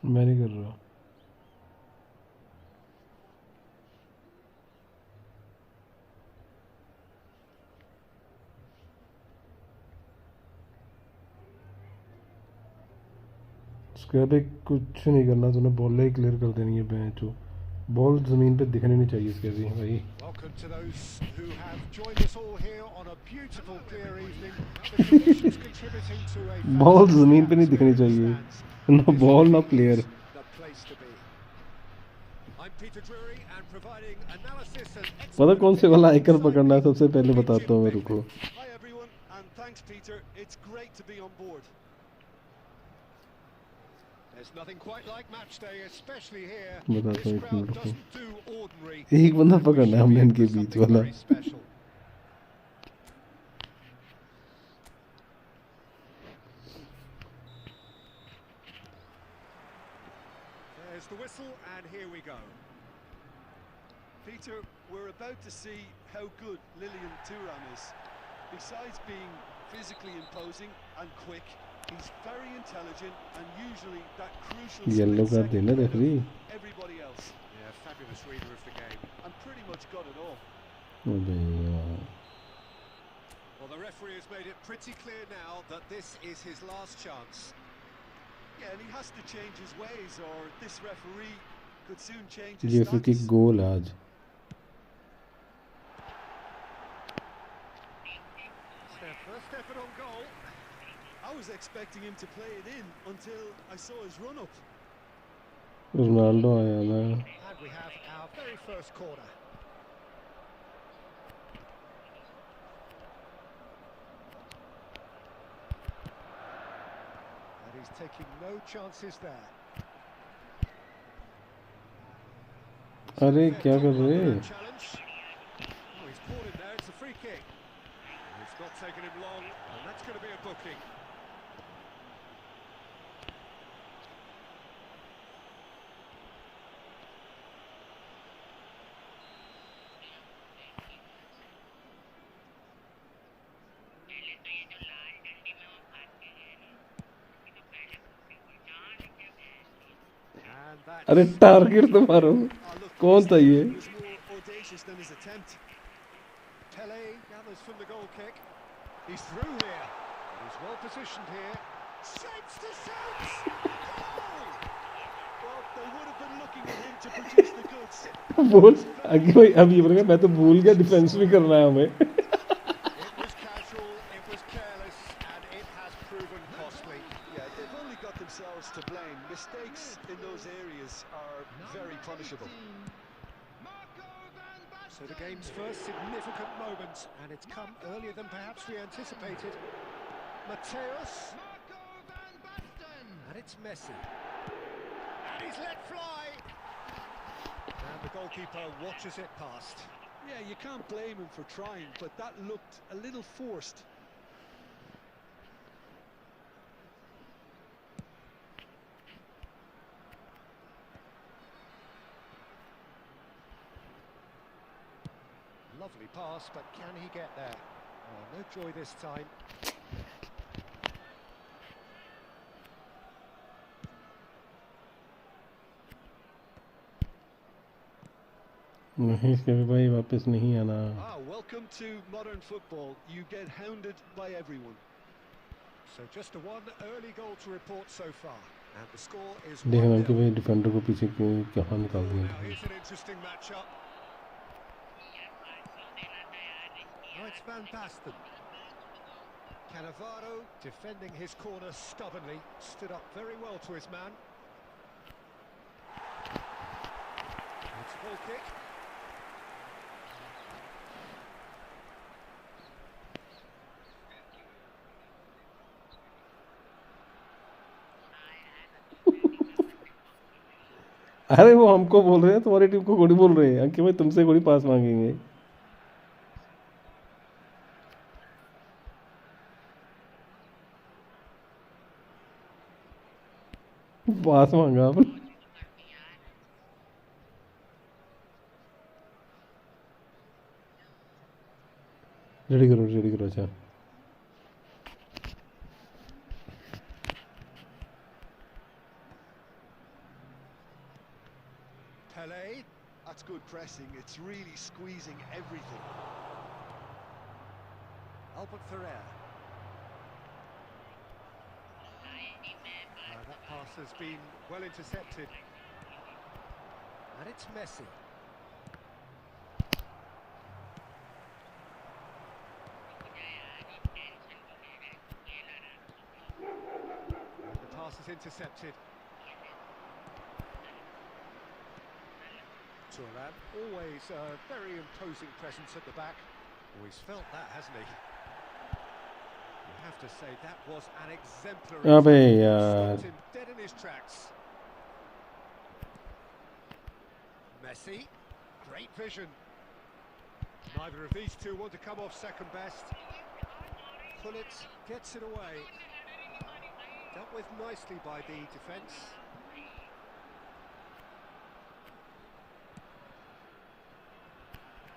मैं नहीं कर रहा। उसके बाद कुछ नहीं करना, तूने बॉल ही क्लियर कर देनी है। बेंच हो बॉल ज़मीन पे दिखनी नहीं चाहिए इसके भी भाई। Welcome to those who have joined us all here on a beautiful clear evening. The conditions contributing to a ball ज़मीन पे fantastic नहीं दिखनी atmosphere in चाहिए, the stands. ना बॉल ना player. The place to be. I'm Peter Drury and providing analysis and पता कौन से वाला आइकन expert पकड़ना है insight सबसे पहले with बताता हूँ मैं, Jim रुको। Hi everyone, and thanks Peter. It's great to be on board. There's nothing quite like match day, especially here. बताता This हूँ एक crowd मिनट को। doesn't do ordinary. एक बंदा And we पकड़ना है should be हमने in इनके for बीच something वाला। very special. There's the whistle, and here we go. Peter, we're about to see how good Lilian Thuram is. Besides being physically imposing and quick, he's very intelligent and usually that crucial yellow split card देना second ahead referee. of everybody else. Yeah, fabulous reader of the game. And pretty much got it all. अबे यार, Well, the referee has made it pretty clear now that this is his last chance. Yeah, and he has to change his ways or this referee could soon change his ये free kick stance. गोल आज। It's their first effort on goal. I was expecting him to play it in until I saw his run-up. Ronaldo आया ना। And we have our very first corner. And he's taking no chances there. अरे क्या कर रहे हैं? Challenge. Oh, he's caught him there. It's a free kick. It's not taken him long, and that's going to be a booking. And that's अरे target तो मारो। Oh, look, कौन था ये? he was more audacious than his attempt. Pele gathers from the goal kick. He's through here. He's well positioned here. Shapes to shoot! Goal! Well, they would have been looking at him to produce the goods. बोल आगे भाई, अब ये बोलेगा मैं तो भूल गया डिफेंस भी करना है हमें। It was casual, it was careless, and it has proven costly. Yeah, they've only got themselves to blame. Mistakes in those areas are very punishable. So the game's first significant moment, and it's come earlier than perhaps we anticipated. Mateus. And it's Messi. And he's let fly. And the goalkeeper watches it past. Yeah, you can't blame him for trying, but that looked a little forced. Lovely pass, but can he get there? Oh, no joy this time. नहीं इसके भाई वापस नहीं आना। Ah, welcome to modern football. You get hounded by everyone. So just a one early goal to report so far. And the score is देखना 1-0. कि भाई defender को पीछे क्यों कहाँ निकाल Now दिया। here's an interesting matchup. Oh, it's Van Basten. Cannavaro defending his corner stubbornly, stood up very well to his man. It's a goal kick. अरे वो हमको बोल रहे हैं, तुम्हारी टीम को थोड़ी बोल रहे हैं। अंकित भाई तुमसे थोड़ी पास मांगेंगे। पास मांगा आपने। रेडी करो अच्छा। Pele. That's good pressing. It's really squeezing everything. Albert Ferrer. That pass has been well intercepted. And it's Messi. And the pass is intercepted. Turan, always a very imposing presence at the back. Always felt that, hasn't he? You have to say that was an exemplary. Stopped him dead in his tracks. Messi, great vision. Neither of these two want to come off second best. Pullet gets it away. Dealt with nicely by the defence.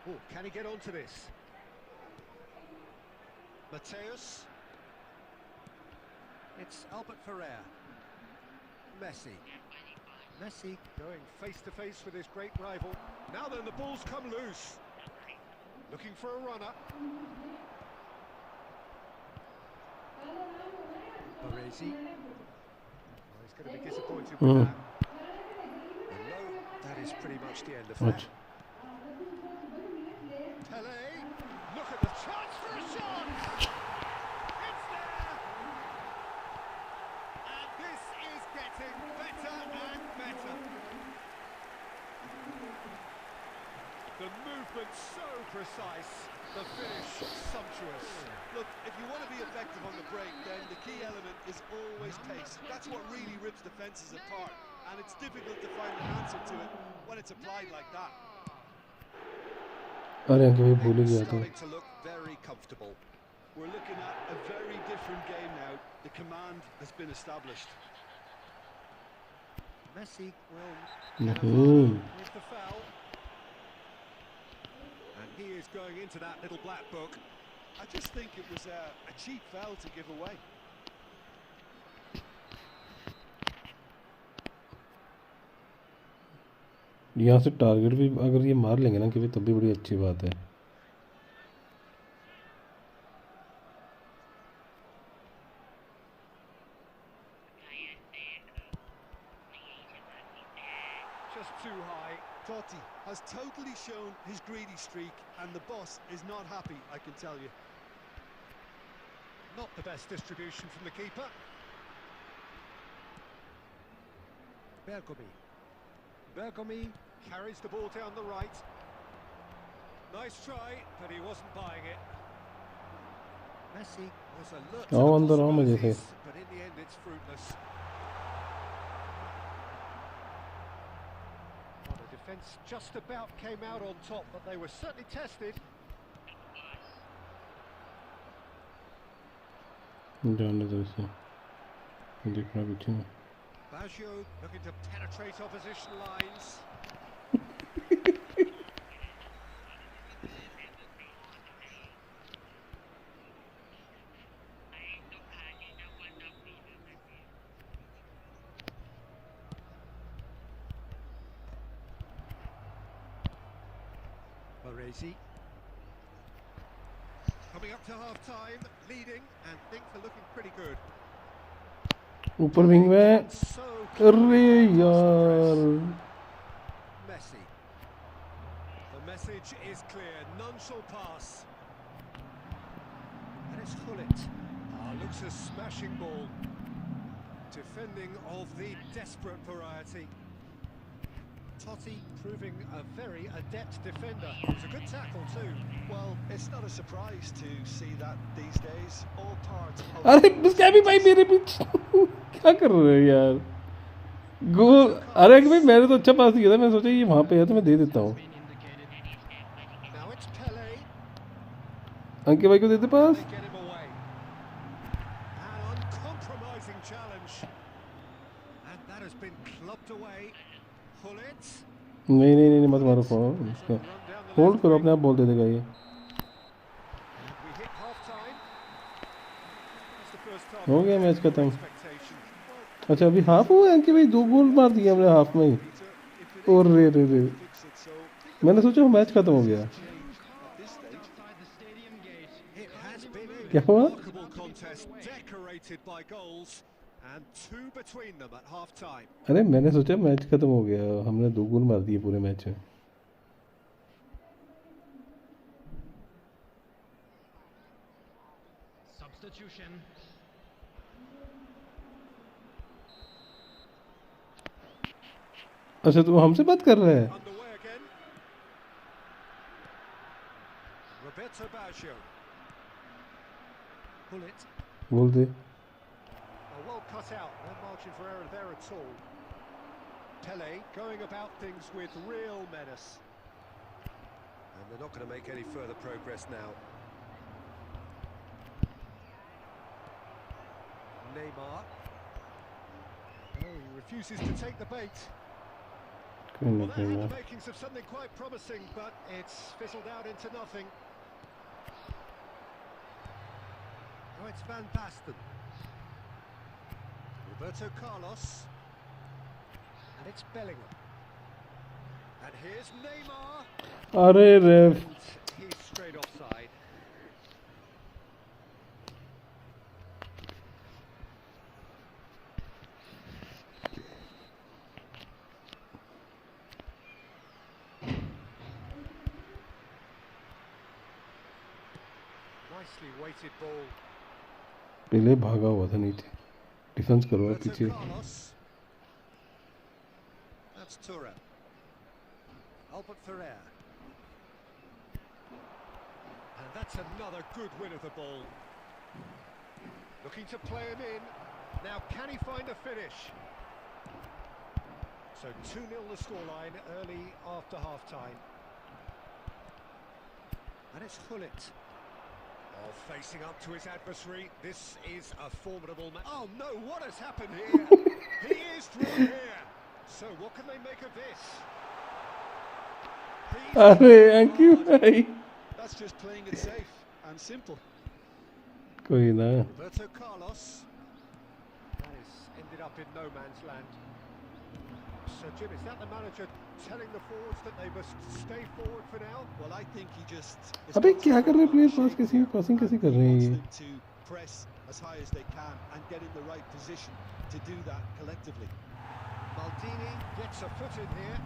Oh, can he get onto this? Mateus. It's Albert Ferrer. Messi. Messi going face to face with his great rival. Now then, the ball's come loose. Looking for a runner. Baresi. Oh, he's going to be disappointed with that. And no, that is pretty much the end of that. Pele, look at the chance for a shot! It's there! And this is getting better and better. The movement so precise, the finish sumptuous. Look, if you want to be effective on the break, then the key element is always pace. That's what really rips defences apart, and it's difficult to find an answer to it when it's applied like that. अरे अंके भाई भूल ही गया था. Starting to look very comfortable. We're looking at a very different game now. The command has been established. Messi will with the foul. And he is going into that little black book. I just think it was a cheap foul to give away. यहाँ से target भी अगर ये मार लेंगे ना कि तब भी बड़ी अच्छी बात है. Just too high. Totti has totally shown his greedy streak, and the boss is not happy, I can tell you. Not the best distribution from the keeper. Bergomi carries the ball down the right. Nice try, but he wasn't buying it. Messi was alert to the possibilities, but in the end it's fruitless. Well, the defence just about came out on top, but they were certainly tested. Baggio looking to penetrate opposition lines. Baresi. Coming up to half-time, leading, and things are looking pretty good. ऊपर wing में अरे यार Messi. The message is clear, none shall pass. And it's Gullit. Looks a smashing ball. Defending of the desperate variety. Totti proving a very adept defender. It's a good tackle too. Well, it's not a surprise to see that these days. All parts of अरे इसका भी भाई मेरे पीछे क्या कर रहे हो यार. गोल. अरे भाई मैंने तो अच्छा पास किया था. मैं सोचा ये वहाँ पे है तो मैं दे देता हूँ. Now it's Pele. अंके भाई को देते पास. They get him away. An uncompromising challenge. And that has been clubbed away. Gullit. नहीं मत मारो फोन. इसका होल्ड करो, अपने आप बोल दे देगा ये. हो गया मैच खत्म. अच्छा अभी हाफ हुआ है कि भाई 2 गोल मार दिए हमने हाफ में ही. If it और रे मैंने सोचा मैच खत्म हो गया। It has been a क्या हुआ? remarkable contest, decorated by goals, and two between them at half time. अरे मैंने सोचा मैच खत्म हो गया, हमने 2 गोल मार दिए पूरे मैच में। Substitution. अच्छा तू हमसे बात कर रहा है? Underway again. Roberto Baggio. Pull it. बोल दे। Well cut out, no margin for error there at all. Pele going about things with real menace. And they're not going to make any further progress now. Neymar. Oh, he refuses to take the bait. Well, they had the makings of something quite promising, but it's fizzled out into nothing. Oh, it's Van Basten. Roberto Carlos. And it's Bellingham. And here's Neymar. अरे रेफ And he's straight offside. Nicely weighted ball. पहले भागा हुआ था नीचे, defence करवा Roberto पीछे। Carlos. That's Turan. Albert Ferrer. And that's another good win of the ball. Looking to play him in. Now can he find a finish? So 2-0 the scoreline early after half-time. And it's Hullet. Oh, facing up to his adversary. This is a formidable match. Oh no, what has happened here? He is through here. So what can they make of this? अरे thank you भाई। That's just playing it safe and simple. कोई ना। Roberto Carlos. That has ended up in no man's land. So Jim, is that the manager telling the forwards that they must stay forward for now? Well, I think he just... अबे क्या कर रहे हैं player? पास कैसे passing कैसे कर रहे हैं ये? to press as high as they can and get in the right position to do that collectively. Maldini gets a foot in here.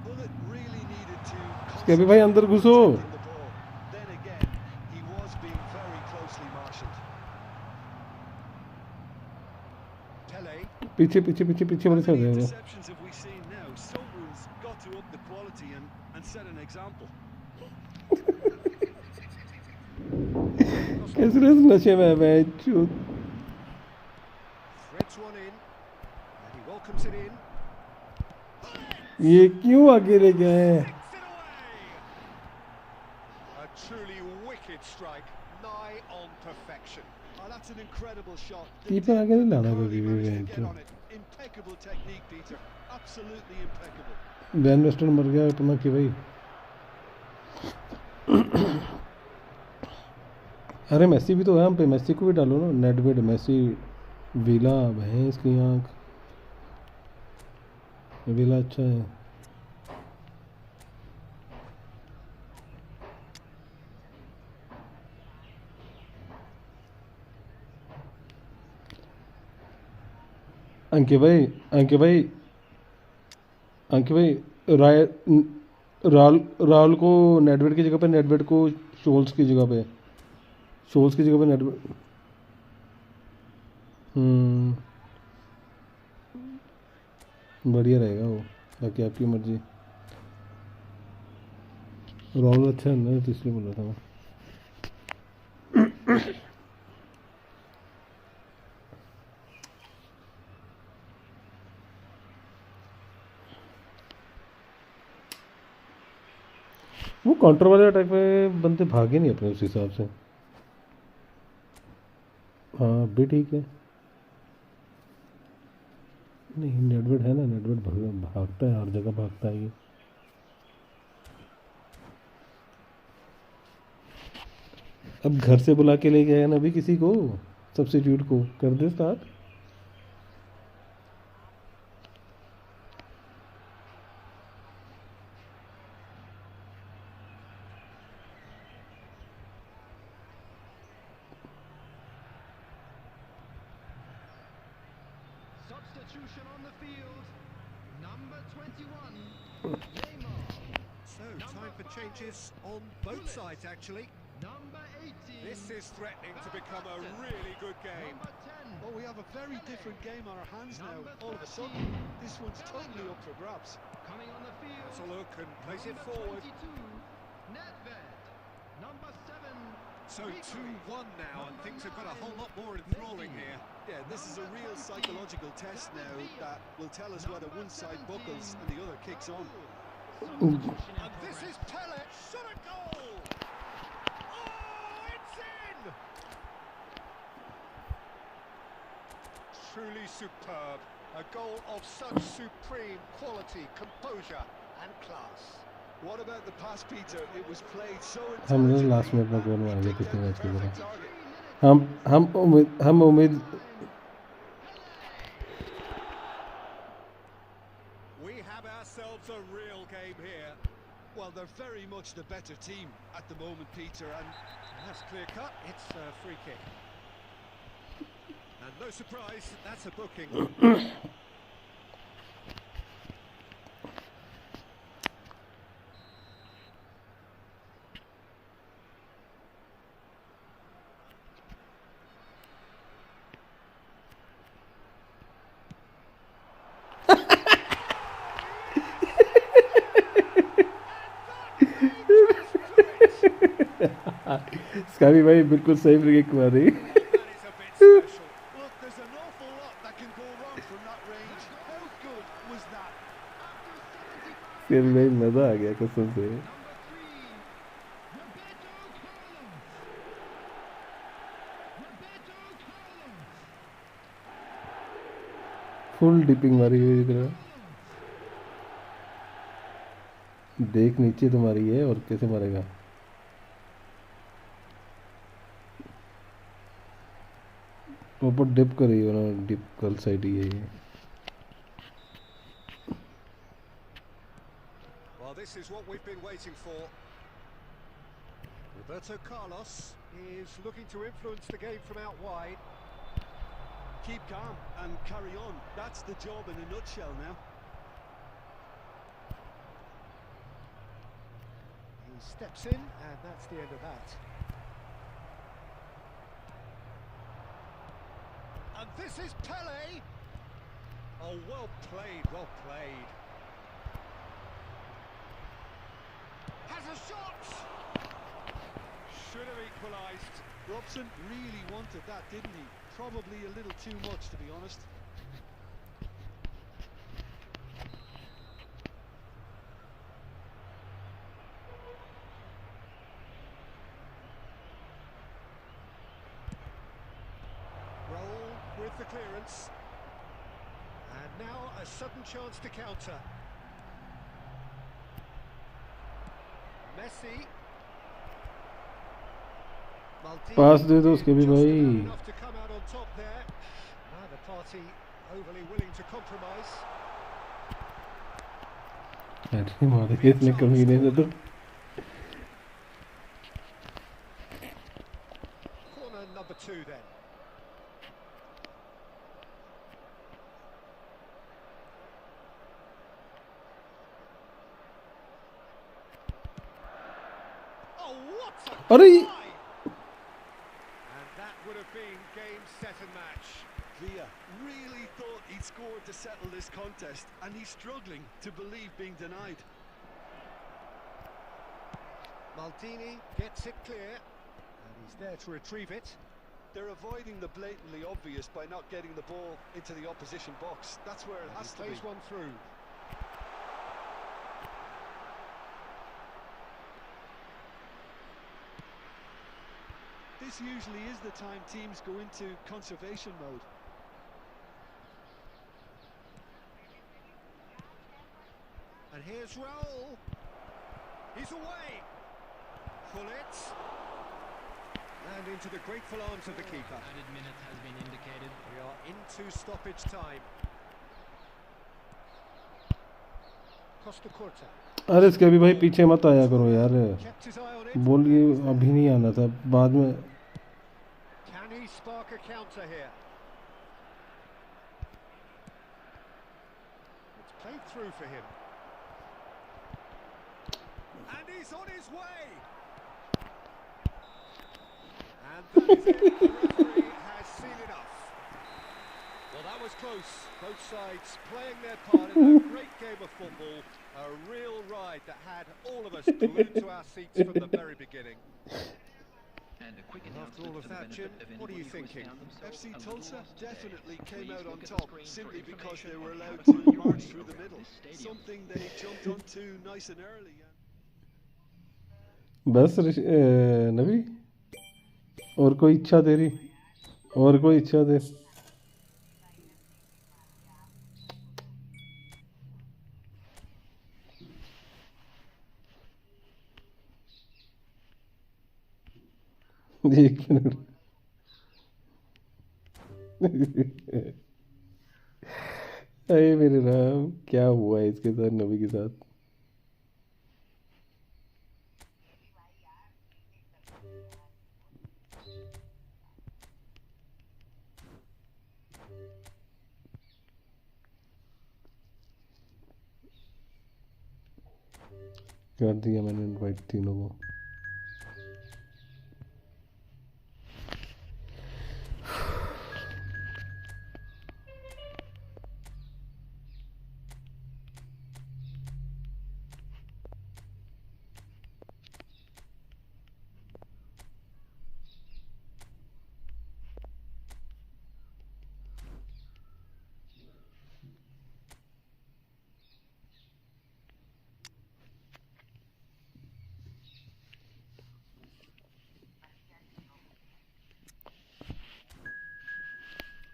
Bullet really needed to इसके अभी भाई अंदर घुसो। concentrate the ball. Then again, he was being very closely marshalled. Pele. पीछे पीछे पीछे पीछे बड़े How से हो many जाएगा। interceptions have we seen now? Someone's got to up the quality and set an example. कैसे रेस नशे में है match? Threads one in. And he welcomes it in. ये क्यों आगे ले गए? Takes it away. A truly wicked strike. Nigh on perfection. Oh, that's an incredible shot. Keeper आगे नहीं लाना Curly कभी भी managed to मैच get में। on it. Impeccable technique, Peter. Absolutely impeccable. Dan western मर गया इतना कि भाई। अरे मेसी भी तो है हम पे, मेसी को भी डालो ना। नेडवेड, मेसी, विला, भैंस की आँख। विला अच्छा है। अंकित भाई अंकित भाई अंकित भाई राहुल को नेडवेड की जगह पे, नेडवेड को शोल्स की जगह पे, शोल्स की जगह पे नेडवेड। बढ़िया रहेगा वो, बाकी आपकी मर्जी। राहुल अच्छा है ना, तो इसलिए बोल रहा था मैं। वो काउंटर वाले अटैक में बंदे भागे नहीं अपने उस हिसाब से। हाँ भी ठीक है। नहीं नेडवेड है ना, नेडवेड भागता है, हर जगह भागता है ये। अब घर से बुला के ले गया ना अभी किसी को, सब्स्टिट्यूट को कर they start. Substitution on the field. Number 21. Neymar. So, time for changes on both sides, actually. Number 18. This is threatening to become a really good game. Number 10. Oh, we have a very different game on our hands now. All of a sudden, this one's totally up for grabs. Coming on the field. Let's a look and place it Number forward. 22. Nedved. Number 7. So 2-1 now, and things have got a whole lot more enthralling here. Yeah, this is a real psychological test now that will tell us whether one side buckles and the other kicks on. And this is Pele, shot a goal! Oh, it's in! Truly superb. A goal of such supreme quality, composure and class. What about the pass, Peter? It was played so हम intelligently. Last में अपना गोल मारेंगे पिछले match की Perfect तरह target. हम उम्मीद We have ourselves a real game here. Well, they're very much the better team at the moment, Peter, and That's clear cut, it's a free kick. And no surprise, that's a booking. इसका भी भाई बिल्कुल सही free kick मारी That is a bit special. look, there's an awful lot that can go wrong from that range. How good was that? फिर भाई मजा आ गया कसम से फुल डिपिंग मारी हुई इधर देख नीचे तुम्हारी है और कैसे मारेगा ऊपर डिप करी हो ना डिप कल साइड ही है Well, this is what we've been waiting for. Roberto Carlos is looking to influence the game from out wide. Keep calm and carry on. That's the job in a nutshell now. He steps in, and that's the end of that. And this is Pele. Oh, well played, well played. Has a shot. Should have equalised. Robson really wanted that, didn't he? Probably a little too much, to be honest. Roll with the clearance. And now a sudden chance to counter. Messi. Maldini पास दे दो उसके भी just भाई about enough to come out on top there. Neither party overly willing to compromise. अरे मारे कितने कमीने थे तो Corner number 2 then. Oh, what a अरे try! And that would have been game, set and match. Villa really thought he'd scored to settle this contest, and he's struggling to believe being denied. Maldini gets it clear, and he's there to retrieve it. They're avoiding the blatantly obvious by not getting the ball into the opposition box. That's where it has He to be. plays one through. This usually is the time teams go into conservation mode. And here's Raul. He's away. Pull it. And into the grateful arms of the keeper. Added minute has been indicated. We are into stoppage time. Costa Curta. अरे इसके भी भाई पीछे मत आया करो यार Kept his eye on it. बोल ये अभी नहीं आना था बाद में Can he spark a counter here? played through for him. And he's on his way. And that is it. The referee has seen enough. Well, that was close. Both sides playing their part in a great game of football. A real ride that had all of us glued to our seats from the very beginning. After all of that, Jim, what are you thinking? FC Tulsa definitely came out on top simply because they were allowed to march through the middle. Something they jumped onto nice and early. बस नबी और कोई इच्छा तेरी और कोई इच्छा दे एक minute अरे मेरे राम क्या हुआ है इसके साथ नबी के साथ कर दिया मैंने इनवाइट तीनों को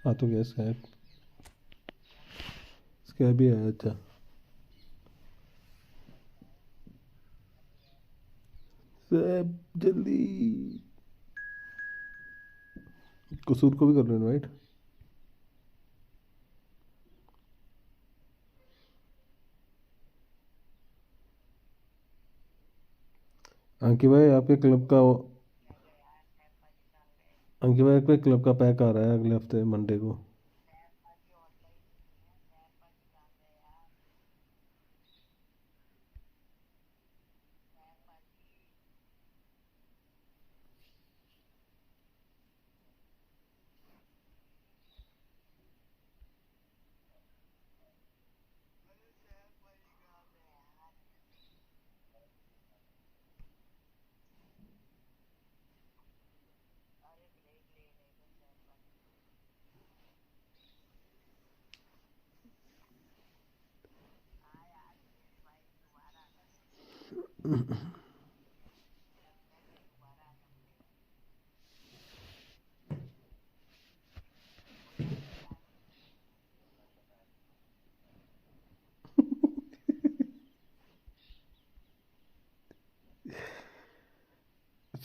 हाँ तो गया स्कैब स्कैब भी आया था स्कैब जल्दी कसूर को भी कर लो इनवाइट अंकित भाई आपके क्लब का अंकित भाई आपके क्लब का पैक आ रहा है अगले हफ्ते मंडे को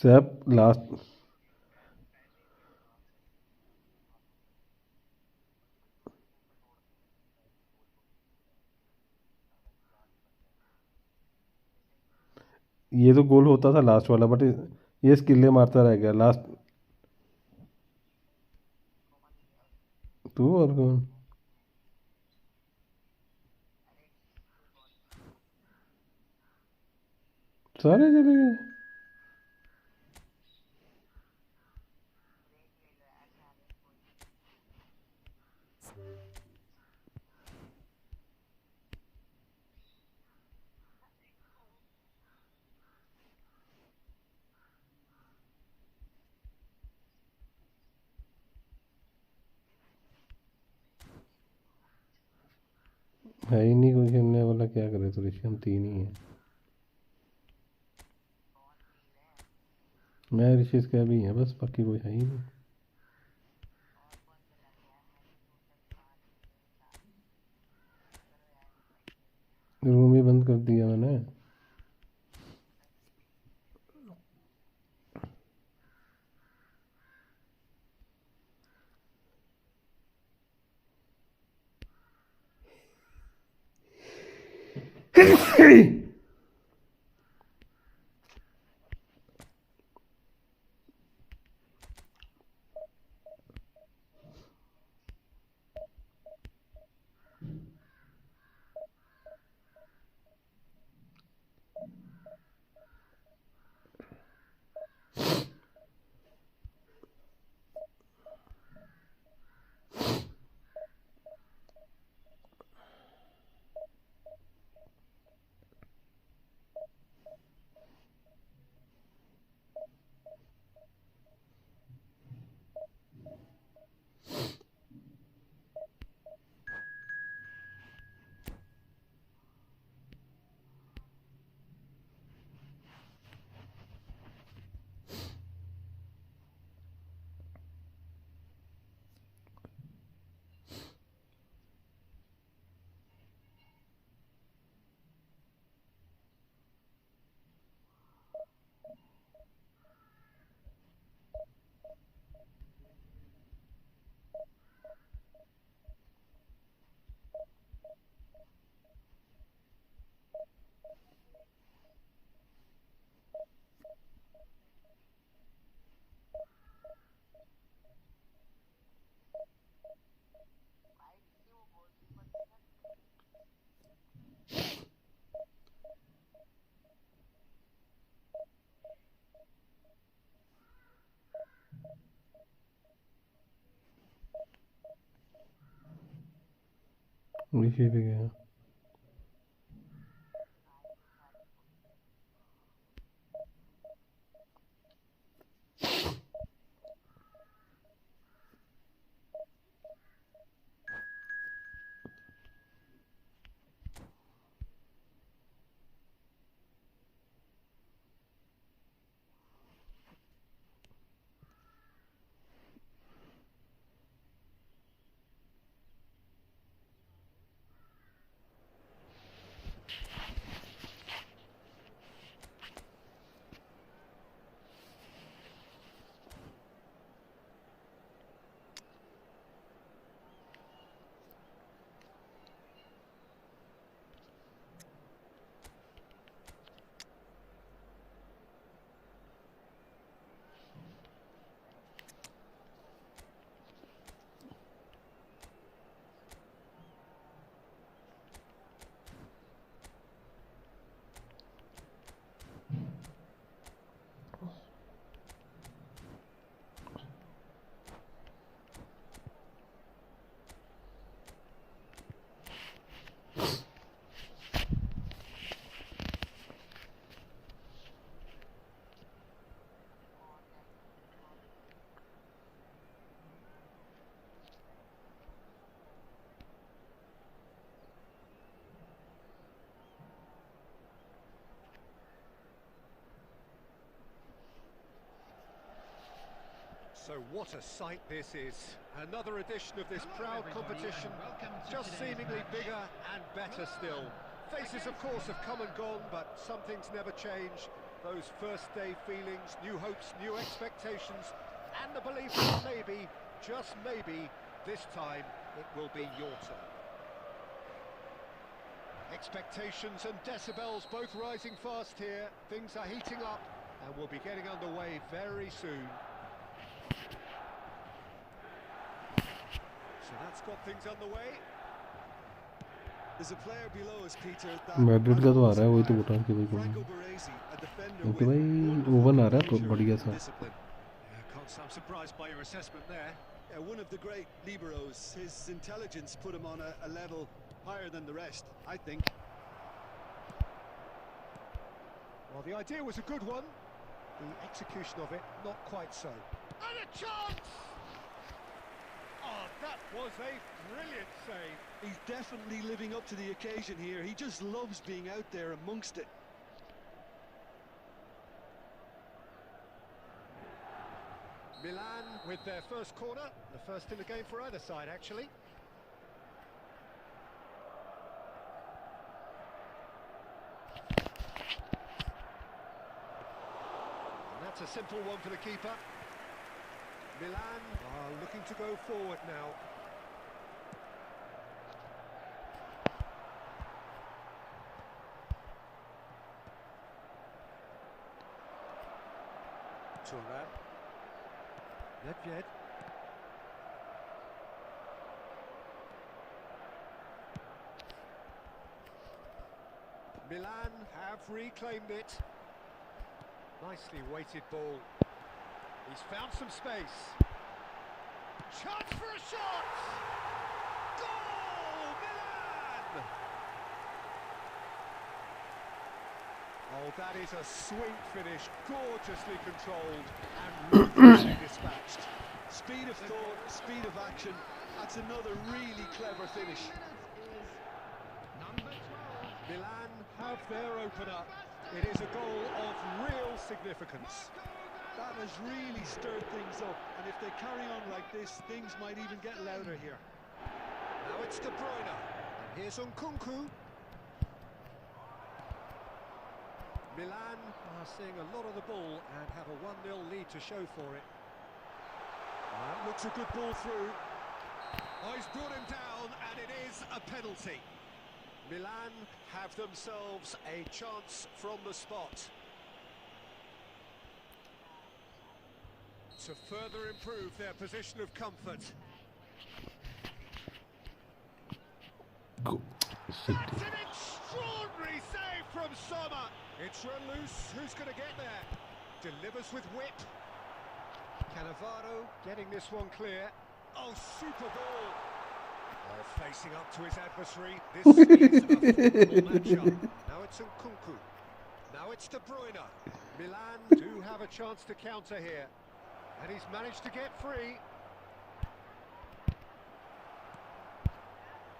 सैप लास्ट ये तो गोल होता था लास्ट वाला बट ये स्किल्ले मारता रह गया लास्ट तू और कौन सारे चले गए है ही नहीं कोई खेलने वाला क्या करे तो ऋषि हम तीन ही हैं मैं ऋषि इसका भी है बस बाकी कोई है ही नहीं रूम ही बंद कर दिया मैंने वाईफाई पे गया। So what a sight this is. Another edition of this proud competition, just seemingly bigger and better still. Faces, of course, have come and gone, but some things never change. Those first day feelings, new hopes, new expectations, and the belief that maybe, just maybe, this time it will be your turn. Expectations and decibels both rising fast here. Things are heating up and we'll be getting underway very soon. So that's got things underway. There's a player below us, Peter. Madrid का तो आ रहा है, वही तो बता के भाई Franco Baresi, a defender क्योंकि with भाई ओवन आ रहा है तो बढ़िया सा। discipline. Can't say I'm surprised by your assessment there. One of the great liberos. His intelligence put him on a level higher than the rest, I think. Well, the idea was a good one. The execution of it, not quite so. And a chance! Oh, that was a brilliant save. He's definitely living up to the occasion here. He just loves being out there amongst it. Milan with their first corner, the first in the game for either side, actually. And that's a simple one for the keeper. Milan are looking to go forward now. Turan. Nedved. Milan have reclaimed it. Nicely weighted ball. He's found some space. Chance for a shot! Goal! Milan! Oh, that is a sweet finish, gorgeously controlled and ruthlessly dispatched. Speed of thought, speed of action. That's another really clever finish. Number 12. Milan have their opener. It is a goal of real significance. That has really stirred things up, and if they carry on like this, things might even get louder here. Now it's De Bruyne, and here's Nkunku. Milan are seeing a lot of the ball and have a 1-0 lead to show for it. That looks a good ball through. Oh, he's brought him down, and it is a penalty. Milan have themselves a chance from the spot to further improve their position of comfort. That's an extraordinary save from Sommer. It's run loose. Who's going to get there? Delivers with whip. Cannavaro getting this one clear. Oh, super ball. Facing up to his adversary. This is a formidable matchup. Now it's Nkunku. Now it's De Bruyne. Milan do have a chance to counter here. And he's managed to get free.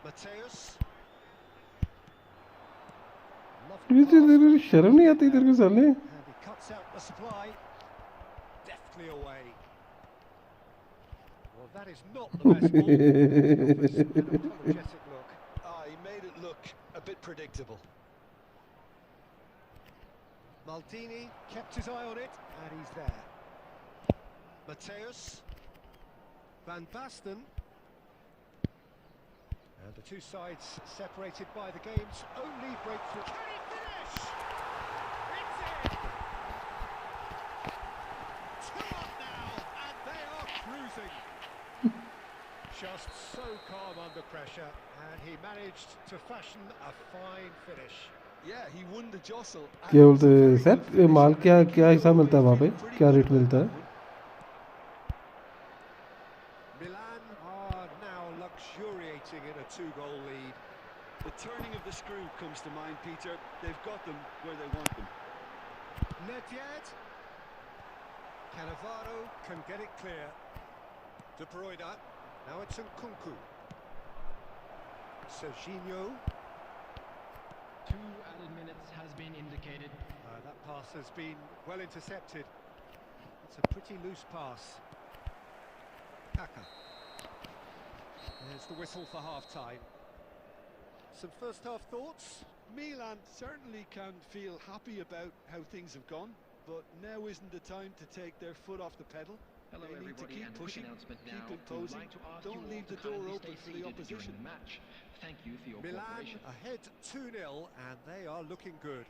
Mateus. शर्म नहीं आती तेरे को साले? And he cuts out the supply. Deftly away. Well, that is not the best ball. An apologetic look. He made it look a bit predictable. Maldini kept his eye on it, and he's there. Mateus. Van Basten. And the two sides separated by the game's only breakthrough. Can he finish? It's in! 2 up now, and they are cruising. Just so calm under pressure, and he managed to fashion a fine finish. Yeah, he won the jostle. क्या बोलते हैं sir? माल क्या क्या हिसाब मिलता है वहाँ पे? क्या रेट मिलता है? Milan are now luxuriating in a 2-goal lead. The turning of the screw comes to mind, Peter. They've got them where they want them. Nedved. Cannavaro can get it clear. De Bruyne. Now it's Nkunku. Serginho. 2 added minutes has been indicated. That pass has been well intercepted. It's a pretty loose pass. Kaka. There's the whistle for half-time. Some first-half thoughts? Milan certainly can feel happy about how things have gone, but now isn't the time to take their foot off the pedal. Hello They need to everybody, keep and a quick pushing, announcement keep now. We would imposing, like to ask you don't all leave to the door kindly open stay for the seated opposition. during the match. Thank you for your Milan cooperation. ahead 2-0, and they are looking good.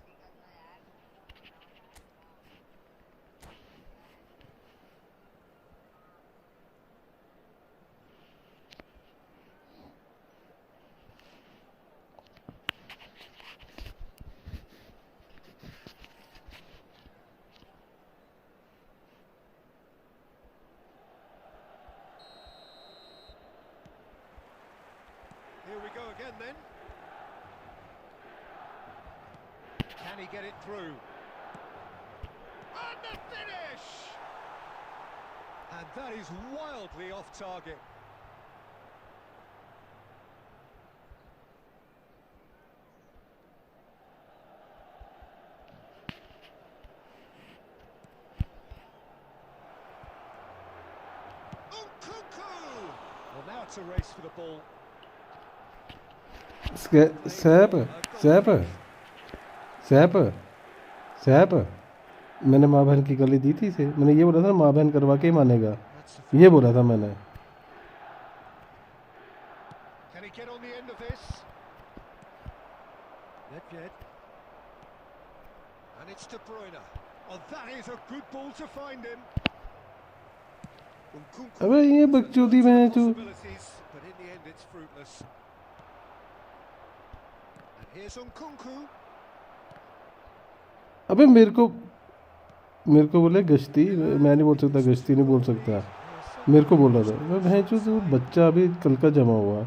Here we go again then. Can he get it through? And the finish! And that is wildly off target. Nkunku! Well, now it's a race for the ball. SAP मैंने माँ बहन की गली दी थी इसे। मैंने ये बोला था माँ बहन करवा के ही मानेगा, ये बोला था मैंने। Can he get on the end of this? Nedved. And it's De Bruyne. Oh, that is a good ball to find him. Nkunku अबे ये बकचोदी में तू। possibilities, but in the end it's fruitless. And here's Nkunku. अबे मेरे को बोले गश्ती, मैं नहीं बोल सकता, गश्ती नहीं बोल सकता, मेरे को बोला था। मैं भैंस जो तू बच्चा अभी कल का जमा हुआ,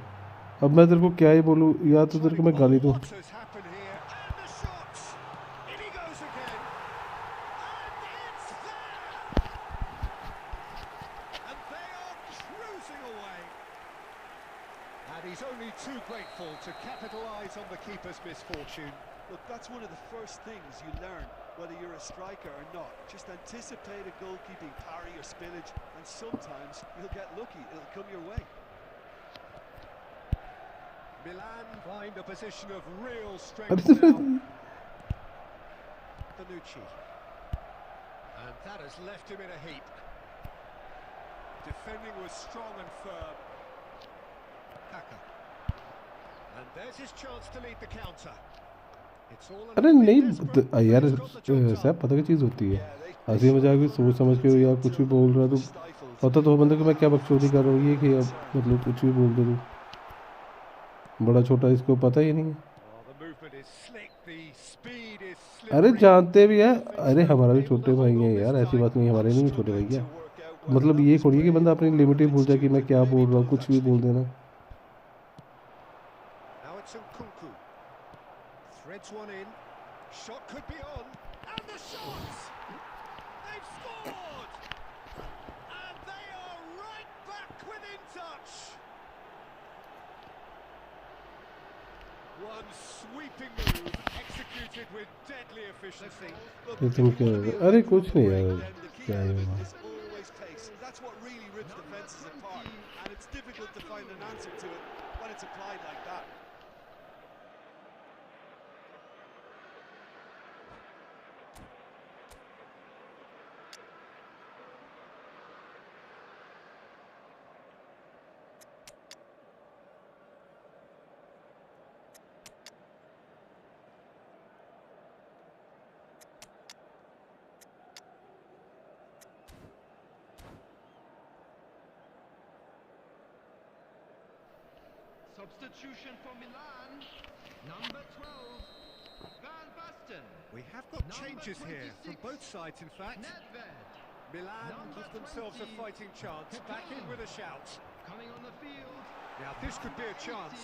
अब मैं तेरे को क्या ही बोलूँ, या तो तेरे को मैं गाली दूँ। What has happened here? And the shot! In he goes again. And it's there! And they are cruising away. And he's only too grateful to capitalise on the keeper's misfortune. Look, that's one of the first things you learn, whether you're a striker or not. Just anticipate a goalkeeping parry or spillage, and sometimes you'll get lucky, it'll come your way. Milan find a position of real strength now. Bonucci. And that has left him in a heap. Defending was strong and firm. Kaka. And there's his chance to lead the counter. It's all अरे नहीं यार साहब, पता क्या चीज़ होती है, हंसी मजाक भी सोच समझ के या कुछ भी बोल रहा तो पता तो बंदे को मैं क्या बकचोदी कर रहा हूँ, ये कि अब मतलब कुछ भी बोल दे तू, बड़ा छोटा इसको पता ही नहीं है। अरे जानते भी है, अरे हमारा भी छोटे भाई है यार, ऐसी बात नहीं, हमारे नहीं छोटे भाई है। मतलब ये थोड़ी है कि बंदा अपनी लिमिट ही भूल जाए कि मैं क्या बोल रहा हूँ, कुछ भी बोल देना। Threads one in. Shot could be on. And the shot! They've scored! And they are right back within touch. One sweeping move executed with deadly efficiency. लेकिन क्या होगा? अरे कुछ नहीं यार, क्या ही होगा? Is always pace. That's what really rips defenses apart, and it's difficult to find an answer to it when it's applied like that. Substitution for Milan, number 12, Van Basten. We have got changes here from both sides, in fact. Nedved, Milan give themselves a fighting chance, back in with a shout. coming on the field. Now this could be a chance.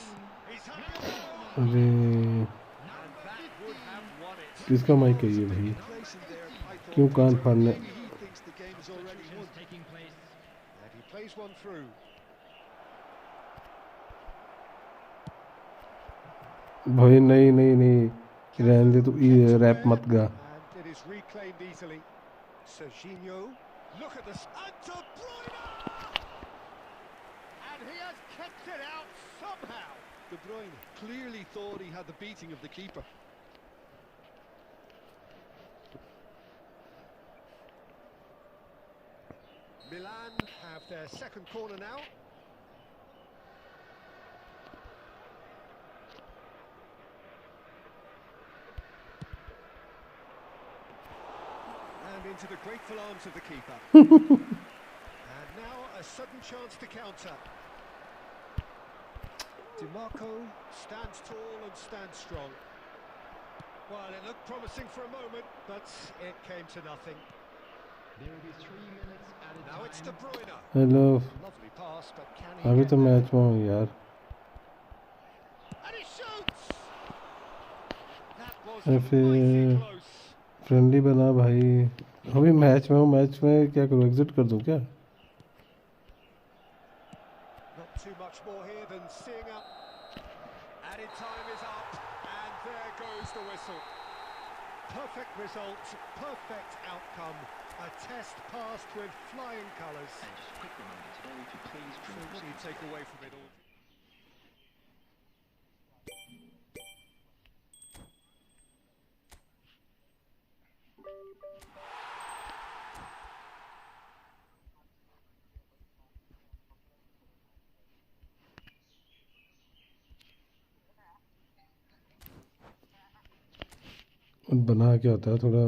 He's had it, अरे and that would have won it. किसका mic है ये भाई? Placing there, I thought क्यों कान फाड़ने? maybe he thinks the game is already won. Taking place. And he plays one through. भाई नहीं नहीं नहीं, रहने दे तू, ये रैप मत गा। And it is reclaimed easily. Serginho, look at this. And De Bruyne! And he has kept it out somehow. De Bruyne clearly thought he had the beating of the keeper. Milan have their second corner now. And into the grateful arms of the keeper. And now a sudden chance to counter. DiMarco stands tall and stands strong. Well, it looked promising for a moment, but it came to nothing. There will be 3 minutes added Now it's De time. Bruyne. Hello, Lovely pass, but can he अभी get तो there? Match में हूँ यार। And he shoots! That was अरे mighty फिर close. Friendly बना भाई। अभी मैच में हूँ, मैच में क्या करूँ, एग्जिट कर दूँ क्या? Not too much more here than seeing up. Added time is up, and there goes the whistle. Perfect result, perfect outcome. A test passed with flying colours. Just a quick reminder today to please So drink what do you take away from it all? बना क्या होता है थोड़ा?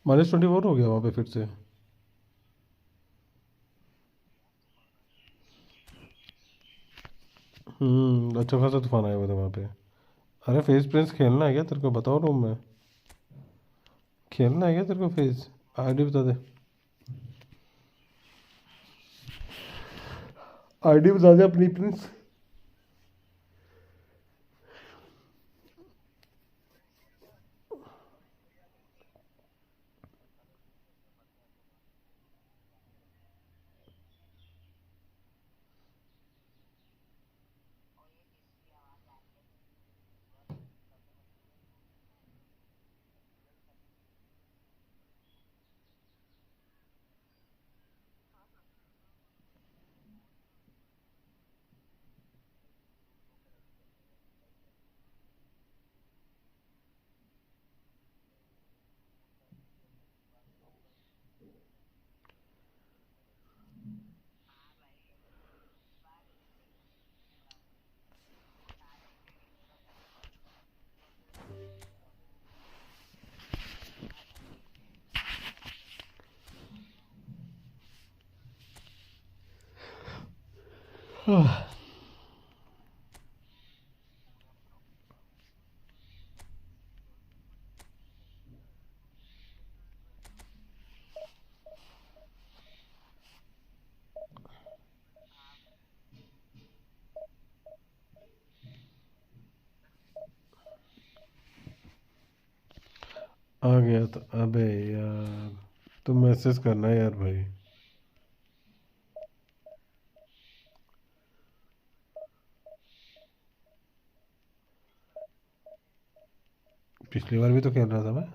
-24 हो गया वहाँ पे फिर से। अच्छा खासा तूफान आया हुआ था वहाँ पे। अरे फेस प्रिंस खेलना है क्या तेरे को? बताओ रूम में खेलना है क्या तेरे को? फेस आईडी बता दे, आईडी बता दे अपनी प्रिंस। आ गया था। अबे यार तो मैसेज करना यार भाई। पिछली बार भी तो खेल रहा था मैं।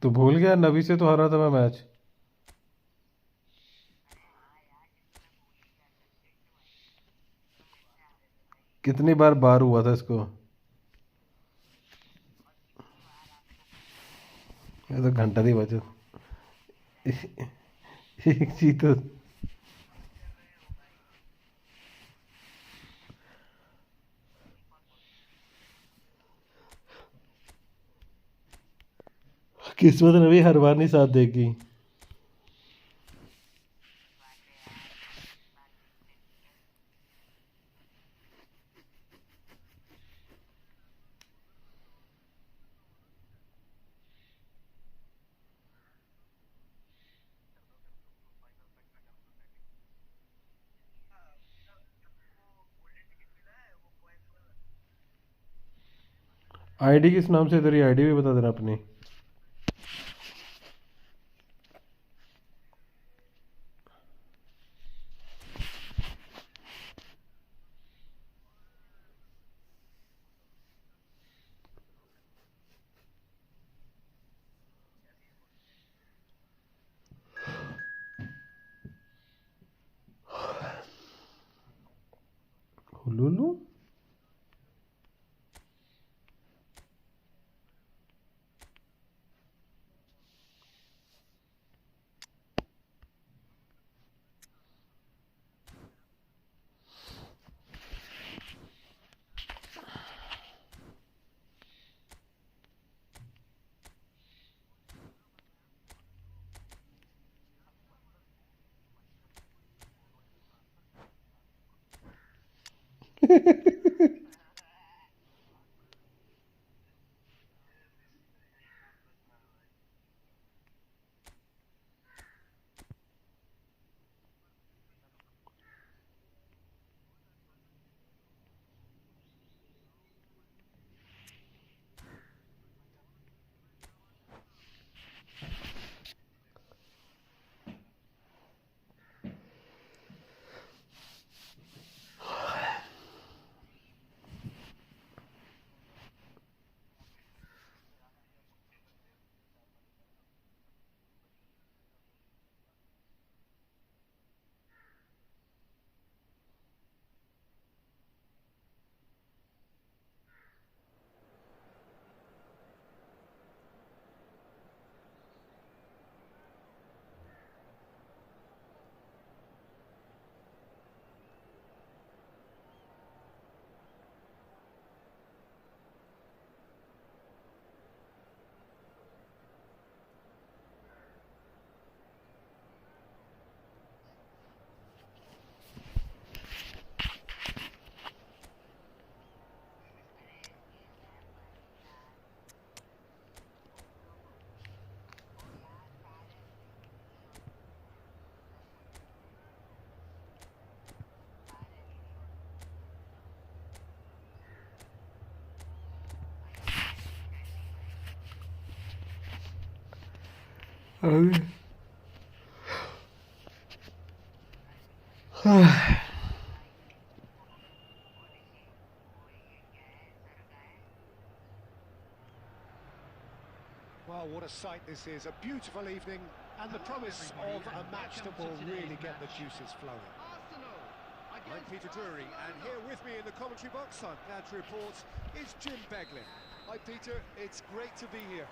तो भूल गया नबी से तो हारा था मैं मैच। कितनी बार बार हुआ था इसको। ये तो घंटा नहीं बचे। एक चीज तो किस्मत ने भी हर बार नहीं साथ देगी। आईडी किस नाम से? तेरी आईडी भी बता देना अपनी। हुलुलु Well, what a sight this is. A beautiful evening and the promise of a match that will really get the juices flowing. I'm Peter Drury, and here with me in the commentary box, I'm glad to report, is Jim Beglin. Hi Peter, it's great to be here.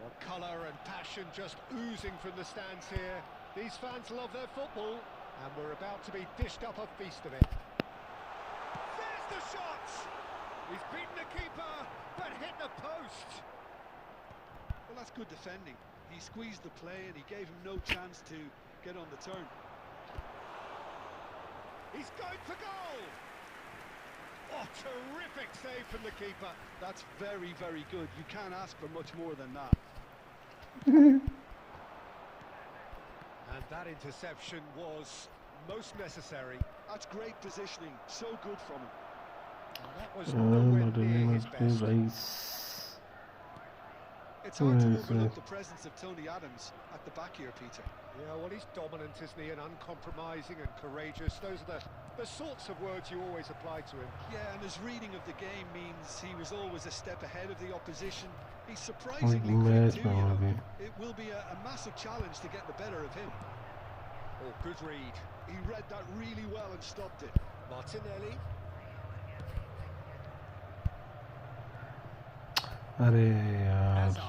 Well, colour and passion just oozing from the stands here. These fans love their football, and we're about to be dished up a feast of it. There's the shot! He's beaten the keeper, but hit the post. Well, that's good defending. He squeezed the play and he gave him no chance to get on the turn. He's going for goal. Oh, terrific save from the keeper. That's very, very good. You can't ask for much more than that. And that interception was most necessary. That's great positioning. So good from him. And that was nowhere near his best. It's hard to overlook the presence of Tony Adams at the back here, Peter. Yeah, well, he's dominant, isn't he? And uncompromising and courageous. Those are the sorts of words you always apply to him. Yeah, and his reading of the game means he was always a step ahead of the opposition. He's surprisingly quick too, you know. It will be a massive challenge to get the better of him. Oh, good read. He read that really well and stopped it. Martinelli. Hazard.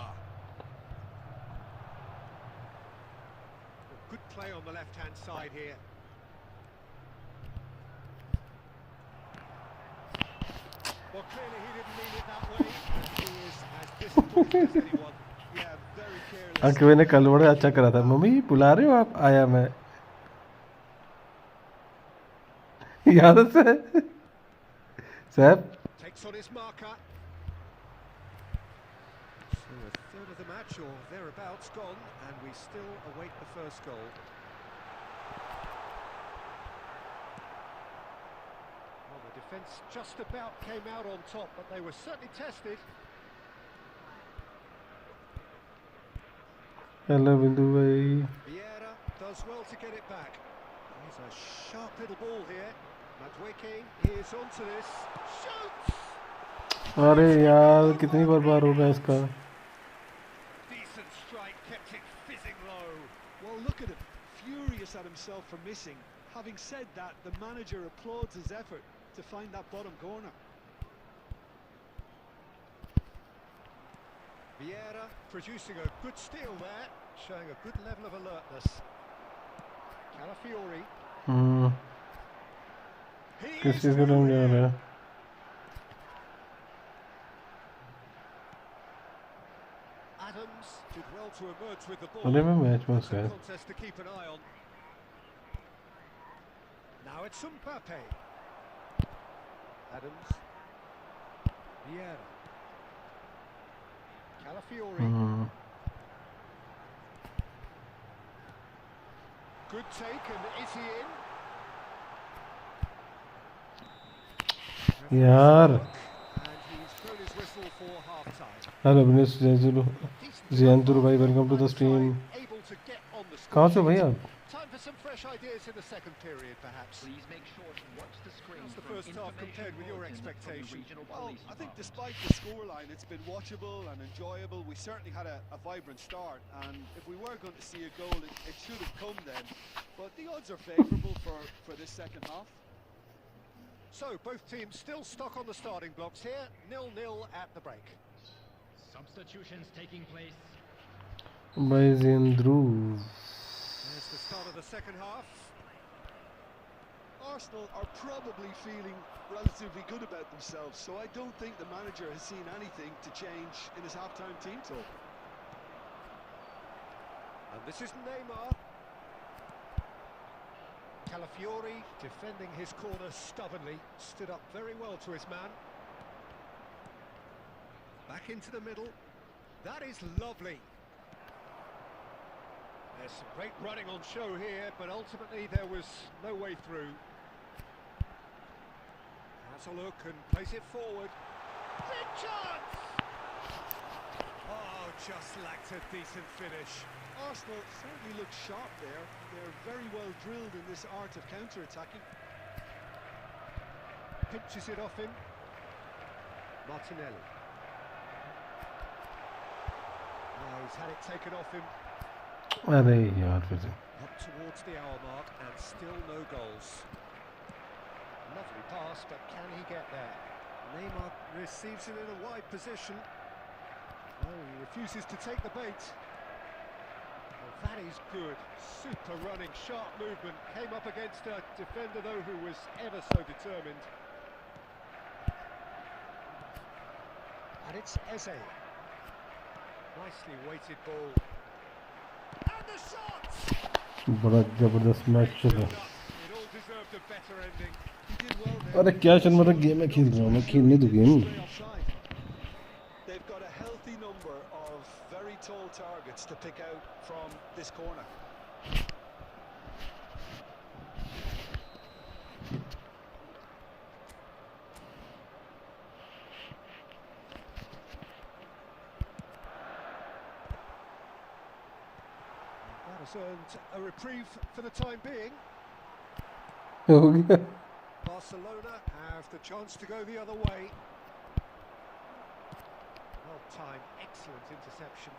Good play on the left-hand side here. Well, clearly he didn't mean it that way. And he is as disappointed as anyone. Yeah, very careless. Uncle ने कल बड़ा अच्छा करा था mummy बुला रहे हो आप आया मैं याद है sir Takes on his marker. So a third of the match or thereabouts gone, and we still await the first goal. Well, the defence just about came out on top, but they were certainly tested. hello Bindu bhai Vieira does well to get it back. Here's a sharp little ball here. Madwicki is onto this. Shoots! अरे यार कितनी बार होगा इसका Decent strike, kept it fizzing low. Well, look at him, furious at himself for missing. Having said that, the manager applauds his effort to find that bottom corner. Vieira producing a good steal there, showing a good level of alertness. Calafiori. किसी से रंग जा रहा है Adams did well to emerge with the ball. अरे मैं match में It's a गया contest to keep an eye on. Now it's Mbappe. Adams. Vieira. Calafiori. Good take, and is he in? यार And he's thrown his whistle for half-time. Hello Vinesh जियांतुर भाई welcome to the stream Able to get on the कहाँ से score भाई sheet. आप Time for some fresh ideas in the second period, perhaps. Please make sure to watch the screen. How's the for first half compared with your information bulletins from the expectation? regional Well, police I think departments. despite the scoreline, it's been watchable and enjoyable. We certainly had a vibrant start, and if we were going to see a goal, it should have come then. But the odds are favourable for this second half. So, both teams still stuck on the starting blocks here. 0-0 at the break. Substitutions taking place. भाई जिंद्रू There's the start of the second half. Arsenal are probably feeling relatively good about themselves, so I don't think the manager has seen anything to change in his half-time team talk. And this is Neymar. Calafiori defending his corner stubbornly. Stood up very well to his man. Back into the middle. That is lovely. There's some great running on show here, but ultimately there was no way through. Has a look and plays it forward. Big chance! Oh, just lacked a decent finish. Arsenal certainly look sharp there. They're very well drilled in this art of counter-attacking. Pinches it off him. Martinelli. Now he's had it taken off him. अरे यार फिर से Up towards the hour mark and still no goals. Lovely pass, but can he get there? Neymar receives it in a wide position. Oh, he refuses to take the bait. Well, that is good. Super running, sharp movement. Came up against a defender, though, who was ever so determined. And it's Eze. Nicely weighted ball. And the shot! बड़ा जबरदस्त match चला। It all deserved a better ending. He did well there. अरे क्या चल रहा game में खेल रहा हूँ मैं, खेलने दो game. Stray offside. They've got a healthy number of very tall targets to pick out from this corner. That has earned a reprieve for the time being. हो गया। Barcelona have the chance to go the other way. Well timed, excellent interception.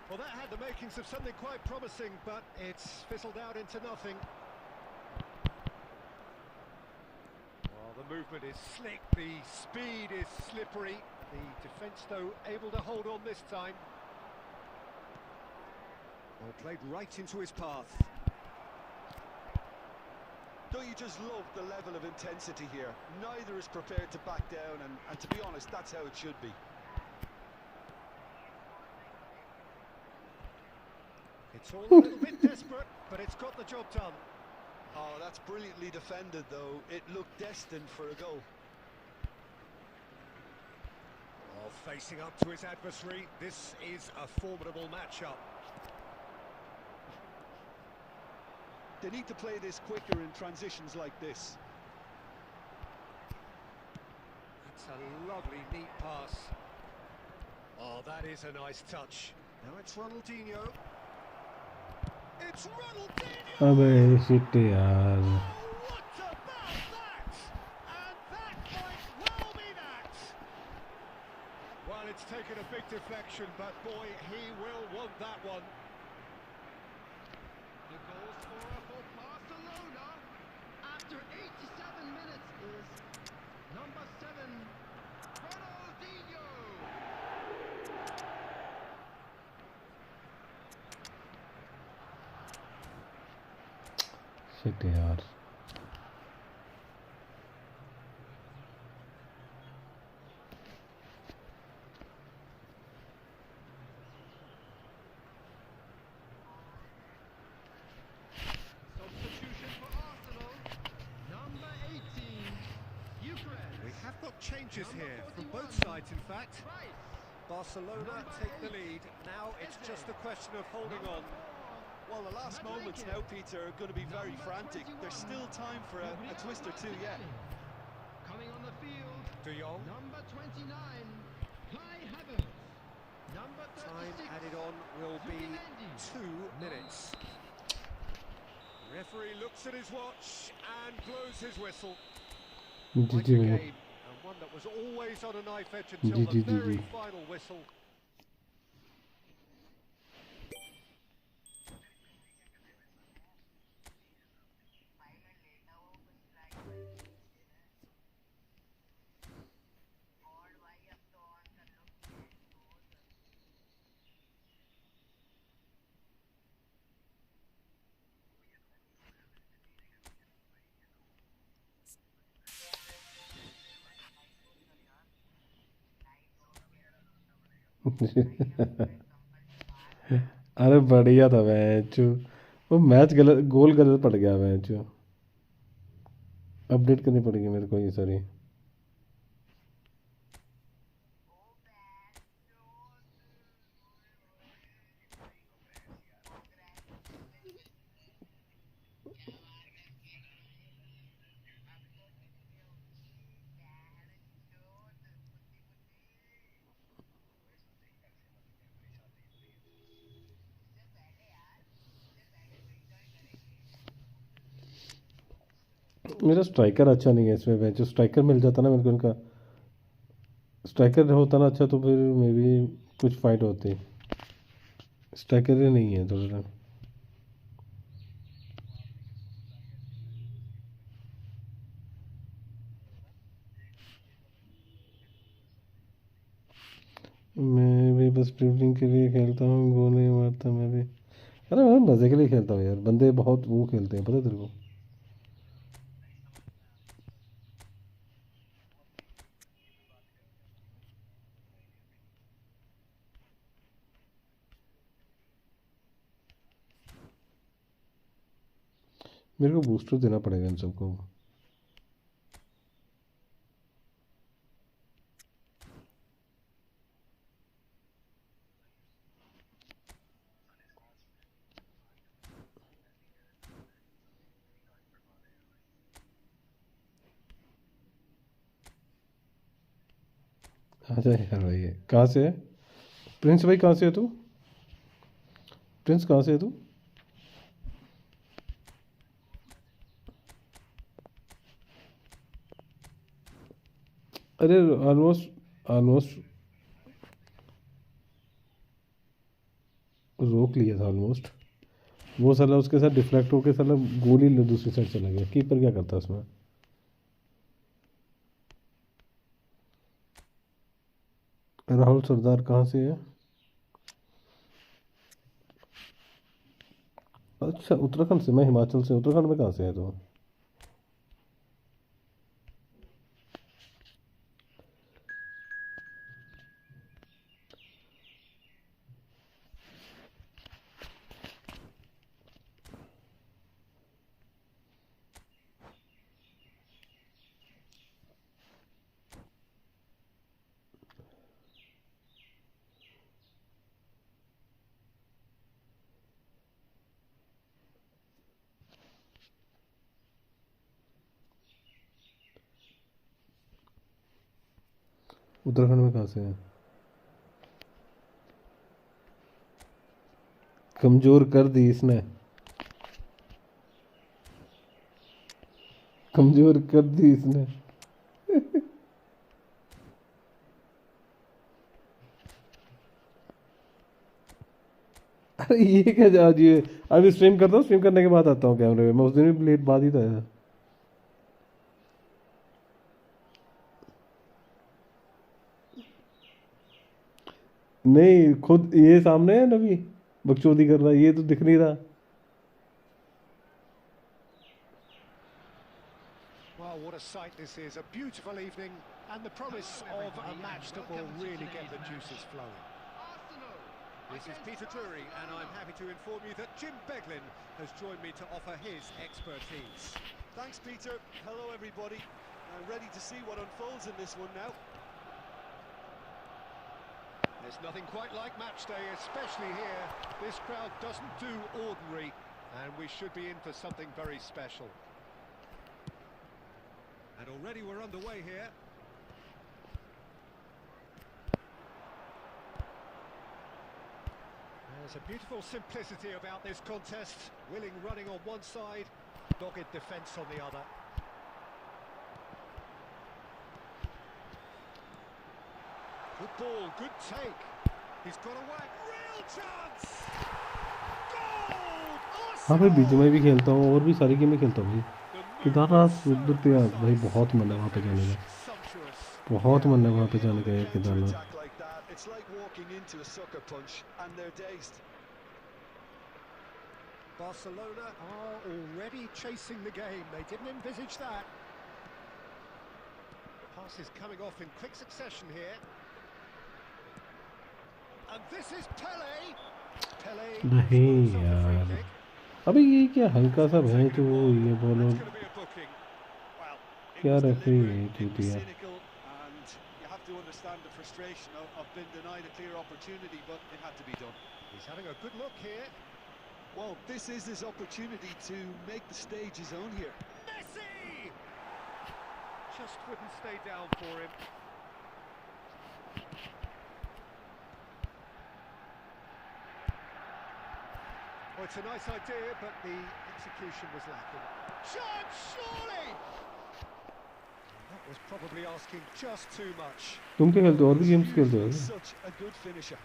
Well, that had the makings of something quite promising, but it's fizzled out into nothing. Well, the movement is slick, the speed is slippery. The defence, though, able to hold on this time. Well, played right into his path. Don't you just love the level of intensity here? Neither is prepared to back down, and to be honest, that's how it should be. It's all a little bit desperate, but it's got the job done. Oh, that's brilliantly defended, though. It looked destined for a goal. Well, facing up to his adversary, this is a formidable matchup. They need to play this quicker in transitions like this. That's a lovely, neat pass. Oh, that is a nice touch. Now it's Ronaldinho. It's Ronaldinho! अबे shit यार। Oh, what about that? And that might well be that. Well, it's taken a big deflection, but boy, he will want that one. The goal scorer for Barcelona after 87 minutes is number 7, Ronaldinho. Shit यार। Substitution for Arsenal, number 18, Ukraine. We have got changes Number here from 41, both sides, in fact. Price. Barcelona Number take the 8, lead. Now it's just a question of holding on. Well, the last moments now, Peter, are going to be very frantic. There's still time for a twist or two yet. Coming on the field, De Jong. number 29, Kai Havertz. Number 36, Time added on will be Zubimendi. 2 minutes. Referee looks at his watch and blows his whistle. Quite a जी game, and one that was always on a knife edge until जी, the जी, जी, very जी। final whistle. अरे बढ़िया था match. वो match गलत, गोल गलत पड़ गया मैच। अपडेट करनी पड़ेगी मेरे को ये सारी। मेरा स्ट्राइकर अच्छा नहीं है इसमें मैच। जो स्ट्राइकर मिल जाता ना मेरे को, इनका स्ट्राइकर होता ना अच्छा, तो फिर मे भी कुछ फाइट होती। स्ट्राइकर ही नहीं है थोड़ा सा। मैं भी बस ड्रिबलिंग के लिए खेलता हूँ, गोल नहीं मारता मैं भी। अरे मैं मज़े के लिए खेलता हूँ यार। बंदे बहुत वो खेलते हैं, पता है तेरे को। मेरे को बूस्टर देना पड़ेगा इन सबको। अच्छा यार भाई, कहाँ से है प्रिंस भाई? कहाँ से है तू? प्रिंस कहाँ से है तू? अरे ऑलमोस्ट ऑलमोस्ट रोक लिया था ऑलमोस्ट। वो साला उसके साथ डिफ्लेक्ट होके साला गोली दूसरी साइड चला गया। कीपर क्या करता है उसमें? राहुल सरदार कहाँ से है? अच्छा उत्तराखंड से। मैं हिमाचल से। उत्तराखंड में कहाँ से है तो? उत्तराखंड में कहाँ से है? कमजोर कर दी इसने, कमजोर कर दी इसने। अरे ये क्या जा जी। अभी स्ट्रीम करता हूँ, स्ट्रीम करने के बाद आता हूँ कैमरे में। मैं उस दिन भी लेट बाद ही था। नहीं खुद ये सामने है नबी, बकचोदी कर रहा है। ये तो दिख नहीं रहा। Well, what a sight this is. A beautiful evening and the promise of a match that will really get the juices flowing. This is Peter Drury and I'm happy to inform you that Jim Beglin has joined me to offer his expertise. Thanks, Peter. Hello, everybody. I'm ready to see what unfolds in this one now. There's nothing quite like match day, especially here. This crowd doesn't do ordinary and we should be in for something very special. And already we're underway here. There's a beautiful simplicity about this contest. Willing running on one side, dogged defence on the other. Good ball, good take. He's got a whack, real chance! Goal! हाँ भाई बीच Arsenal! में भी खेलता हूँ और भी सारी गेमें खेलता हूँ भाई। केदारनाथ उधर पे यार भाई बहुत मन है वहाँ पे जाने का। बहुत मन है वहाँ पे जाने का यार Kedarnath. It's like walking into a sucker punch and they're dazed. Barcelona are already chasing the game. They didn't envisage that. Pass is coming off in quick succession here. And this is Pele. Pele नहीं scores off the free यार, kick. अबे ये क्या हल्का सा है तो ये बोलो That's going to be a booking. Well, it क्या was रेफरी deliberate, है it was चूतिया। cynical, and you have to understand the frustration of being denied a clear opportunity, but it had to be done. He's having a good look here. Well, this is his opportunity to make the stage his own here. Messi! Just wouldn't stay down for him. Well, it's a nice idea, but the execution was lacking. Chance, surely! That was probably asking just too much. तुम क्या खेलते हो? और भी games खेलते हो? He's such a good finisher.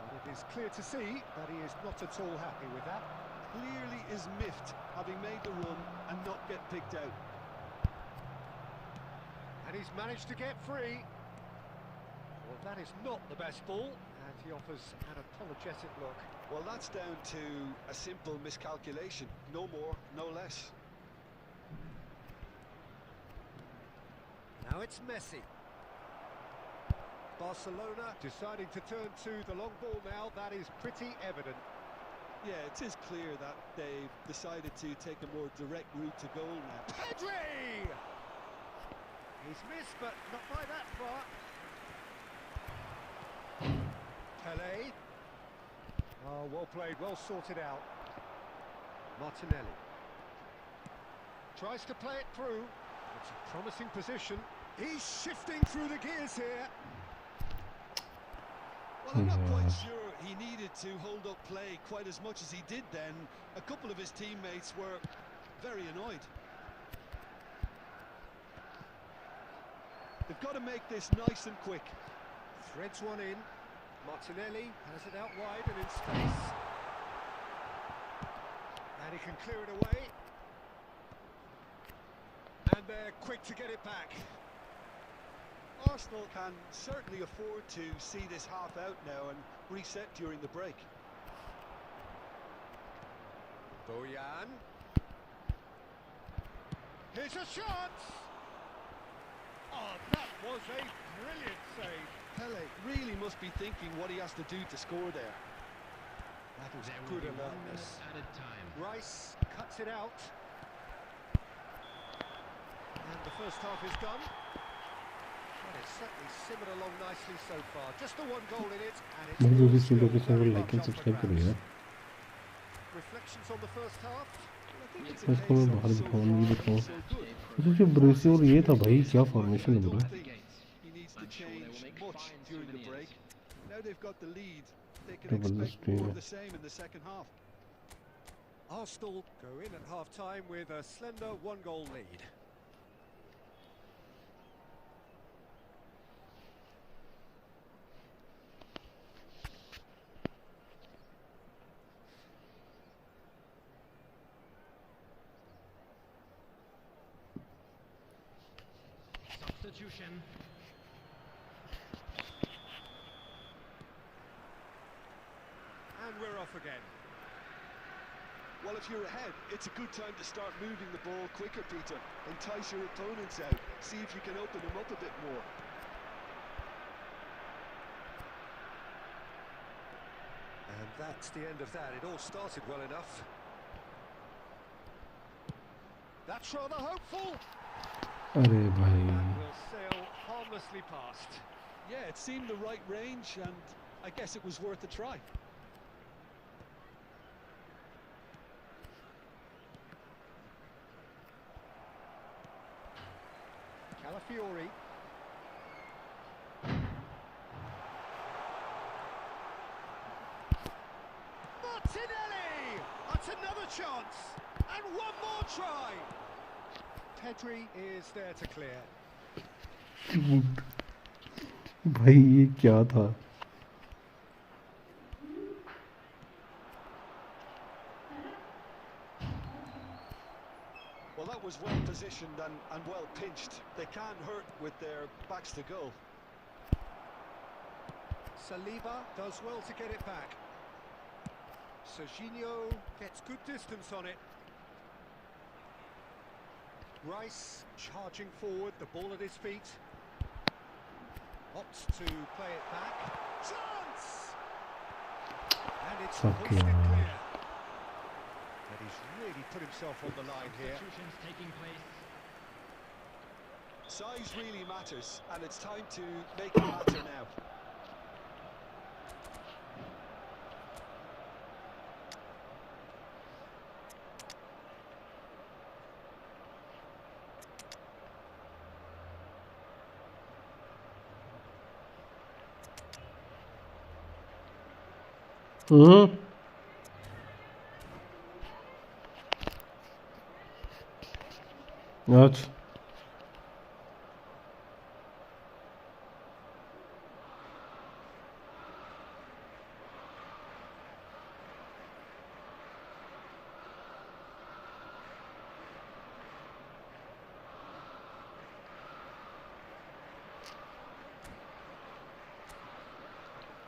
But it is clear to see that he is not at all happy with that. Clearly is miffed, having made the run and not get picked out. And he's managed to get free. Well, that is not the best ball, and he offers an apologetic look. Well, that's down to a simple miscalculation. No more, no less. Now it's Messi. Barcelona deciding to turn to the long ball now. That is pretty evident. Yeah, it is clear that they've decided to take a more direct route to goal now. Pedri! He's missed, but not by that far. Pele. Oh, well played, well sorted out. Martinelli. Tries to play it through. It's a promising position. He's shifting through the gears here. Well, I'm not quite sure he needed to hold up play quite as much as he did then. A couple of his teammates were very annoyed. They've got to make this nice and quick. Threads one in. Martinelli has it out wide and in space. And he can clear it away. And they're quick to get it back. Arsenal can certainly afford to see this half out now and reset during the break. Bojan. Here's a chance! Oh, that was a brilliant save. Pele really must be thinking what he has to do to score there. That was There will good be 1 minute alertness. added time. Rice cuts it out. And the first half is done. Well, it's certainly simmered along nicely so far. Just the one goal in it, and it's मुझे all भी still channel के very channel much like and up for subscribe grabs. करिएगा। Reflections on the first half. इसको मैं बाहर दिखाऊँ, ये दिखाऊँ। अच्छा जो ब्रेसी और ये था भाई, क्या फॉर्मेशन है bro. He needs to change much during the break. Now they've got the lead. They can Double the expect more stream. of the same in the second half. Arsenal go in at half-time with a slender one-goal lead. Substitution. And we're off again. Well, if you're ahead, it's a good time to start moving the ball quicker, Peter. Entice your opponents out. See if you can open them up a bit more. And that's the end of that. It all started well enough. That's rather hopeful. अरे भाई। That will sail harmlessly past. Yeah, it seemed the right range, and I guess it was worth a try. Calafiori. Martinelli! That's another chance! And one more try! Pedri is there to clear. भाई ये क्या था? Well, that was well positioned and well pinched. They can't hurt with their backs to goal. Saliba does well to get it back. Serginho gets good distance on it. Rice charging forward, the ball at his feet. Opts to play it back. Chance! And it's hoisted clear. But he's really put himself on the line here. Substitutions taking place. Size really matters, and it's time to make it matter now. अच्छा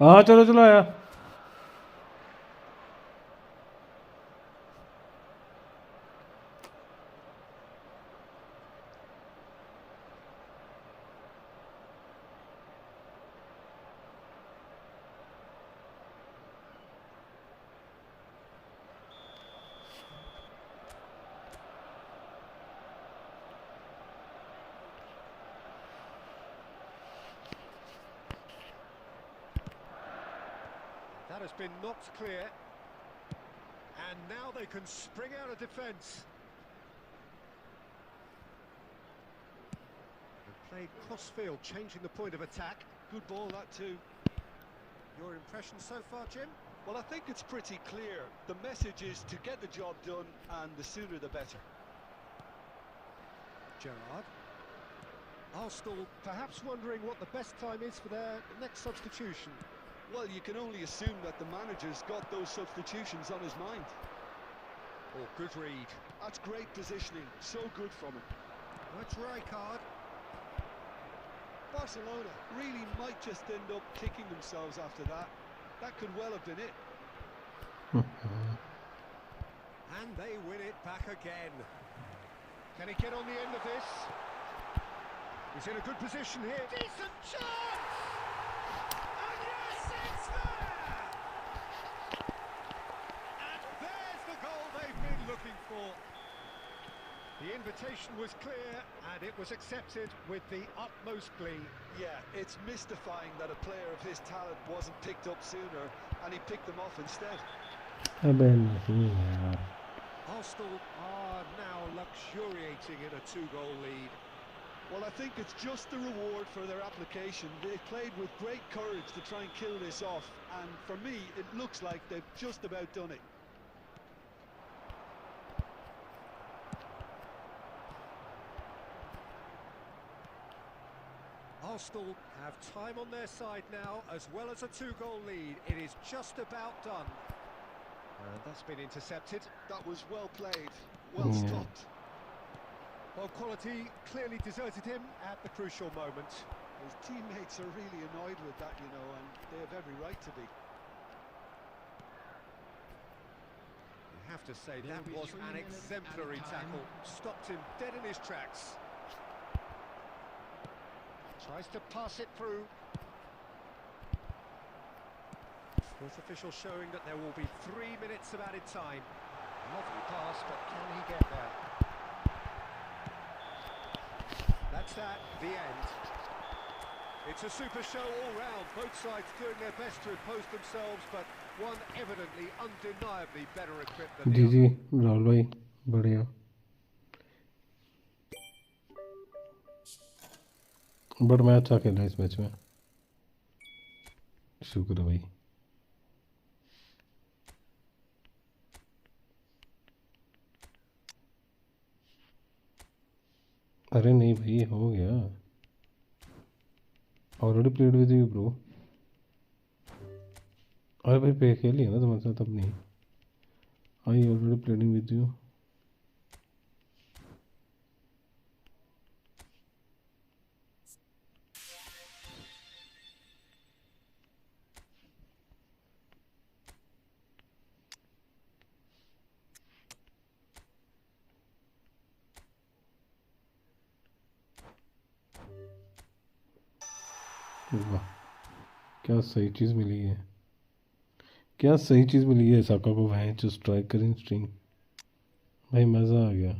हाँ चलो चलो आया That has been knocked clear. And now they can spring out of defence. And played cross-field, changing the point of attack. Good ball, that too. Your impression so far, Jim? Well, I think it's pretty clear. The message is to get the job done, and the sooner the better. Gerrard. Arsenal perhaps wondering what the best time is for their next substitution. Well, you can only assume that the manager's got those substitutions on his mind. Oh, good read. That's great positioning. So good from him. That's Rijkaard. Barcelona really might just end up kicking themselves after that. That could well have been it. And they win it back again. Can he get on the end of this? He's in a good position here. Decent chance! And yes, it's there! And there's the goal they've been looking for. The invitation was clear, and it was accepted with the utmost glee. Yeah, it's mystifying that a player of his talent wasn't picked up sooner, and he picked them off instead. Arsenal are now luxuriating in a 2-goal lead. Well, I think it's just the reward for their application. They played with great courage to try and kill this off, and for me, it looks like they've just about done it. Arsenal have time on their side now, as well as a 2-goal lead. It is just about done. And that's been intercepted. That was well played, well stopped. Well, quality clearly deserted him at the crucial moment. His teammates are really annoyed with that, you know, and they have every right to be. You have to say that was an exemplary tackle. Stopped him dead in his tracks. Tries to pass it through. Fourth official showing that there will be 3 minutes of added time. Lovely pass, but can he get there? That's that, the end. It's a super show all round. Both sides doing their best to impose themselves, but one evidently, undeniably better equipped than the other. Rahul भाई बढ़िया but मैं अच्छा खेला इस match में शुक्र है भाई अरे नहीं भाई हो गया already played with you bro अरे भाई पे खेल लिया ना तुम्हारे साथ तब नहीं आई ऑलरेडी प्लेडिंग विद यू वाह क्या सही चीज़ मिली है क्या सही चीज़ मिली है साका को वह जो स्ट्राइक करें स्ट्रिंग भाई मज़ा आ गया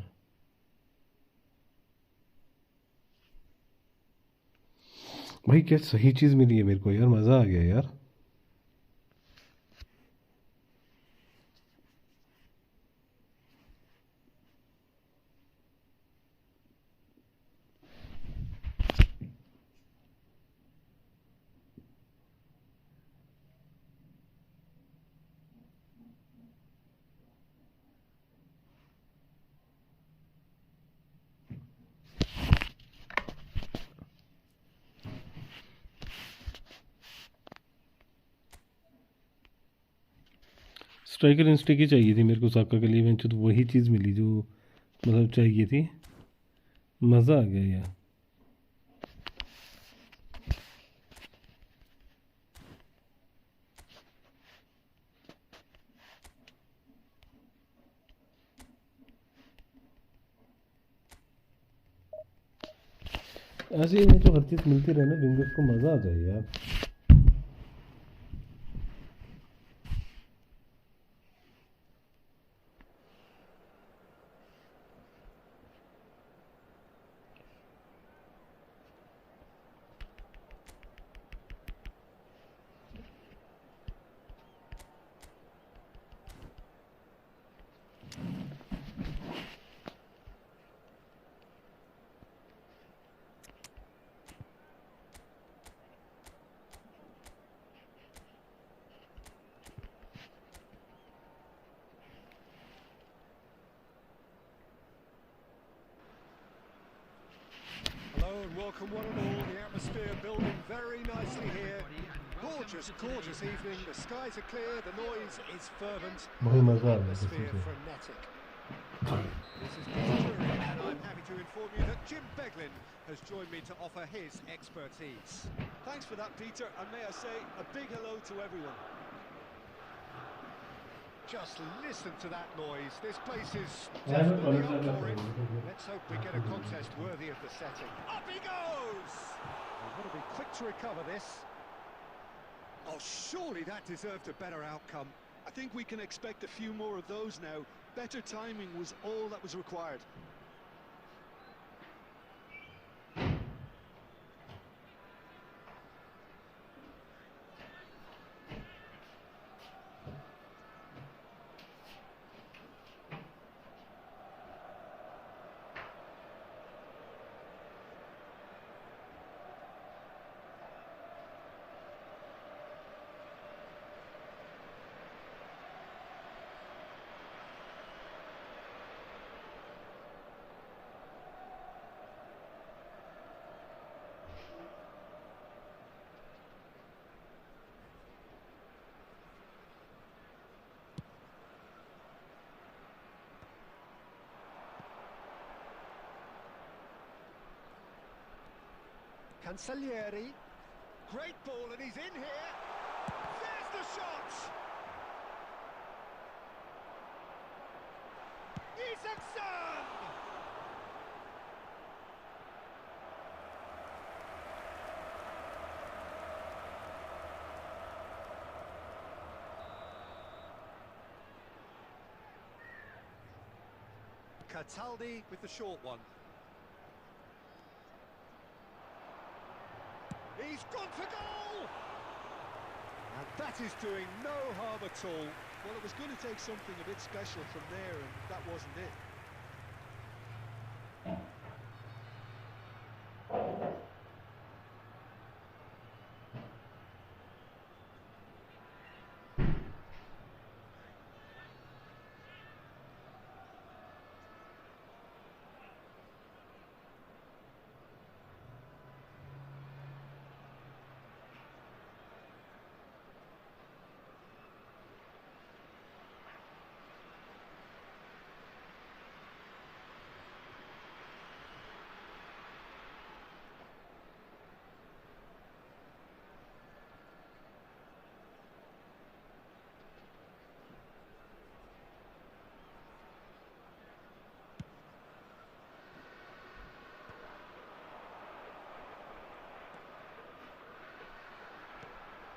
भाई क्या सही चीज़ मिली है मेरे को यार मज़ा आ गया यार स्ट्राइकर इंस्टिक ही चाहिए थी मेरे को साका के लिए मैं तो वही चीज़ मिली जो मतलब चाहिए थी मज़ा आ गया यार ऐसे ही मुझे हर चीज़ मिलती रहे ना विंगर्स को मज़ा आ जाए यार Welcome one and all, the atmosphere building very nicely here. Gorgeous, gorgeous evening, the skies are clear, the noise is fervent, बहुत the मजा आ रहा है atmosphere कसम से। frenetic. This is Peter Drury, and I'm happy to inform you that Jim Beglin has joined me to offer his expertise. Thanks for that, Peter, and may I say a big hello to everyone. Just listen to that noise, this place is definitely up for it. Let's hope we get a contest worthy of the setting. Up he goes! I've got to be quick to recover this. Oh, surely that deserved a better outcome. I think we can expect a few more of those now. Better timing was all that was required. Cancellieri, great ball and he's in here. There's the shot. Isaacson. Cataldi with the short one. He's gone for goal! And that is doing no harm at all. Well, it was going to take something a bit special from there, and that wasn't it.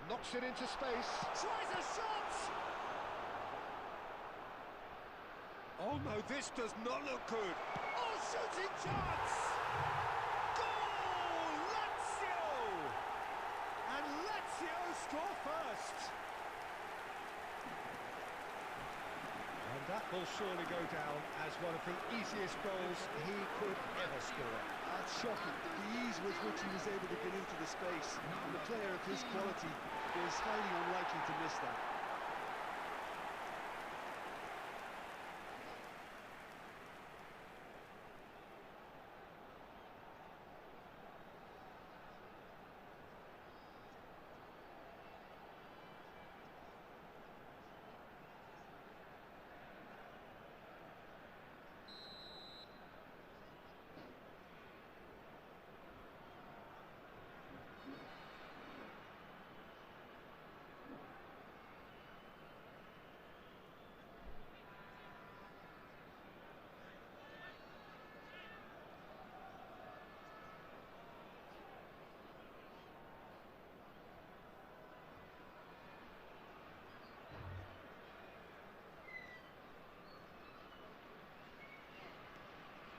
Knocks it into space. Tries a shot! Oh no, this does not look good. Oh, shooting chance! Goal! Lazio! And Lazio score first. And that will surely go down as one of the easiest goals he could ever score. That's shocking. The ease with which he was able to get into the space, and a player of his quality is highly unlikely to miss that.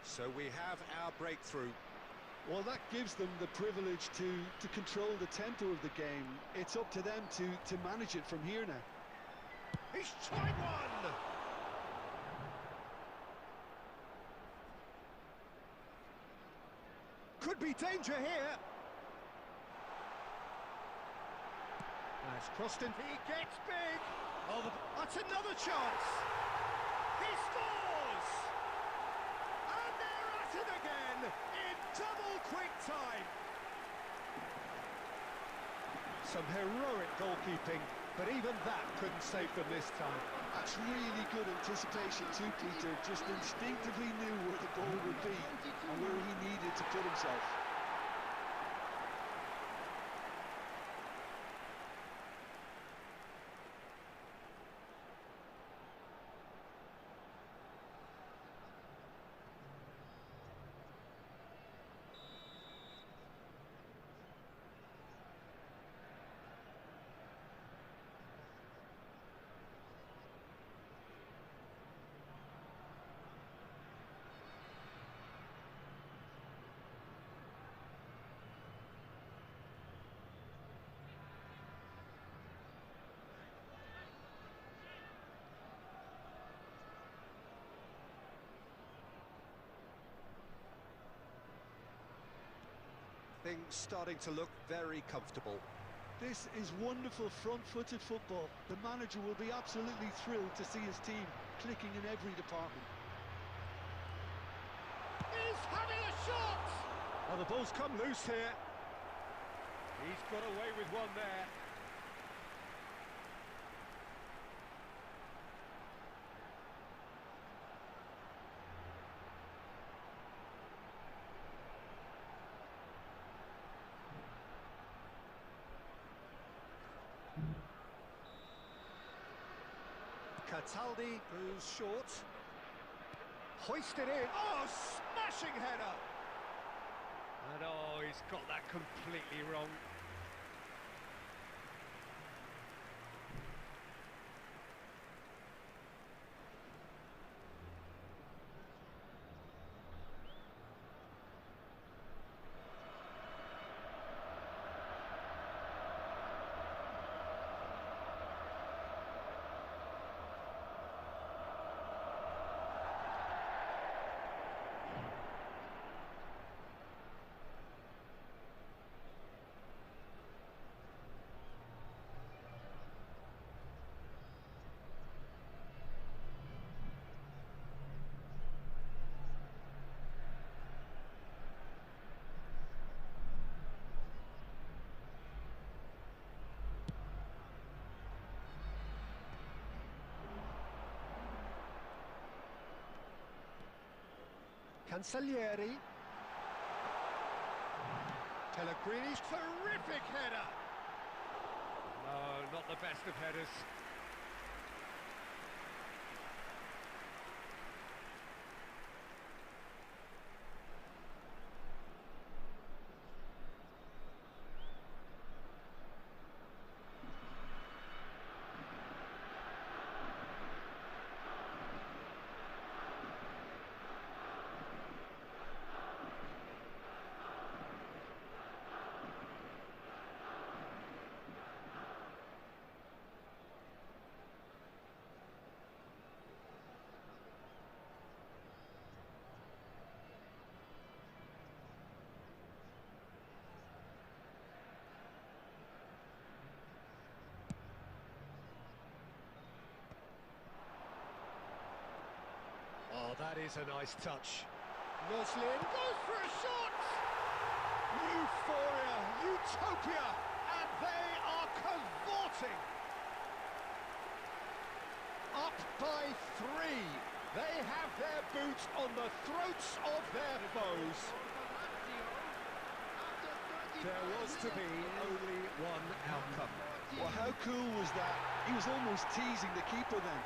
So we have our breakthrough. Well, that gives them the privilege to control the tempo of the game. It's up to them to manage it from here now. He's tried one! Could be danger here. That's crossed in. He gets big. Oh, that's another chance. He scores! And they're at it again in double quick time. Some heroic goalkeeping, but even that couldn't save them this time. That's really good anticipation too, Peter. Just instinctively knew where the ball would be and where he needed to put himself. Things starting to look very comfortable. This is wonderful front-footed football. The manager will be absolutely thrilled to see his team clicking in every department. He's having a shot! Oh, the ball's come loose here. He's got away with one there. Cataldi goes short. Hoisted in. Oh, smashing header! And oh, he's got that completely wrong. Cancellieri. Pellegrini's terrific header. No, not the best of headers. Oh, that is a nice touch. Muslim goes for a shot! Euphoria, utopia, and they are cavorting. Up by 3. They have their boots on the throats of their foes. There was to be only one outcome. Well, how cool was that? He was almost teasing the keeper then.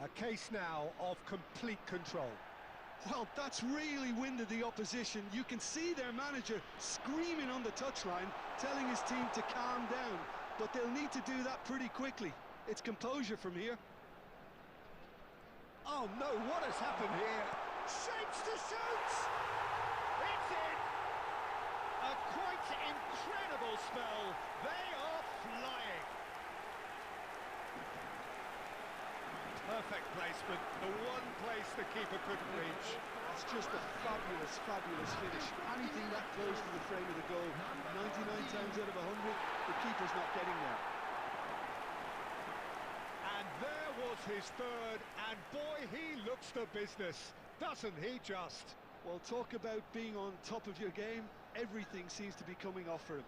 A case now of complete control. Well, that's really winded the opposition. You can see their manager screaming on the touchline, telling his team to calm down. But they'll need to do that pretty quickly. It's composure from here. Oh no, what has happened here? Shapes to shoot! It's in! A quite incredible spell. They are flying. Perfect placement, the one place the keeper couldn't reach. It's just a fabulous, fabulous finish. Anything that close to the frame of the goal, 99 times out of 100, the keeper's not getting there. And there was his third, and boy, he looks the business, doesn't he just? Well, talk about being on top of your game. Everything seems to be coming off for him.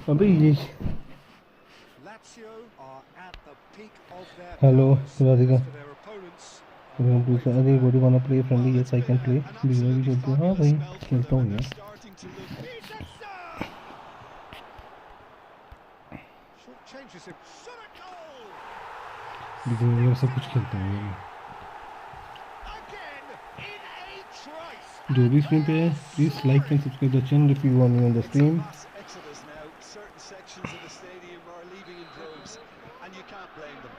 अबे ये Lazio are at the peak of their Hello, powers. Radhika. As for their opponents, Anybody wanna play friendly? Yes, I can play. बिगड़ा भी खेलते हैं हाँ भाई खेलता हूँ यार short changes him. Shot a goal! बिगड़ा ये सब कुछ खेलता हूँ यार Again, in a trice. जो भी स्ट्रीम पे है please like and subscribe the channel if you want me on the stream Mass exodus now. Certain sections of the stadium are leaving in droves, and you can't blame them.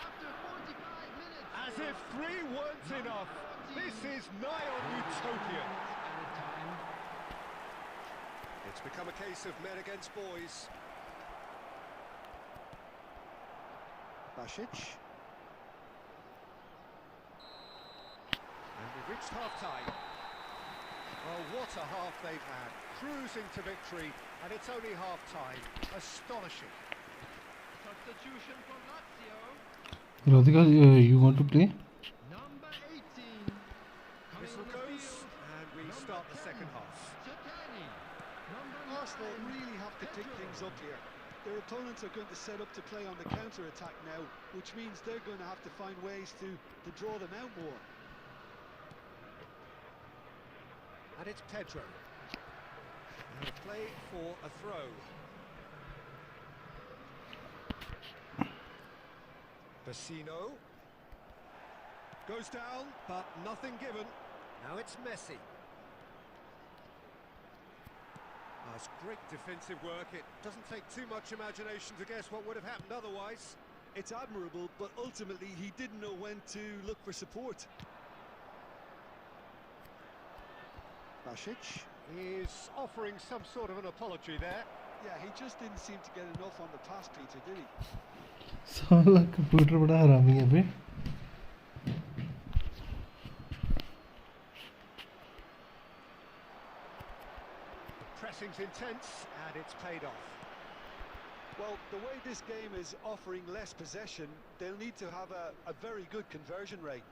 After 45 minutes. As if 3 weren't enough. This is nigh on utopian. It's become a case of men against boys. Basic. And we've reached half-time. Oh, what a half they've had. Cruising to victory, and it's only half-time. Astonishing. Substitution for Lazio. Radhika, you want to play? Number 18. Coming Whistle on the goes, field. and we start the second half. Sakani. Number Arsenal 9. really have to pick things up here. Their opponents are going to set up to play on the counter-attack now, which means they're going to have to find ways to draw them out more. And it's Pedro. And a play for a throw. Vecino. Goes down, but nothing given. Now it's Messi. That's great defensive work. It doesn't take too much imagination to guess what would have happened otherwise. It's admirable, but ultimately he didn't know when to look for support. Basic. He's offering some sort of an apology there. Yeah, he just didn't seem to get enough on the pass, Peter, did he? साला computer बड़ा हरामी है बे Pressing's intense, and it's paid off. Well, the way this game is offering less possession, they'll need to have a very good conversion rate.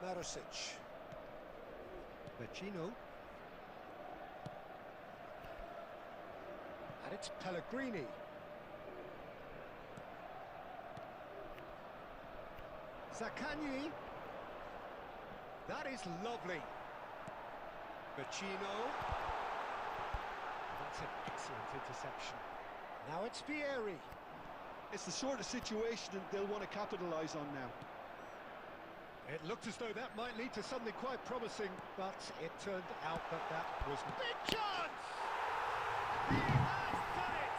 Marosic. Vecino. And it's Pellegrini. Zaccagni. That is lovely. Vecino. That's an excellent interception. Now it's Vieri. It's the sort of situation they'll want to capitalise on now. It looked as though that might lead to something quite promising, but it turned out that that was big chance. He has done it.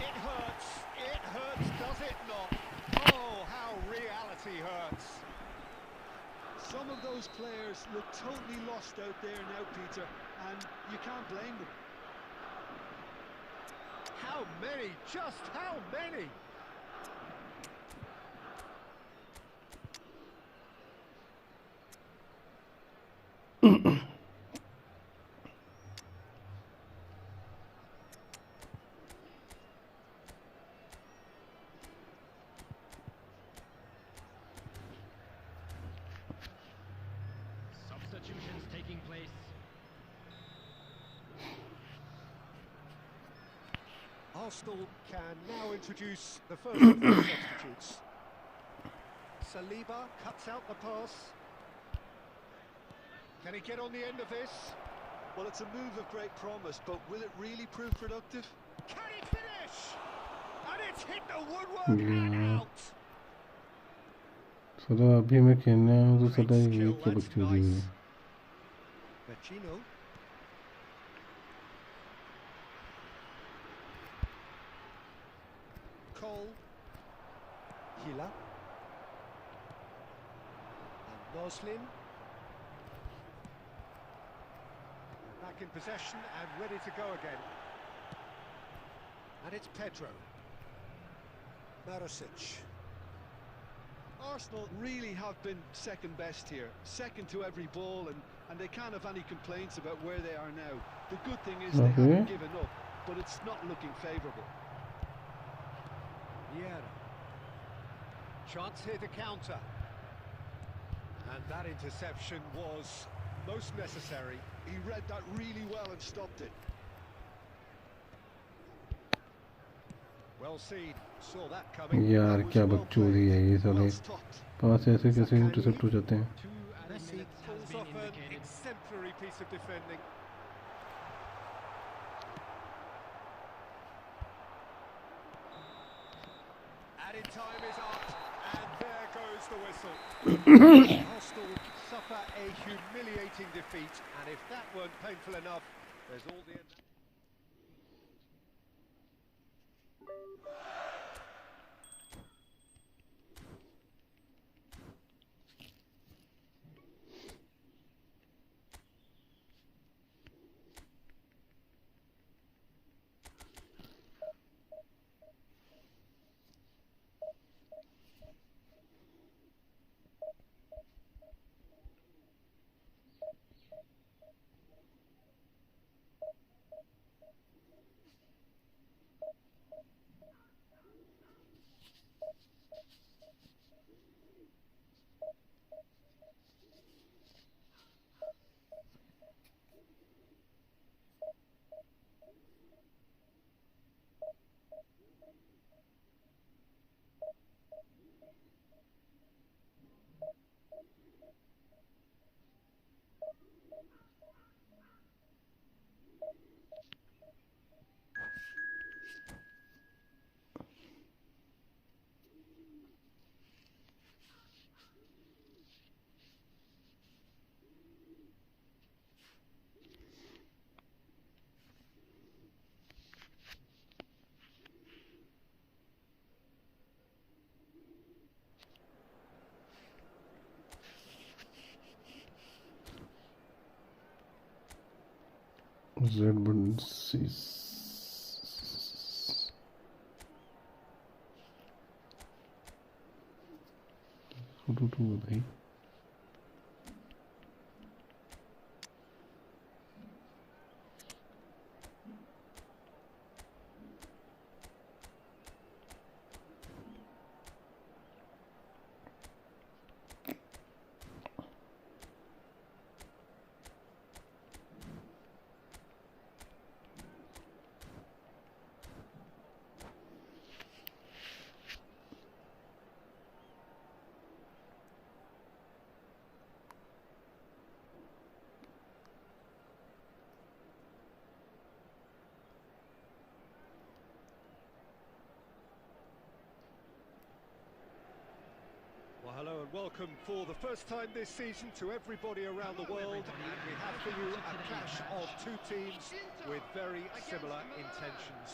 It hurts, does it not? Oh, how reality hurts. Some of those players look totally lost out there now, Peter, and you can't blame them. How many? Just how many? Arsenal can now introduce the first of their substitutes. Saliba cuts out the pass. Can he get on the end of this? Well, it's a move of great promise, but will it really prove productive? Can he finish? And it's hit the woodwork and out. सदा अभी मैं खेलने आया हूँ तो Great सदा ये skill, क्या that's बकचोदी हुई है। nice. Vecino. Cole. Hila. And Noslin. Back in possession and ready to go again. And it's Pedro. Marosic. Arsenal really have been second best here, second to every ball, and they can't have any complaints about where they are now. The good thing is they haven't given up, but it's not looking favourable. Vieira. Chance here to counter. And that interception was most necessary. He read that really well and stopped it. Well seen. Saw that coming. यार क्या बकचोदी है ये साले, पास ऐसे कैसे intercept हो जाते हैं। Messi pulls off an exemplary piece of defending. Added time is up, and there goes the whistle. Arsenal suffer a humiliating defeat, and if that weren't painful enough, there's all the... भाई Well, hello and welcome for the first time this season to everybody around the world, and we have for you a clash of two teams with very similar intentions.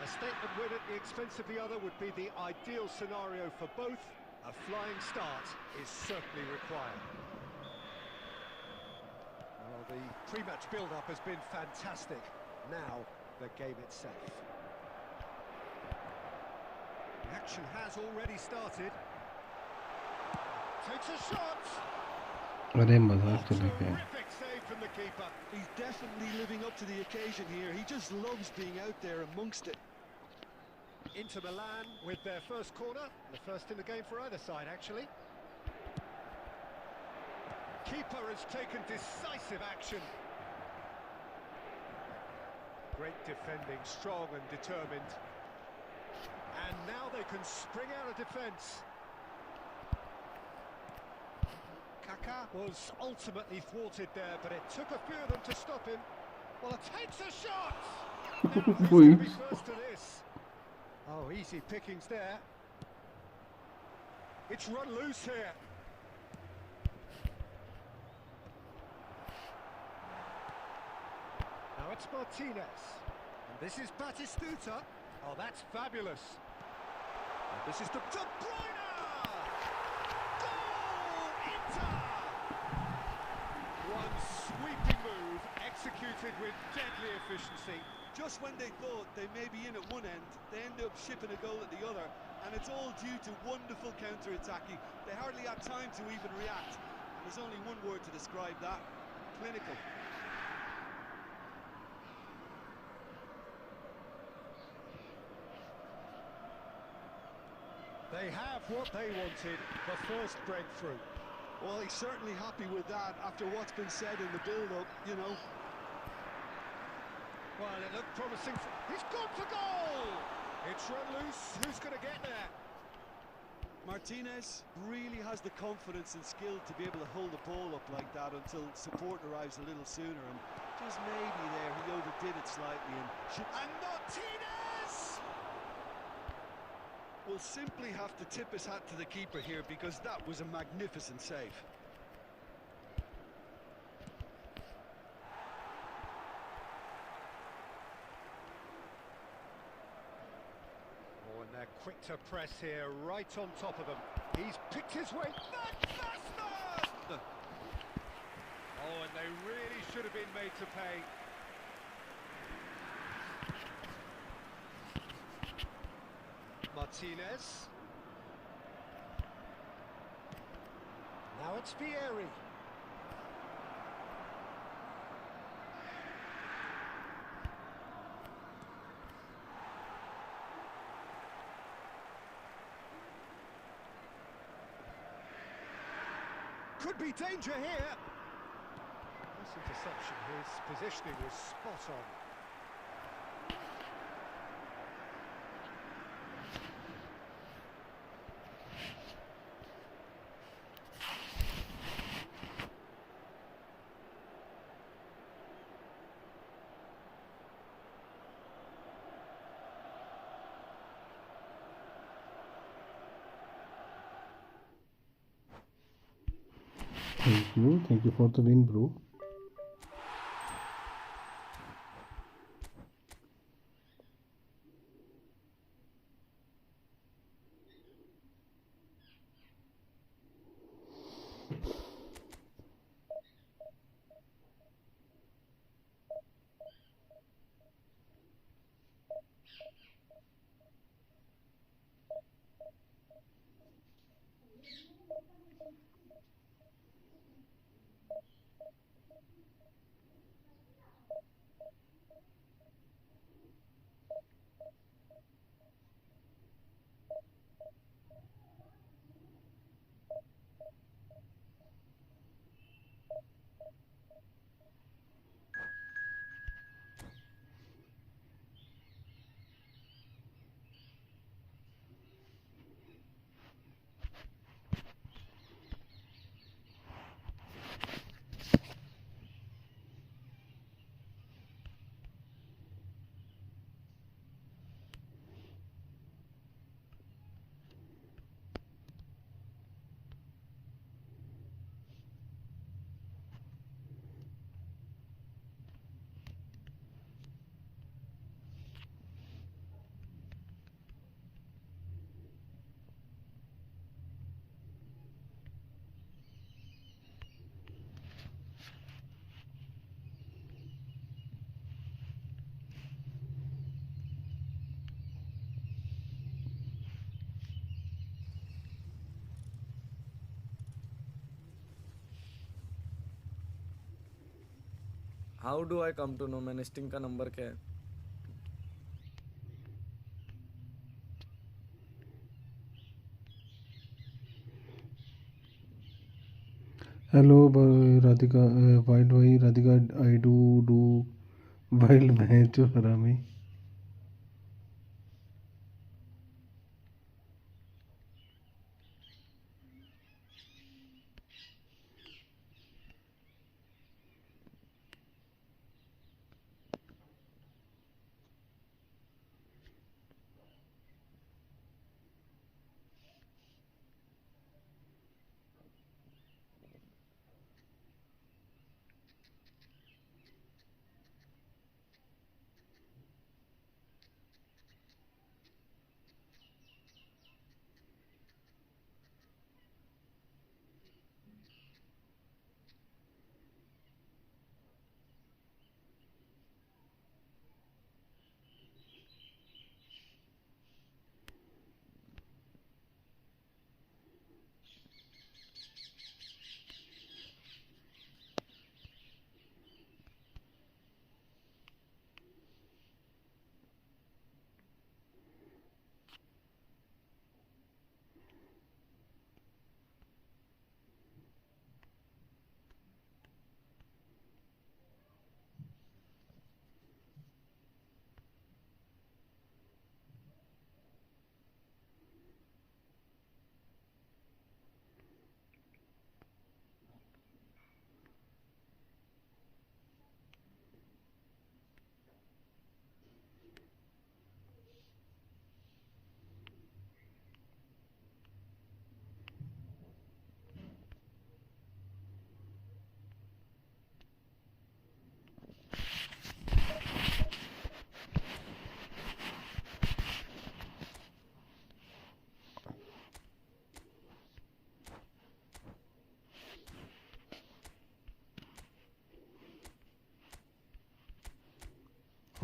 A statement win at the expense of the other would be the ideal scenario for both. A flying start is certainly required. Well, the pre-match build-up has been fantastic. Now, the game itself. The action has already started. Takes a shot. अरे मजाक चले गए। Terrific save from the keeper. He's definitely living up to the occasion here. He just loves being out there amongst it. Inter Milan with their first corner, the first in the game for either side, actually. Keeper has taken decisive action. Great defending, strong and determined. now they can spring out of defence. Kaká was ultimately thwarted there, but it took a few of them to stop him. Well, it takes a shot! Now, who's going to be first to this? Oh, easy pickings there. It's run loose here. Now it's Martinez. And this is Batistuta. Oh, that's fabulous. And this is De Bruyne! Goal! Inter! One sweeping move, executed with deadly efficiency. Just when they thought they may be in at one end, they end up shipping a goal at the other, and it's all due to wonderful counter-attacking. They hardly had time to even react. And there's only one word to describe that: clinical. They have what they wanted, the first breakthrough. Well, he's certainly happy with that after what's been said in the build-up, you know. Well, it looked promising. He's gone for goal! It's run loose. Who's going to get there? Martinez really has the confidence and skill to be able to hold the ball up like that until support arrives a little sooner, and just maybe there he overdid it slightly and Martinez! We'll simply have to tip his hat to the keeper here, because that was a magnificent save. They're quick to press here, right on top of them. He's picked his way. Magnificent! Oh, and they really should have been made to pay. Martinez. Now it's Vieri. Could be danger here. This interception, his positioning was spot on. Thank you for the win, bro. How do I come to know मैं nesting का number क्या है? Hello Radhika wild भाई, Radhika I do wild भैंस जो हरामी।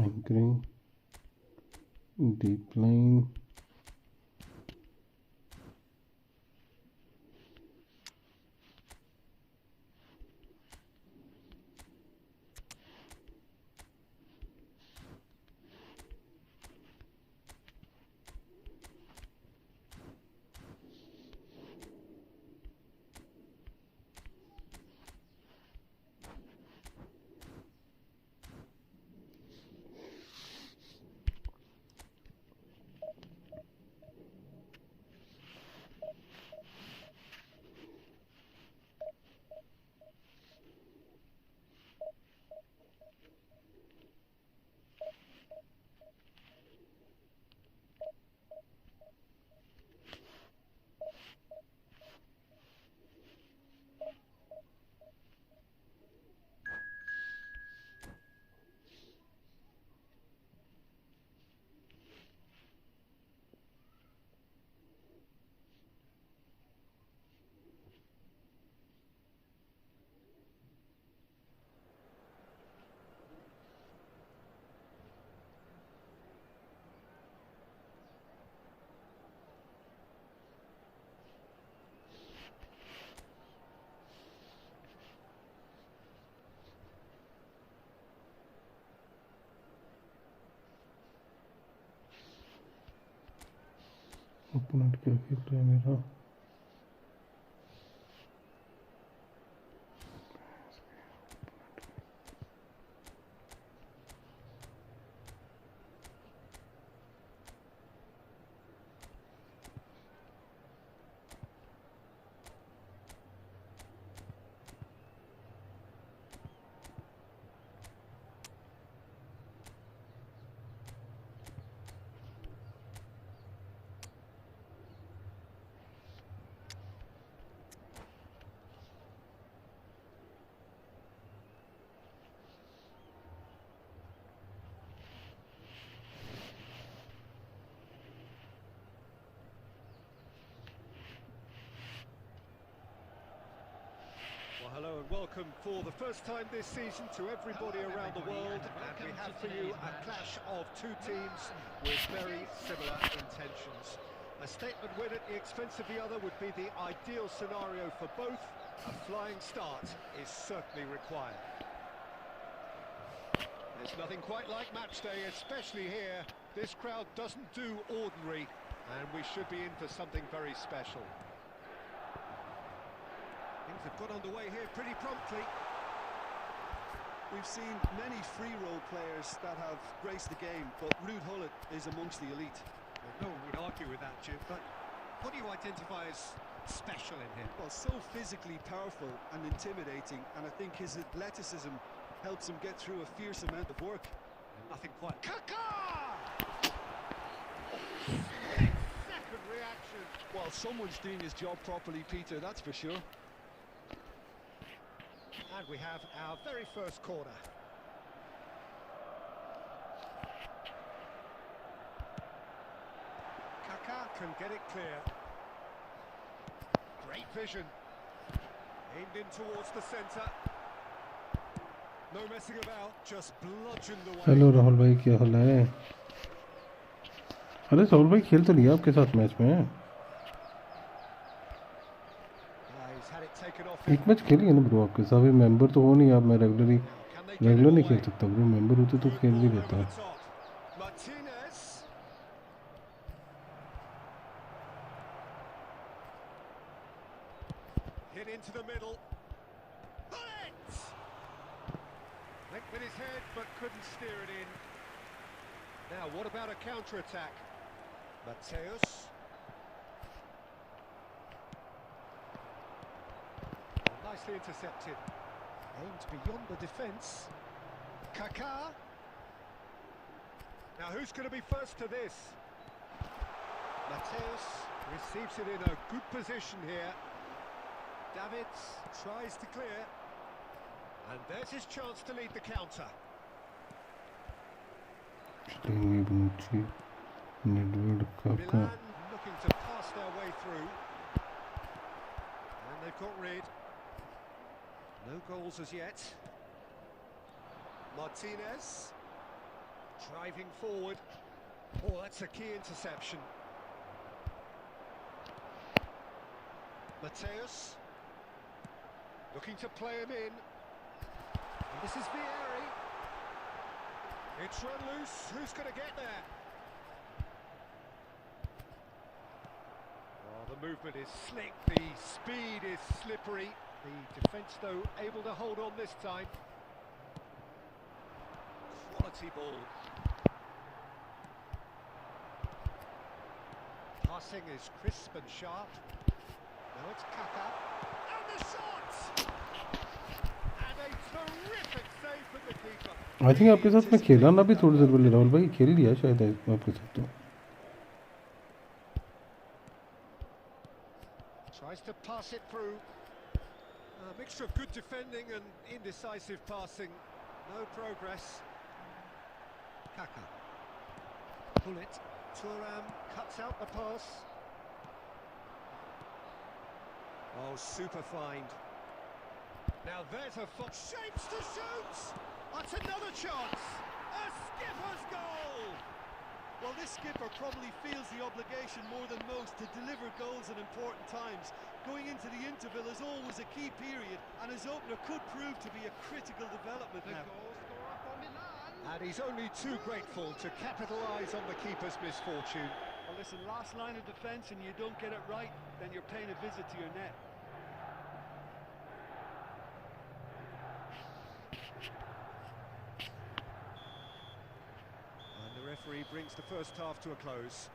Anchoring. Deep line. Opponent क्या खेल रहा है मेरा? Well, hello and welcome for the first time this season to everybody around the world, and we have for you a clash of two teams with very similar intentions. A statement win at the expense of the other would be the ideal scenario for both. A flying start is certainly required. There's nothing quite like match day, especially here. This crowd doesn't do ordinary, and we should be in for something very special. Things have got underway here pretty promptly. We've seen many free role players that have graced the game, but Ruud Gullit is amongst the elite. Well, no one would argue with that, Jim, but what do you identify as special in him? Well, so physically powerful and intimidating, and I think his athleticism helps him get through a fierce amount of work. And nothing quite... Kaká! Second reaction. Well, someone's doing his job properly, Peter, that's for sure. And we have our very first corner. Kaká can get it clear. Great vision. Aimed in towards the centre. No messing about, just bludgeoned away. Hello Rahul भाई, क्या हाल है? अरे राहुल भाई खेल तो लिया आपके साथ मैच में. एक मैच खेलिए ना ब्रो आपके साथ. अभी मेंबर तो हो नहीं आप. मैं रेगुलर नहीं खेल सकता ब्रो. मेंबर होते तो खेल भी देता. Hit into the middle. Went with his head but couldn't steer it in. Now what about a counter-attack? Mateus. Nicely intercepted. Aimed beyond the defence. Kaká. Now who's going to be first to this? Mateus receives it in a good position here. Davids tries to clear. And there's his chance to lead the counter. Midfield, Milan looking to pass their way through. And they've got rid. No goals as yet. Martinez Driving forward. Oh, that's a key interception. Mateus. Looking to play him in. And this is Vieri. It's run loose. Who's going to get there? Oh, the movement is slick. The speed is slippery. The defence, though, able to hold on this time. Quality ball. Passing is crisp and sharp. Now it's Kaka. And the shot! And a terrific save from the keeper. I think आपके साथ मैं खेला ना भी थोड़ी देर पहले राहुल भाई खेल लिया शायद आपके साथ तो Tries to pass it through. A mixture of good defending and indecisive passing. No progress. Kaka. Pull it. Thuram cuts out the pass. Oh, super find. Now there's a shapes to shoot! That's another chance! A skipper's goal! Well, this skipper probably feels the obligation more than most to deliver goals at important times. Going into the interval is always a key period, and his opener could prove to be a critical development now. And he's only too grateful to capitalise on the keeper's misfortune. Well, listen, last line of defence and you don't get it right, then you're paying a visit to your net. And the referee brings the first half to a close.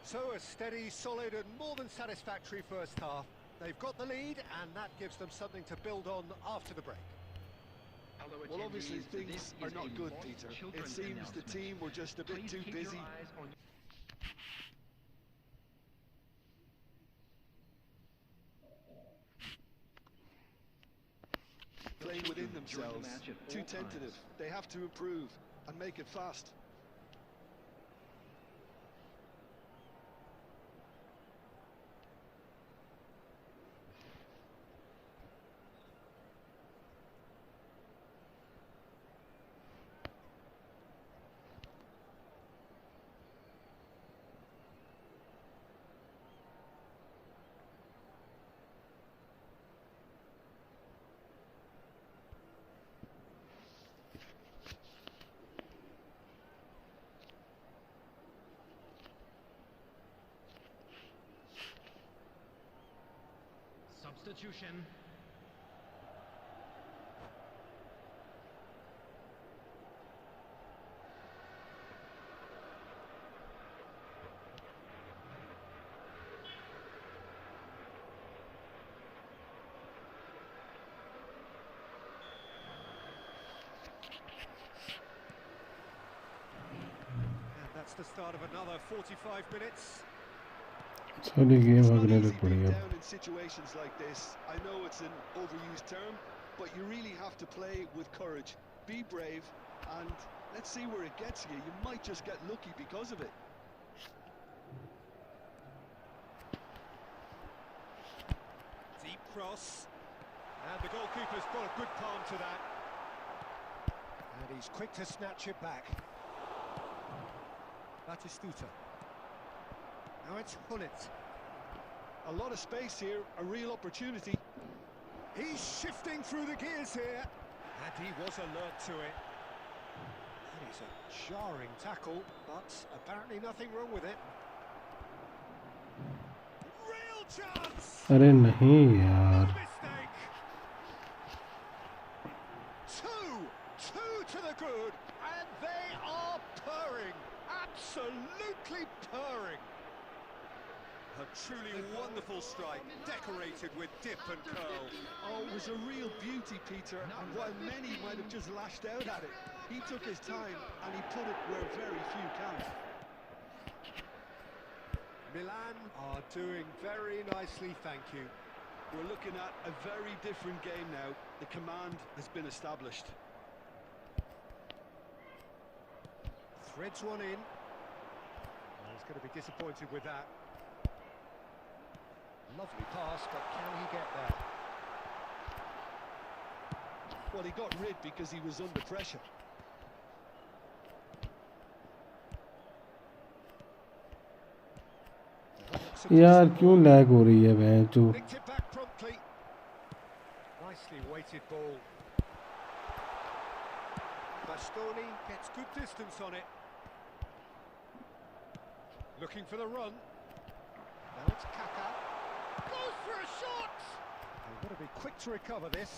So a steady, solid and more than satisfactory first half. They've got the lead and that gives them something to build on after the break. Well, obviously things are not good, Peter. It seems the team were just a bit too busy. Playing within themselves, too tentative. They have to improve and make it fast. Substitution. And that's the start of another 45 minutes. सारी game It's not भागने easy लग पड़ी being अब down in situations like this. I know it's an overused term, but you really have to play with courage. Be brave, and let's see where it gets you. You might just get lucky because of it. Deep cross. And the goalkeeper's got a good palm to that. And he's quick to snatch it back. Batistuta. Now it's Hullet. A lot of space here, a real opportunity. He's shifting through the gears here. And he was alert to it. That is a jarring tackle, but apparently nothing wrong with it. Real chance! अरे नहीं यार Mistake! Two to the good, and they are purring. Absolutely purring. A truly wonderful strike, decorated with dip and curl. Oh, it was a real beauty, Peter, and while many might have just lashed out at it, he took his time and he put it where very few can. Milan are doing very nicely, thank you. We're looking at a very different game now. The command has been established. Threads one in. Oh, he's going to be disappointed with that. Lovely pass, but can he get there? Well, he got rid because he was under pressure. some यार decent क्यों ball. Lag हो रही है मैं जो Nicked it back promptly. Nicely weighted ball. Bastoni gets good distance on it. Looking for the run. Now it's Kaka. Goes for a shot! They've got to be quick to recover this.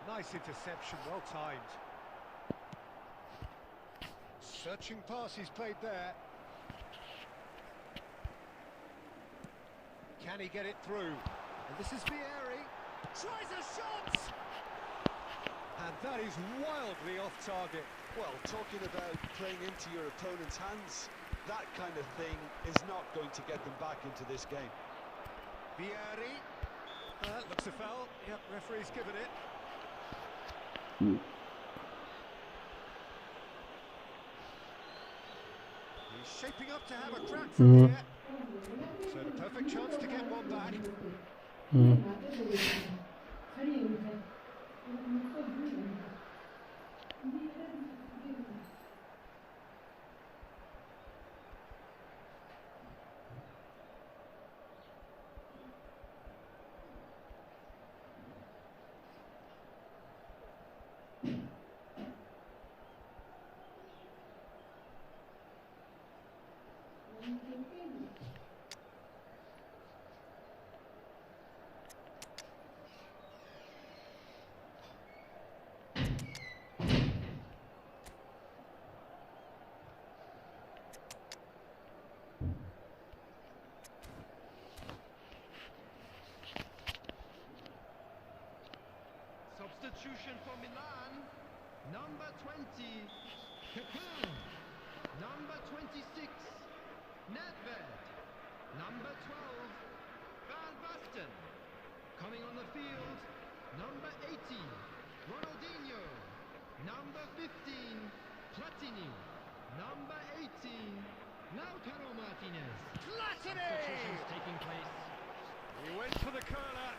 Nice interception, well timed. Searching pass he's played there. Can he get it through? And this is Vieri. Tries a shot! And that is wildly off target. Well, talking about playing into your opponent's hands, that kind of thing is not going to get them back into this game. Vieri. Looks a foul. Yep, referee's given it. He's shaping up to have a crack from here. So the perfect chance to get one back. Substitution for Milan. Number 20, Kaká. Number 26, Nedved. Number 12, Van Basten. Coming on the field, number 18, Ronaldinho. Number 15, Platini. Number 18, Lautaro Martinez. Platini! Substitutions taking place. He went for the curler.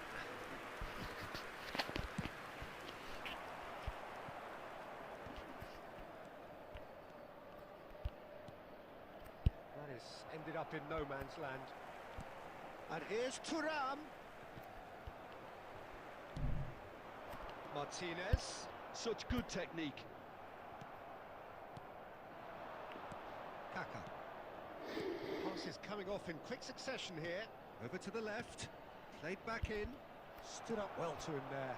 That has ended up in no man's land. And here's Thuram. Martinez. Such good technique. Kaka. Pass is coming off in quick succession here. Over to the left. Played back in. Stood up well to him there.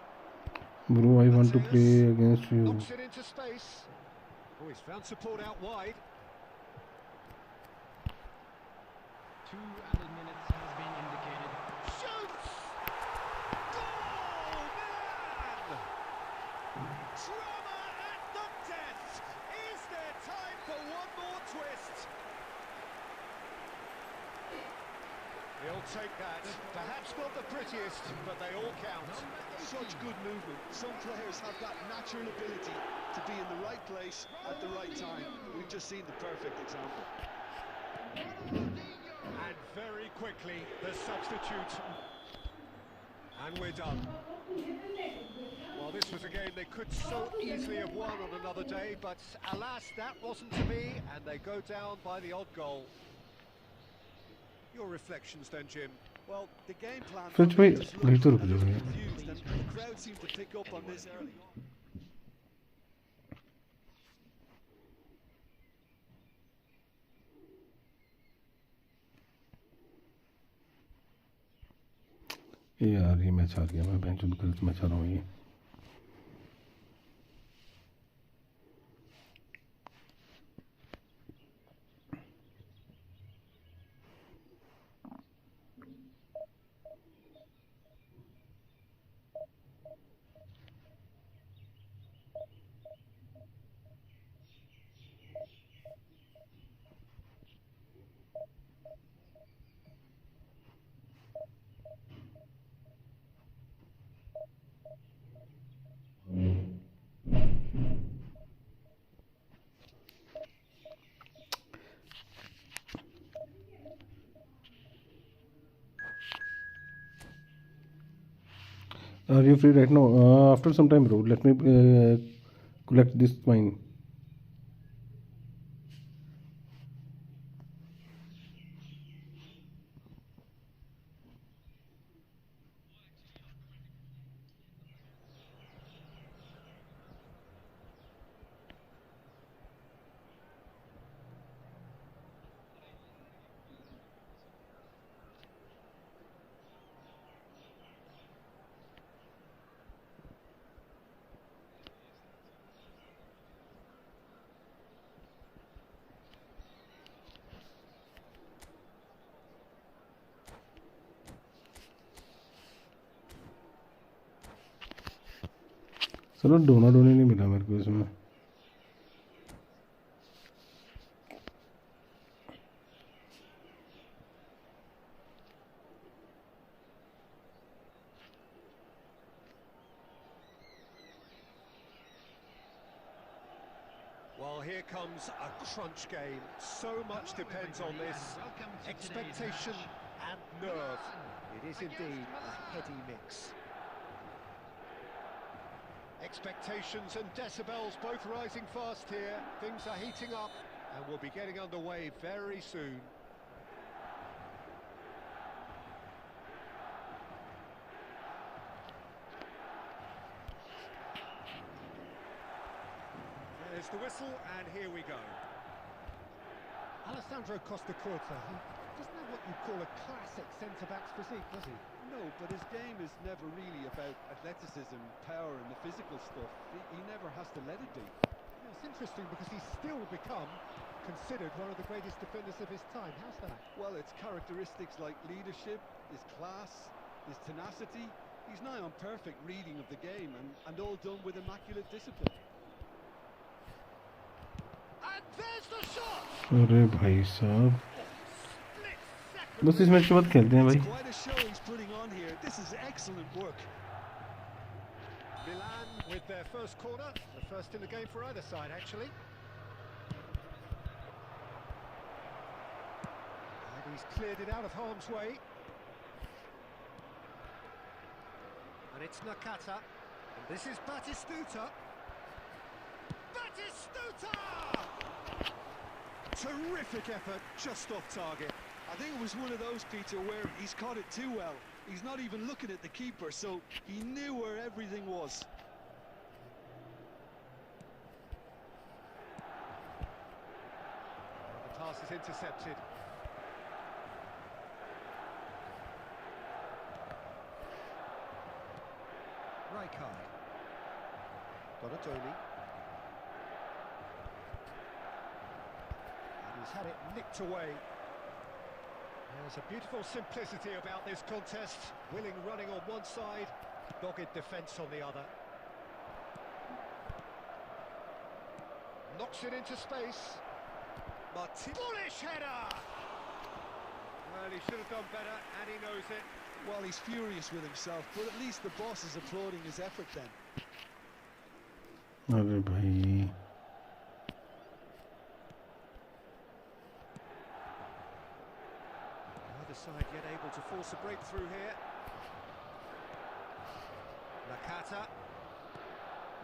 Bro, I want to play against you. Knocks it into space. Oh, he's found support out wide. 2 added minutes has been indicated. Shoots! Goal, man! Drama at the death! Is there time for one more twist? He'll take that. Perhaps not the prettiest, but they all count. Such good movement. Some players have that natural ability to be in the right place at the right time. We've just seen the perfect example. And very quickly, the substitute. And we're done. Well, this was a game they could so easily have won on another day, but alas, that wasn't to be, and they go down by the odd goal. Your reflections then, Jim? Well, the game plan French भाई just भाई तो रुक looked a जाओ little यार. confused, and the crowd seemed to pick up on this early on. यार ये match हार गया मैं बेंच गलत मैच हारा हूँ ये. Are you free right now? After some time, bro. Let me collect this coin. चलो डोना डोने नहीं मिला मेरे को इसमें. Well, here comes a crunch game. So much depends on this. Expectation and nerve. It is indeed a heady mix. Expectations and decibels both rising fast here. Things are heating up and we'll be getting underway very soon. There's the whistle, and here we go. Alessandro Costa Curta, he doesn't have what you call a classic centre-back's physique, does he? No, but his game is never really about athleticism, power and the physical stuff. He never has to let it be. Yeah, it's interesting because he's still become considered one of the greatest defenders of his time. How's that? Well, it's characteristics like leadership, his class, his tenacity. He's nigh on perfect reading of the game and all done with immaculate discipline. And there's the shot! अरे भाई साहब बस इस match के बाद खेलते हैं भाई. Quite a show he's putting on here. This is excellent work. Milan with their first corner, the first in the game for either side actually. And he's cleared it out of harm's way. And it's Nakata. And this is Batistuta. Batistuta! Terrific effort, just off target. I think it was one of those, Peter, where he's caught it too well. He's not even looking at the keeper, so he knew where everything was. The pass is intercepted. Rijkaard. Donatoni. And he's had it nicked away. There's a beautiful simplicity about this contest. Willing running on one side, dogged defence on the other. Knocks it into space. Bullish header! Well, he should have done better, and he knows it. Well, he's furious with himself, but at least the boss is applauding his effort then. अरे भाई Neither side yet able to force a breakthrough here. Nakata.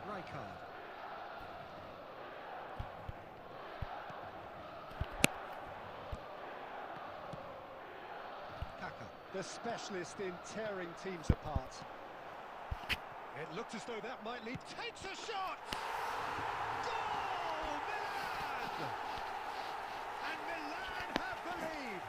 Rijkaard. Kaka, the specialist in tearing teams apart. It looked as though that might lead. Takes a shot! Goal! Milan! And Milan have the lead.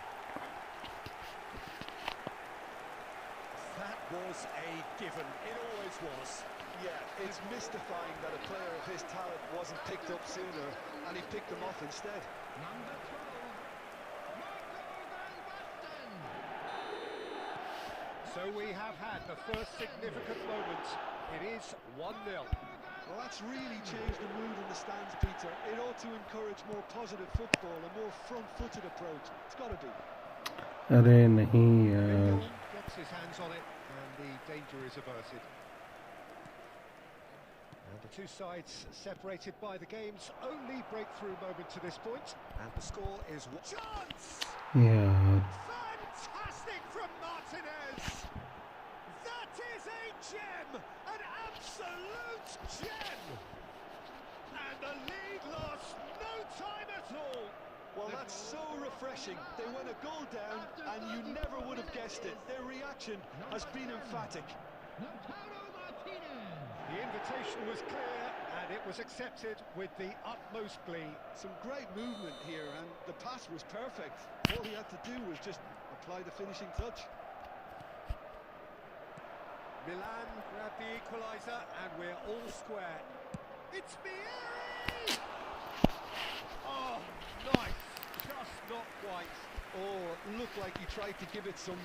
That was a given. It always was. Yeah, it's mystifying that a player of his talent wasn't picked up sooner, and he picked them off instead. Number 12, So we have had the first significant moment. It is 1-0. Well, that's really changed the mood in the stands, Peter. It ought to encourage more positive football, a more front-footed approach. It's got to be. अरे नहीं यार Gets his hands on it, and the danger is averted. And the two sides separated by the game's only breakthrough moment to this point. And the score is... Chance! यार Fantastic from Martinez! That is a gem, an absolute gem. And the lead lost no time at all. Well, that's so refreshing. They went a goal down and you never would have guessed it. Their reaction has been emphatic. The invitation was clear and it was accepted with the utmost glee. Some great movement here and the pass was perfect. All he had to do was just apply the finishing touch. Milan grabbed the equaliser and we're all square. It's Vieri! Oh, nice. Just not quite. Oh, looked like he tried to give it some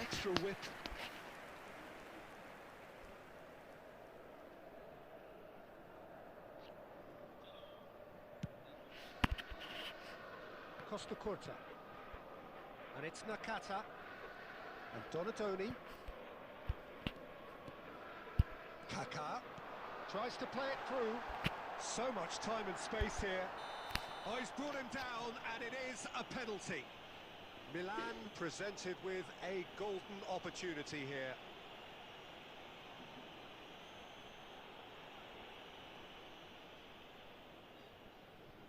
extra whip. Costa Curta. And it's Nakata. And Donatoni. Kaká. Tries to play it through. So much time and space here. Oh, he's brought him down, and it is a penalty. Milan presented with a golden opportunity here.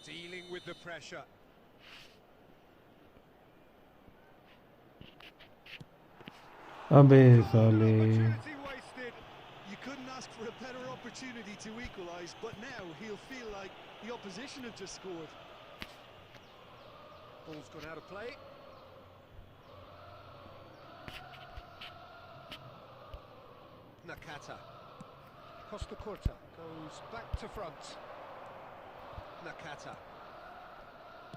Dealing with the pressure. अबे साले Opportunity wasted. You couldn't ask for a better opportunity to equalise, but now he'll feel like the opposition have just scored. Ball's gone out of play. Nakata. Costa Curta goes back to front. Nakata.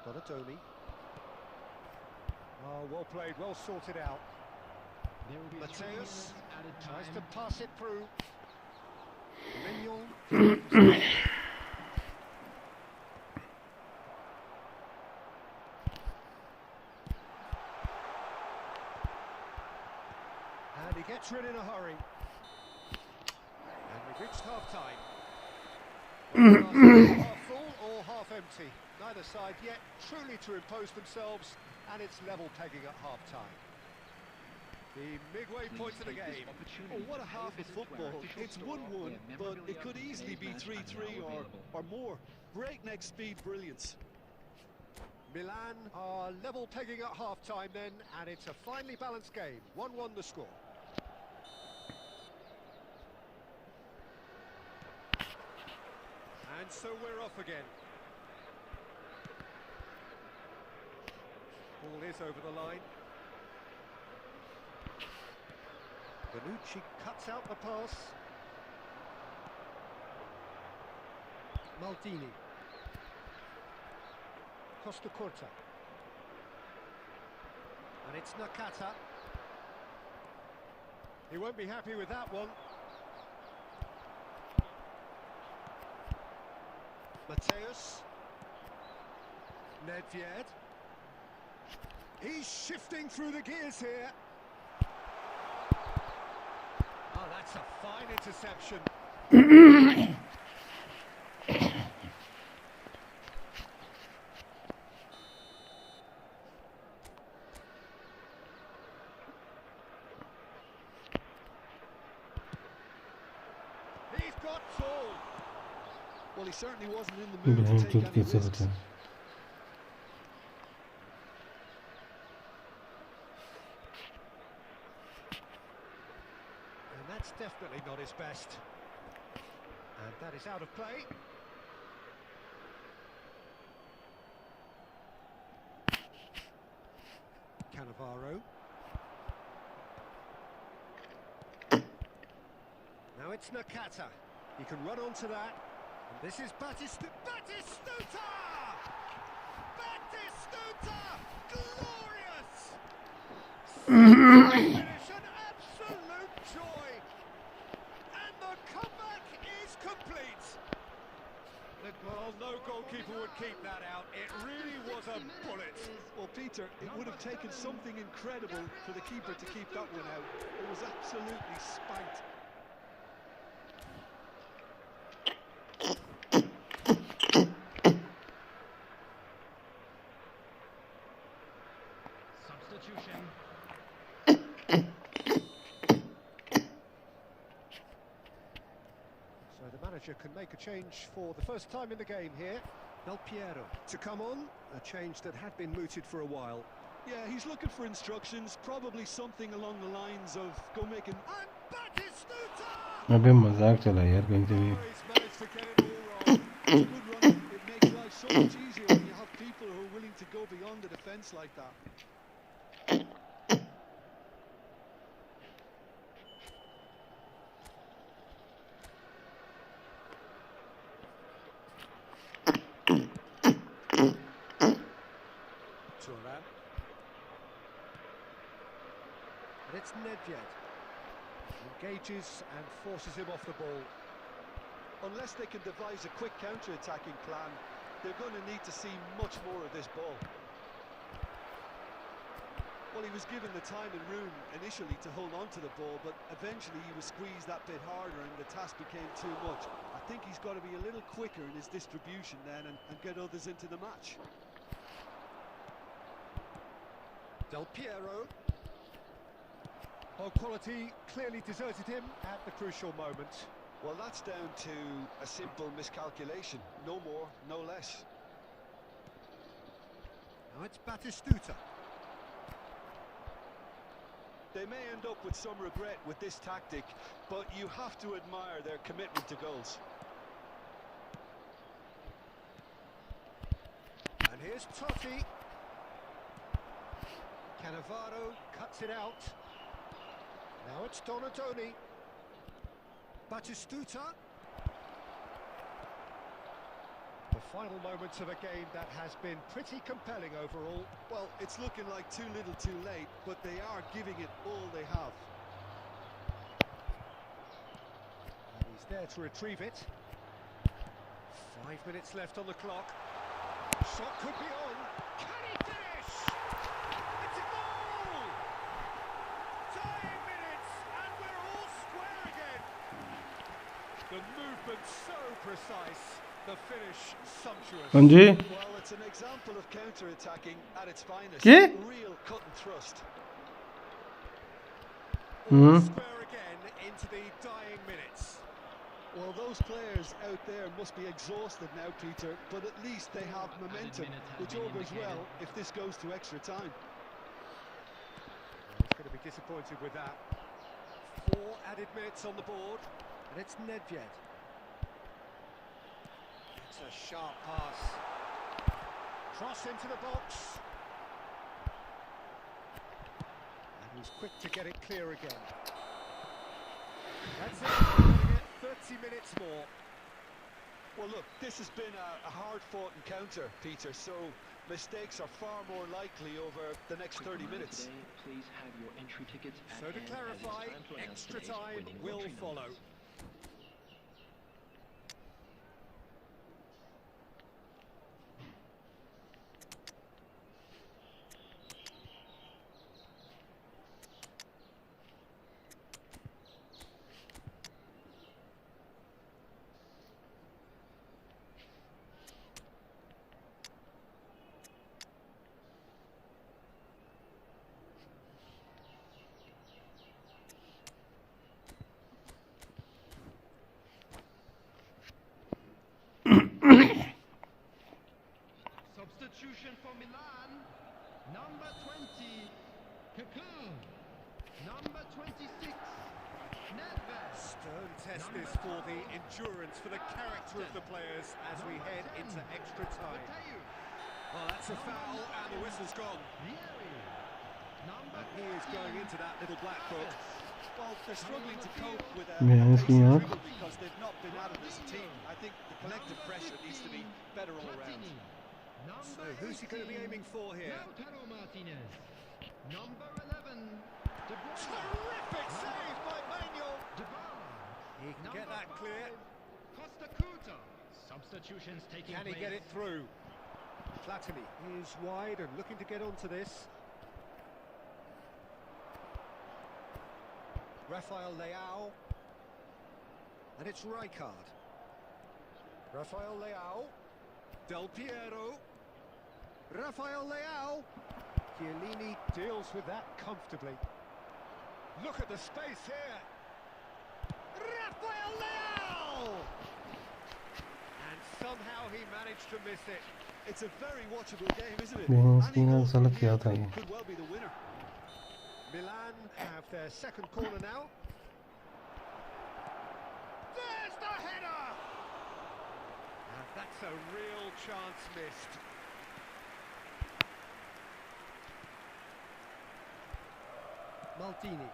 Donatoni. Oh, well played, well sorted out. Mateus tries to pass it through. Mignon. And he gets rid in a hurry. And we've reached half-time. Half full or half empty. Neither side yet truly to impose themselves, and it's level pegging at half-time. The midway point of the game. Oh, what a half of football. It's 1-1, but it could easily be 3-3 or more. Breakneck speed brilliance. Milan are level pegging at half-time then, and it's a finely balanced game. 1-1 the score. And so we're off again. Ball is over the line. Bonucci cuts out the pass. Maldini. Costa Curta. And it's Nakata. He won't be happy with that one. Mateus. Nedved. He's shifting through the gears here. Oh, that's a fine interception. He's got full. Well, he certainly wasn't in the mood to take any risks. That's definitely not his best. And that is out of play. Cannavaro. Now it's Nakata. He can run onto that. And this is Batistuta! Batistuta! Glorious! Finish, an absolute joy! And the comeback is complete! Well, no goalkeeper would keep that out. It really was a bullet. Well, Peter, it would have taken something incredible for the keeper to keep that one out. It was absolutely spanked. Substitution. manager can make a change for the first time in the game here. Del Piero to come on, a change that had been mooted for a while. Yeah, he's looking for instructions, probably something along the lines of go make an... And Batistuta! अबे मजाक चला यार कहीं से भी. He's managed to get it all wrong. It's a good run. It makes life so much easier when you have people who are willing to go beyond the defence like that. Turan. And it's Nedved. Engages and forces him off the ball. Unless they can devise a quick counter-attacking plan, they're going to need to see much more of this ball. Well, he was given the time and room initially to hold on to the ball, but eventually he was squeezed that bit harder and the task became too much. I think he's got to be a little quicker in his distribution then and get others into the match. Del Piero. Oh, quality clearly deserted him at the crucial moment. Well, that's down to a simple miscalculation. No more, no less. Now it's Batistuta. They may end up with some regret with this tactic, but you have to admire their commitment to goals. And here's Totti. Cannavaro cuts it out. Now it's Donatoni. Batistuta. The final moments of a game that has been pretty compelling overall. Well, it's looking like too little too late, but they are giving it all they have. And he's there to retrieve it. 5 minutes left on the clock. Shot could be on. Can he finish? It's a goal! Dying minutes, and we're all square again. The movement so precise, the finish sumptuous. हाँ जी. Well, it's an example of counter-attacking at its finest. क्या? Real cut and thrust. All square again into the dying minutes. Well, those players out there must be exhausted now, Peter, but at least they have momentum, which augurs well if this goes to extra time. He's going to be disappointed with that. 4 added minutes on the board, and it's Nedved. It's a sharp pass. Cross into the box. And he's quick to get it clear again. That's it. We're going to get 30 minutes more. Well, look, this has been a hard-fought encounter, Peter, so mistakes are far more likely over the next 30 minutes. Today, please have your entry tickets at So to hand, clarify, as it's time to announce extra today's time winning will lottery follow. numbers. Substitution for Milan, number 20, Kaká. Number 26, Nedved. Stern test this for the endurance, for the character of the players as we head into extra time. Oh, that's a foul, and the whistle's gone. And he is going into that little black book. Well, they're struggling to cope with a Yeah, basic yeah. dribble because they've not been at it as a team. I think the collective pressure needs to be better all round. So who's he going to be aiming for here? Lautaro Martinez. Number 11, De Bruyne. Terrific save by Manuel. Dybala. He can get that clear. Costa Curta. Substitutions taking Can he place. get it through? Platini is wide and looking to get onto this. Rafael Leao. And it's Rijkaard. Rafael Leao. Del Piero. Rafael Leao. Chiellini deals with that comfortably. Look at the space here. Rafael Leao! Somehow he managed to miss it. It's a very watchable game, isn't it? Being Any goal seen from as here किया था ये. could well be the winner. Milan have their second corner now. There's the header! And that's a real chance missed. Maldini.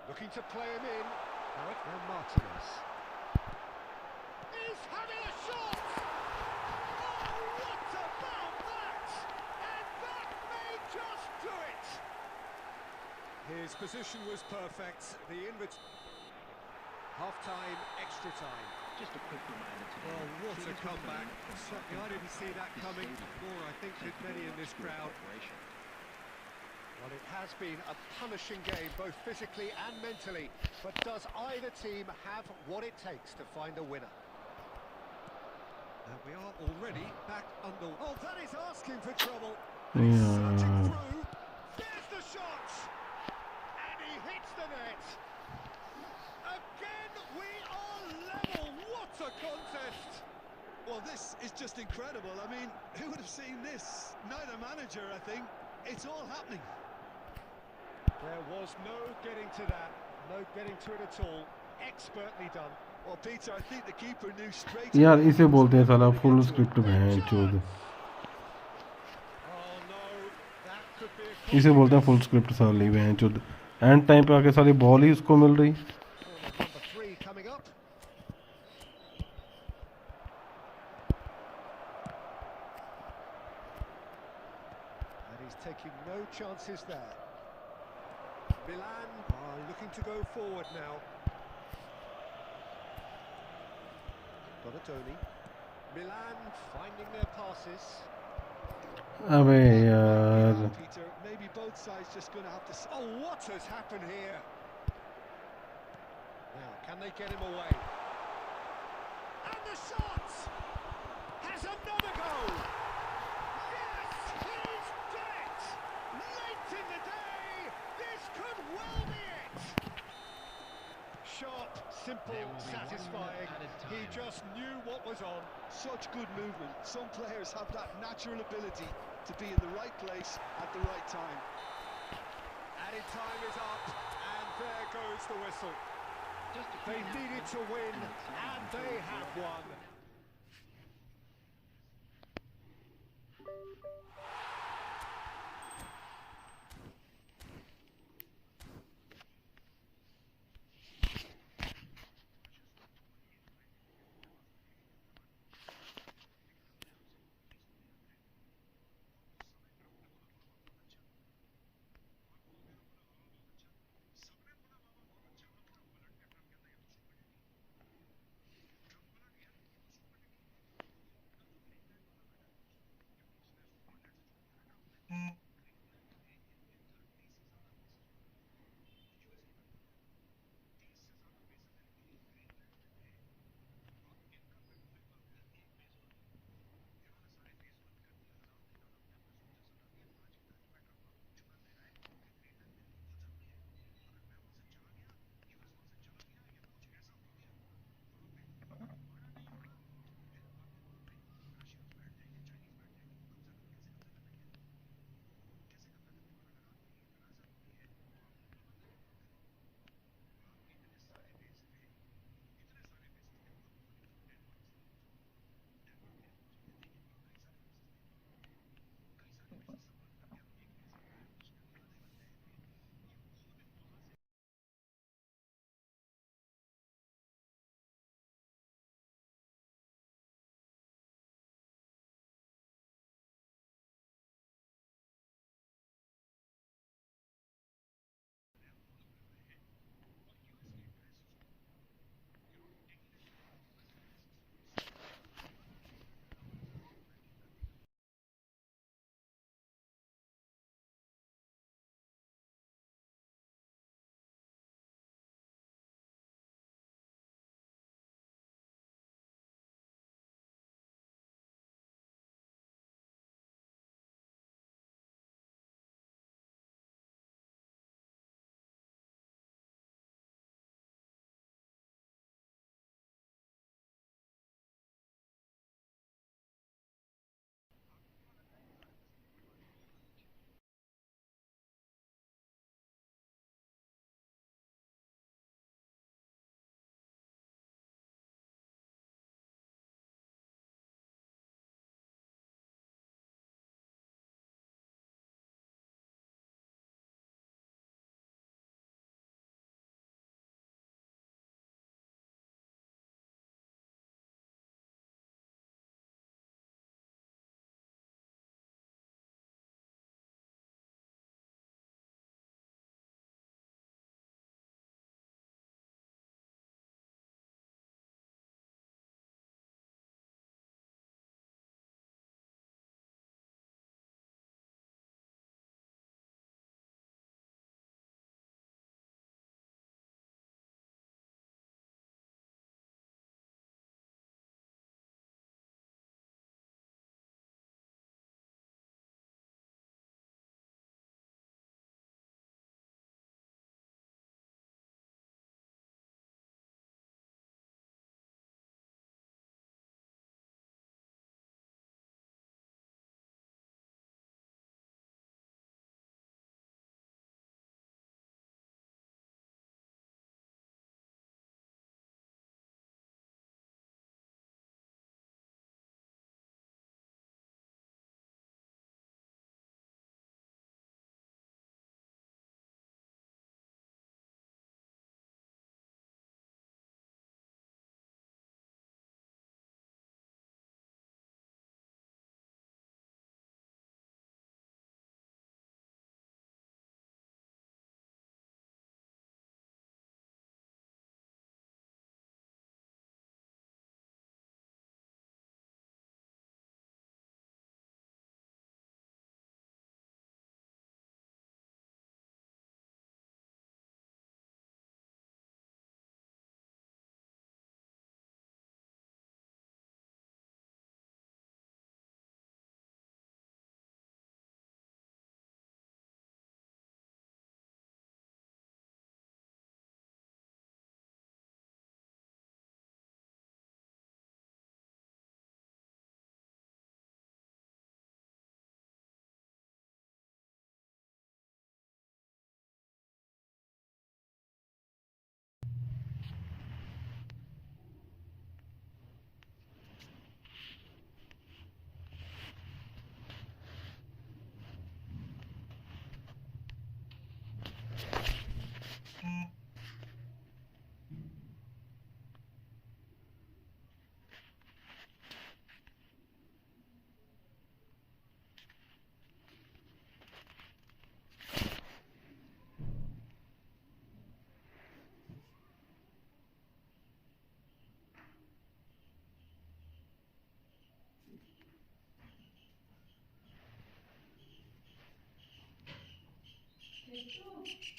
Looking to play him in. Now Martinez. He's having a shot! Oh, what about that? And that may just do it! His position was perfect. The half-time, extra time. Just a quick reminder today. Well, what a comeback. Certainly, I didn't see that coming. Nor, I think, did many in this crowd. Well, it has been a punishing game, both physically and mentally. But does either team have what it takes to find a winner? And we are already back under... Oh, that is asking for trouble. He's searching through. There's the shot! And he hits the net. Again, we are level. What a contest! Well, this is just incredible. I mean, who would have seen this? Neither manager, I think. It's all happening. There was no getting to that, no getting to it at all. Expertly done. Well, Peter, I think the keeper knew straight. यार इसे बोलते हैं साला full script बहन चोद. Oh no, that could be a इसे बोलते हैं full script साली बहन चोद. End time पे आके साली बॉल ही उसको मिल रही. Number 3 coming up. And he's taking no chances there. Milan are looking to go forward now. Donatoni. Milan finding their passes. अबे यार. Peter, maybe both sides just going to have to... Oh, what has happened here? Now, can they get him away? And the shot! Has another goal! Yes, he's done it! Late in the day, this could well be it! Sharp, simple, satisfying. He just knew what was on. Such good movement. Some players have that natural ability to be in the right place at the right time. Added time is up, and there goes the whistle. They needed to win, and they have won.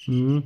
हम्म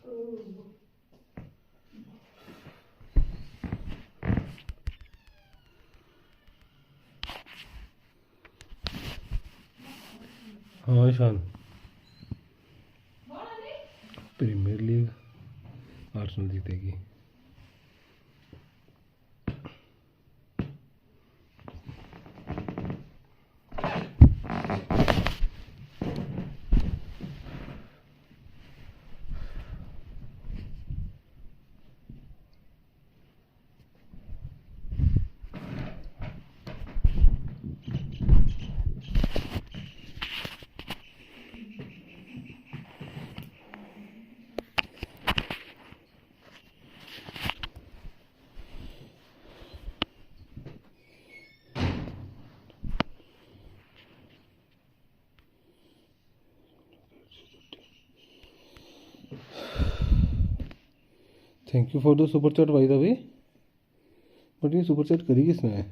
हाँ Ishan, premiere league Arsenal जीतेगी। Thank you for the super chat भाई the way. But ये super chat करी किसने है?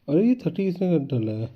अरे ये 30 इसने डाला है।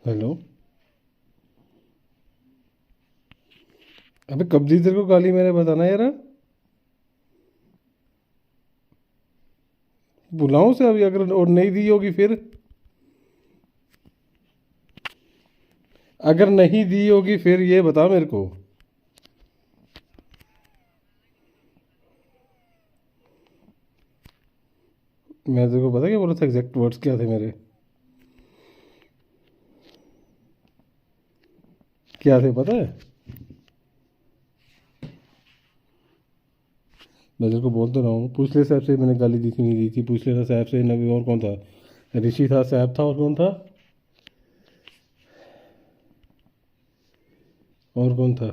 हेलो, अबे कब दी तेरे को गाली मैंने बताना यार। बुलाऊं से अभी अगर और नहीं दी होगी फिर? अगर नहीं दी होगी फिर ये बता मेरे को। मैं तेरे को पता क्या बोला था, एग्जैक्ट वर्ड्स क्या थे मेरे? क्या थे पता है? मैं तेरे को बोल तो रहा हूँ, पूछ ले साहब से मैंने गाली दी थी नहीं दी थी, पूछ लेना साहब से। नबी और कौन था? ऋषि था, साहब था, और कौन था? और कौन था?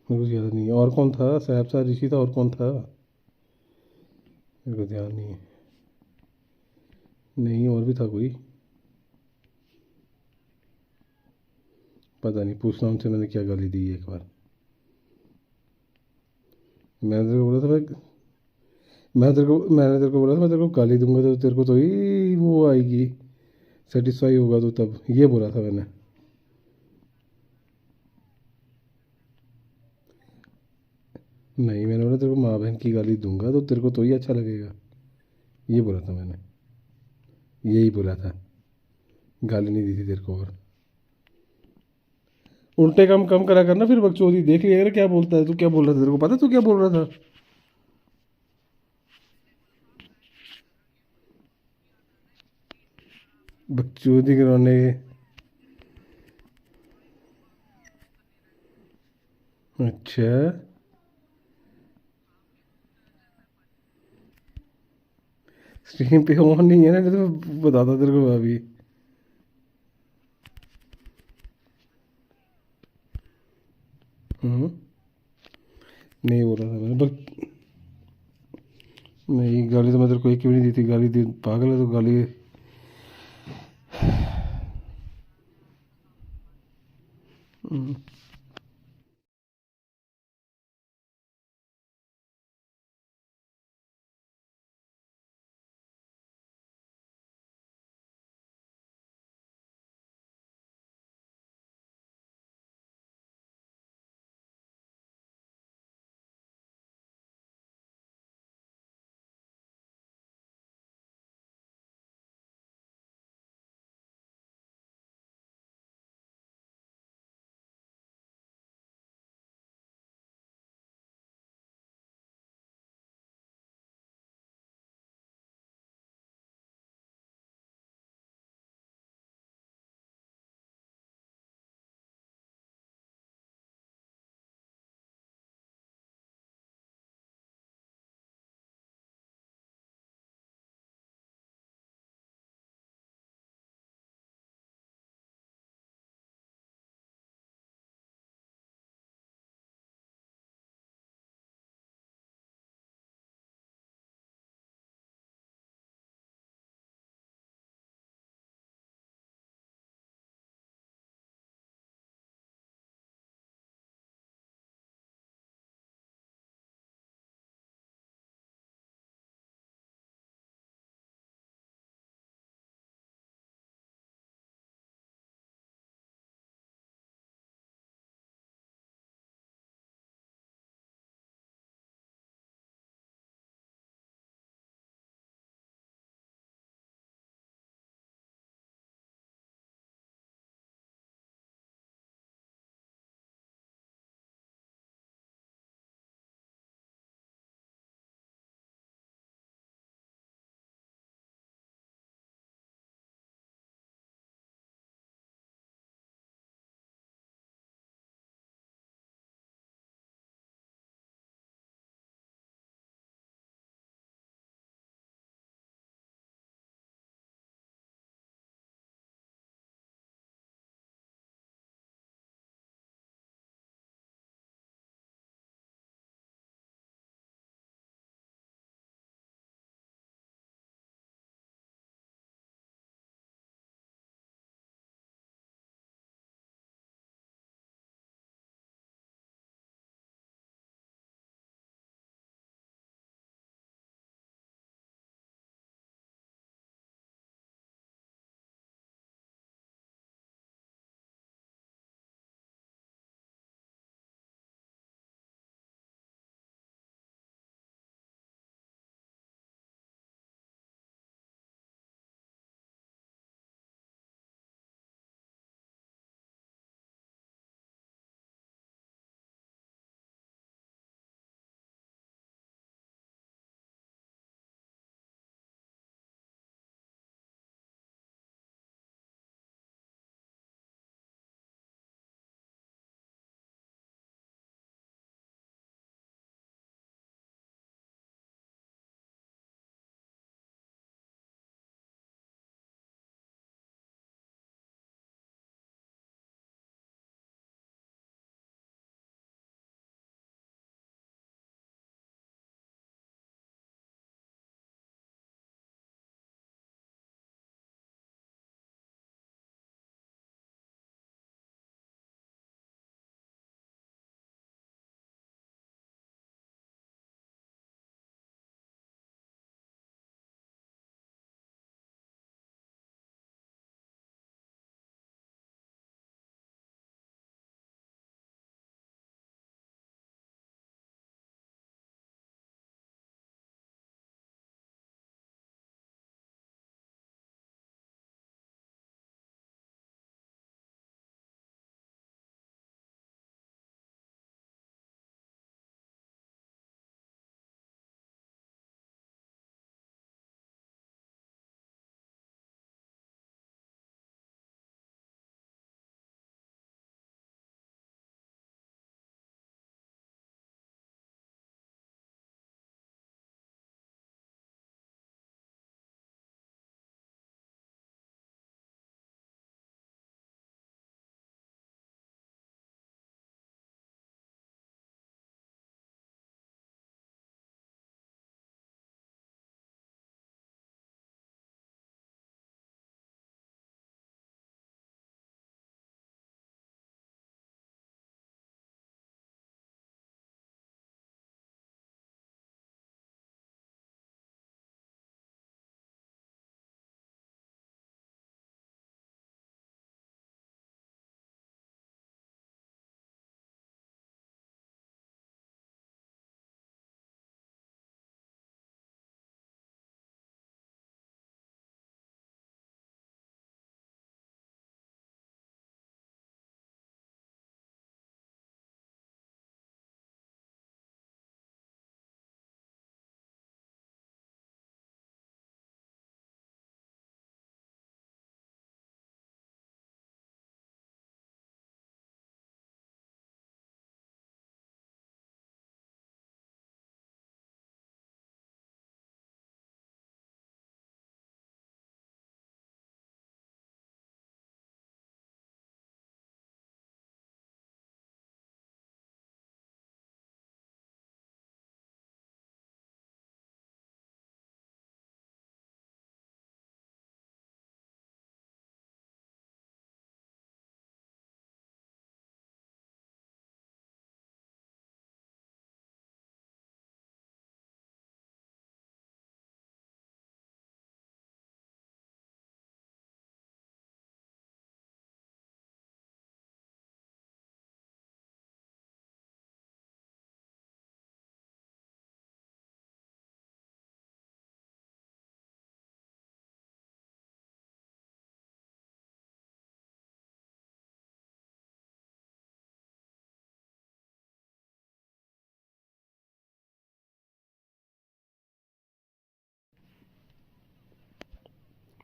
मेरे को याद नहीं है। और कौन था? साहब था, ऋषि था, और कौन था? मेरे को ध्यान नहीं है। नहीं, और भी था कोई, पता नहीं। पूछना उनसे मैंने क्या गाली दी है एक बार। मैंने तेरे को बोला था मैंने तेरे को बोला था मैं तेरे को गाली दूंगा तो तेरे को तो ही वो आएगी, सेटिस्फाई होगा तो तब, ये बोला था मैंने। नहीं, मैंने बोला तेरे को माँ बहन की गाली दूंगा तो तेरे को तो ही अच्छा लगेगा, ये बोला था मैंने। यही बोला था, गाली नहीं दी थी तेरे को। और उल्टे काम कम करा करना फिर, बकचोदी देख लिया कर क्या बोलता है तू। क्या बोल रहा था? तेरे को पता है तू क्या बोल रहा था? बकचोदी कराने अच्छा स्ट्रीम पे ऑन नहीं है ना, नहीं तो बताता तेरे को अभी। नहीं बोला था मैंने बस। नहीं गाली तो मैं तेरे को एक भी नहीं दी थी, गाली दी पागल है तो गाली।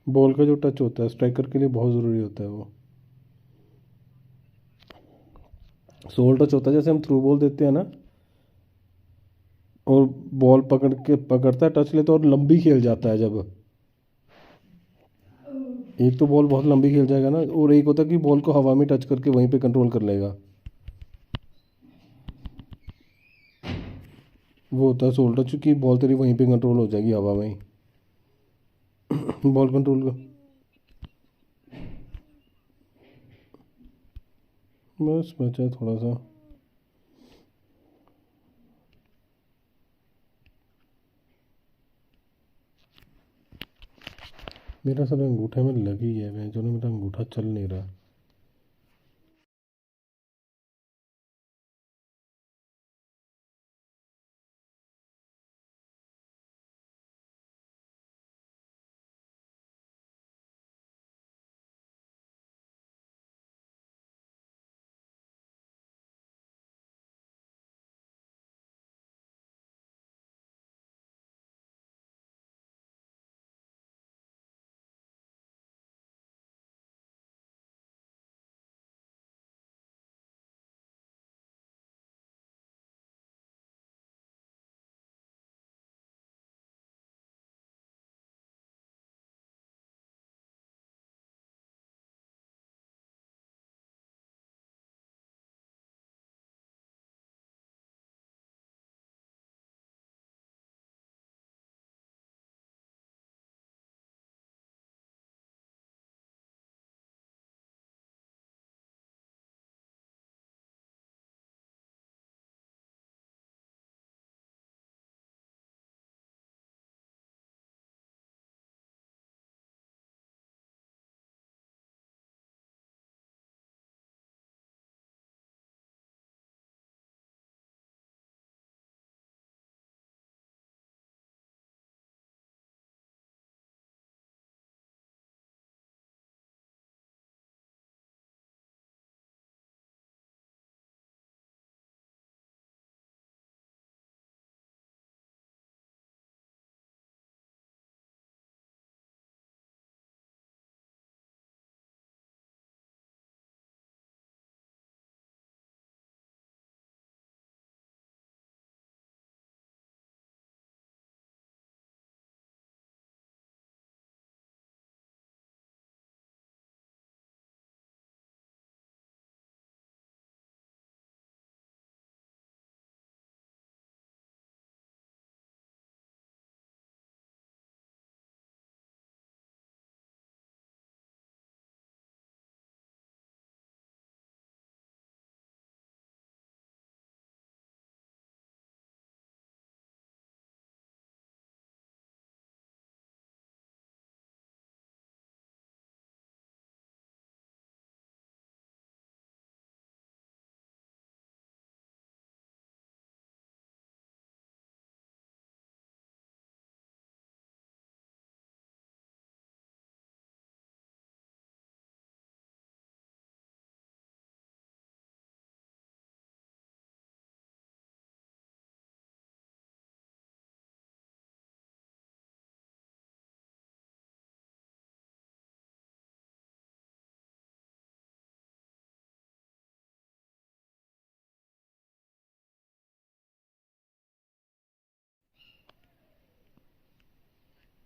बॉल का जो टच होता है स्ट्राइकर के लिए बहुत ज़रूरी होता है वो। सोल टच होता है, जैसे हम थ्रू बॉल देते हैं ना और बॉल पकड़ता है, टच लेता है और लंबी खेल जाता है। जब एक तो बॉल बहुत लंबी खेल जाएगा ना, और एक होता है कि बॉल को हवा में टच करके वहीं पे कंट्रोल कर लेगा, वो होता है सोल टच की। बॉल तेरी वहीं पे कंट्रोल हो जाएगी हवा में ही। बॉल कंट्रोल का बस बचा थोड़ा सा। मेरा सारा अंगूठे में लगी है, मैं जो ना मेरा अंगूठा चल नहीं रहा।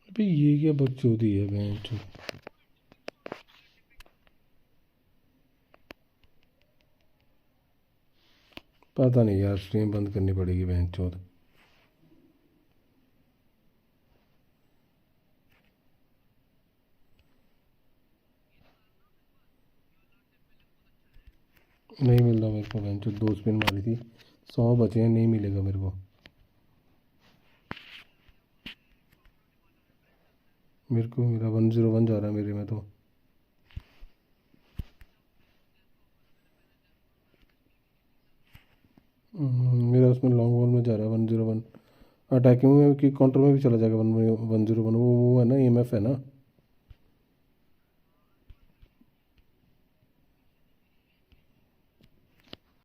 अभी ये क्या बकचोदी है बेंच। पता नहीं यार, स्ट्रीम बंद करनी पड़ेगी बेंच चौथ। नहीं मिल रहा मेरे को बेंच, 2 स्पिन मारी थी, 100 बचे हैं, नहीं मिलेगा मेरे को। मेरा 101 जा रहा है मेरे में तो। मेरा उसमें लॉन्ग बॉल में जा रहा है 101। अटैकिंग में कि काउंटर में भी चला जाएगा 101। वो है ना EMF है ना।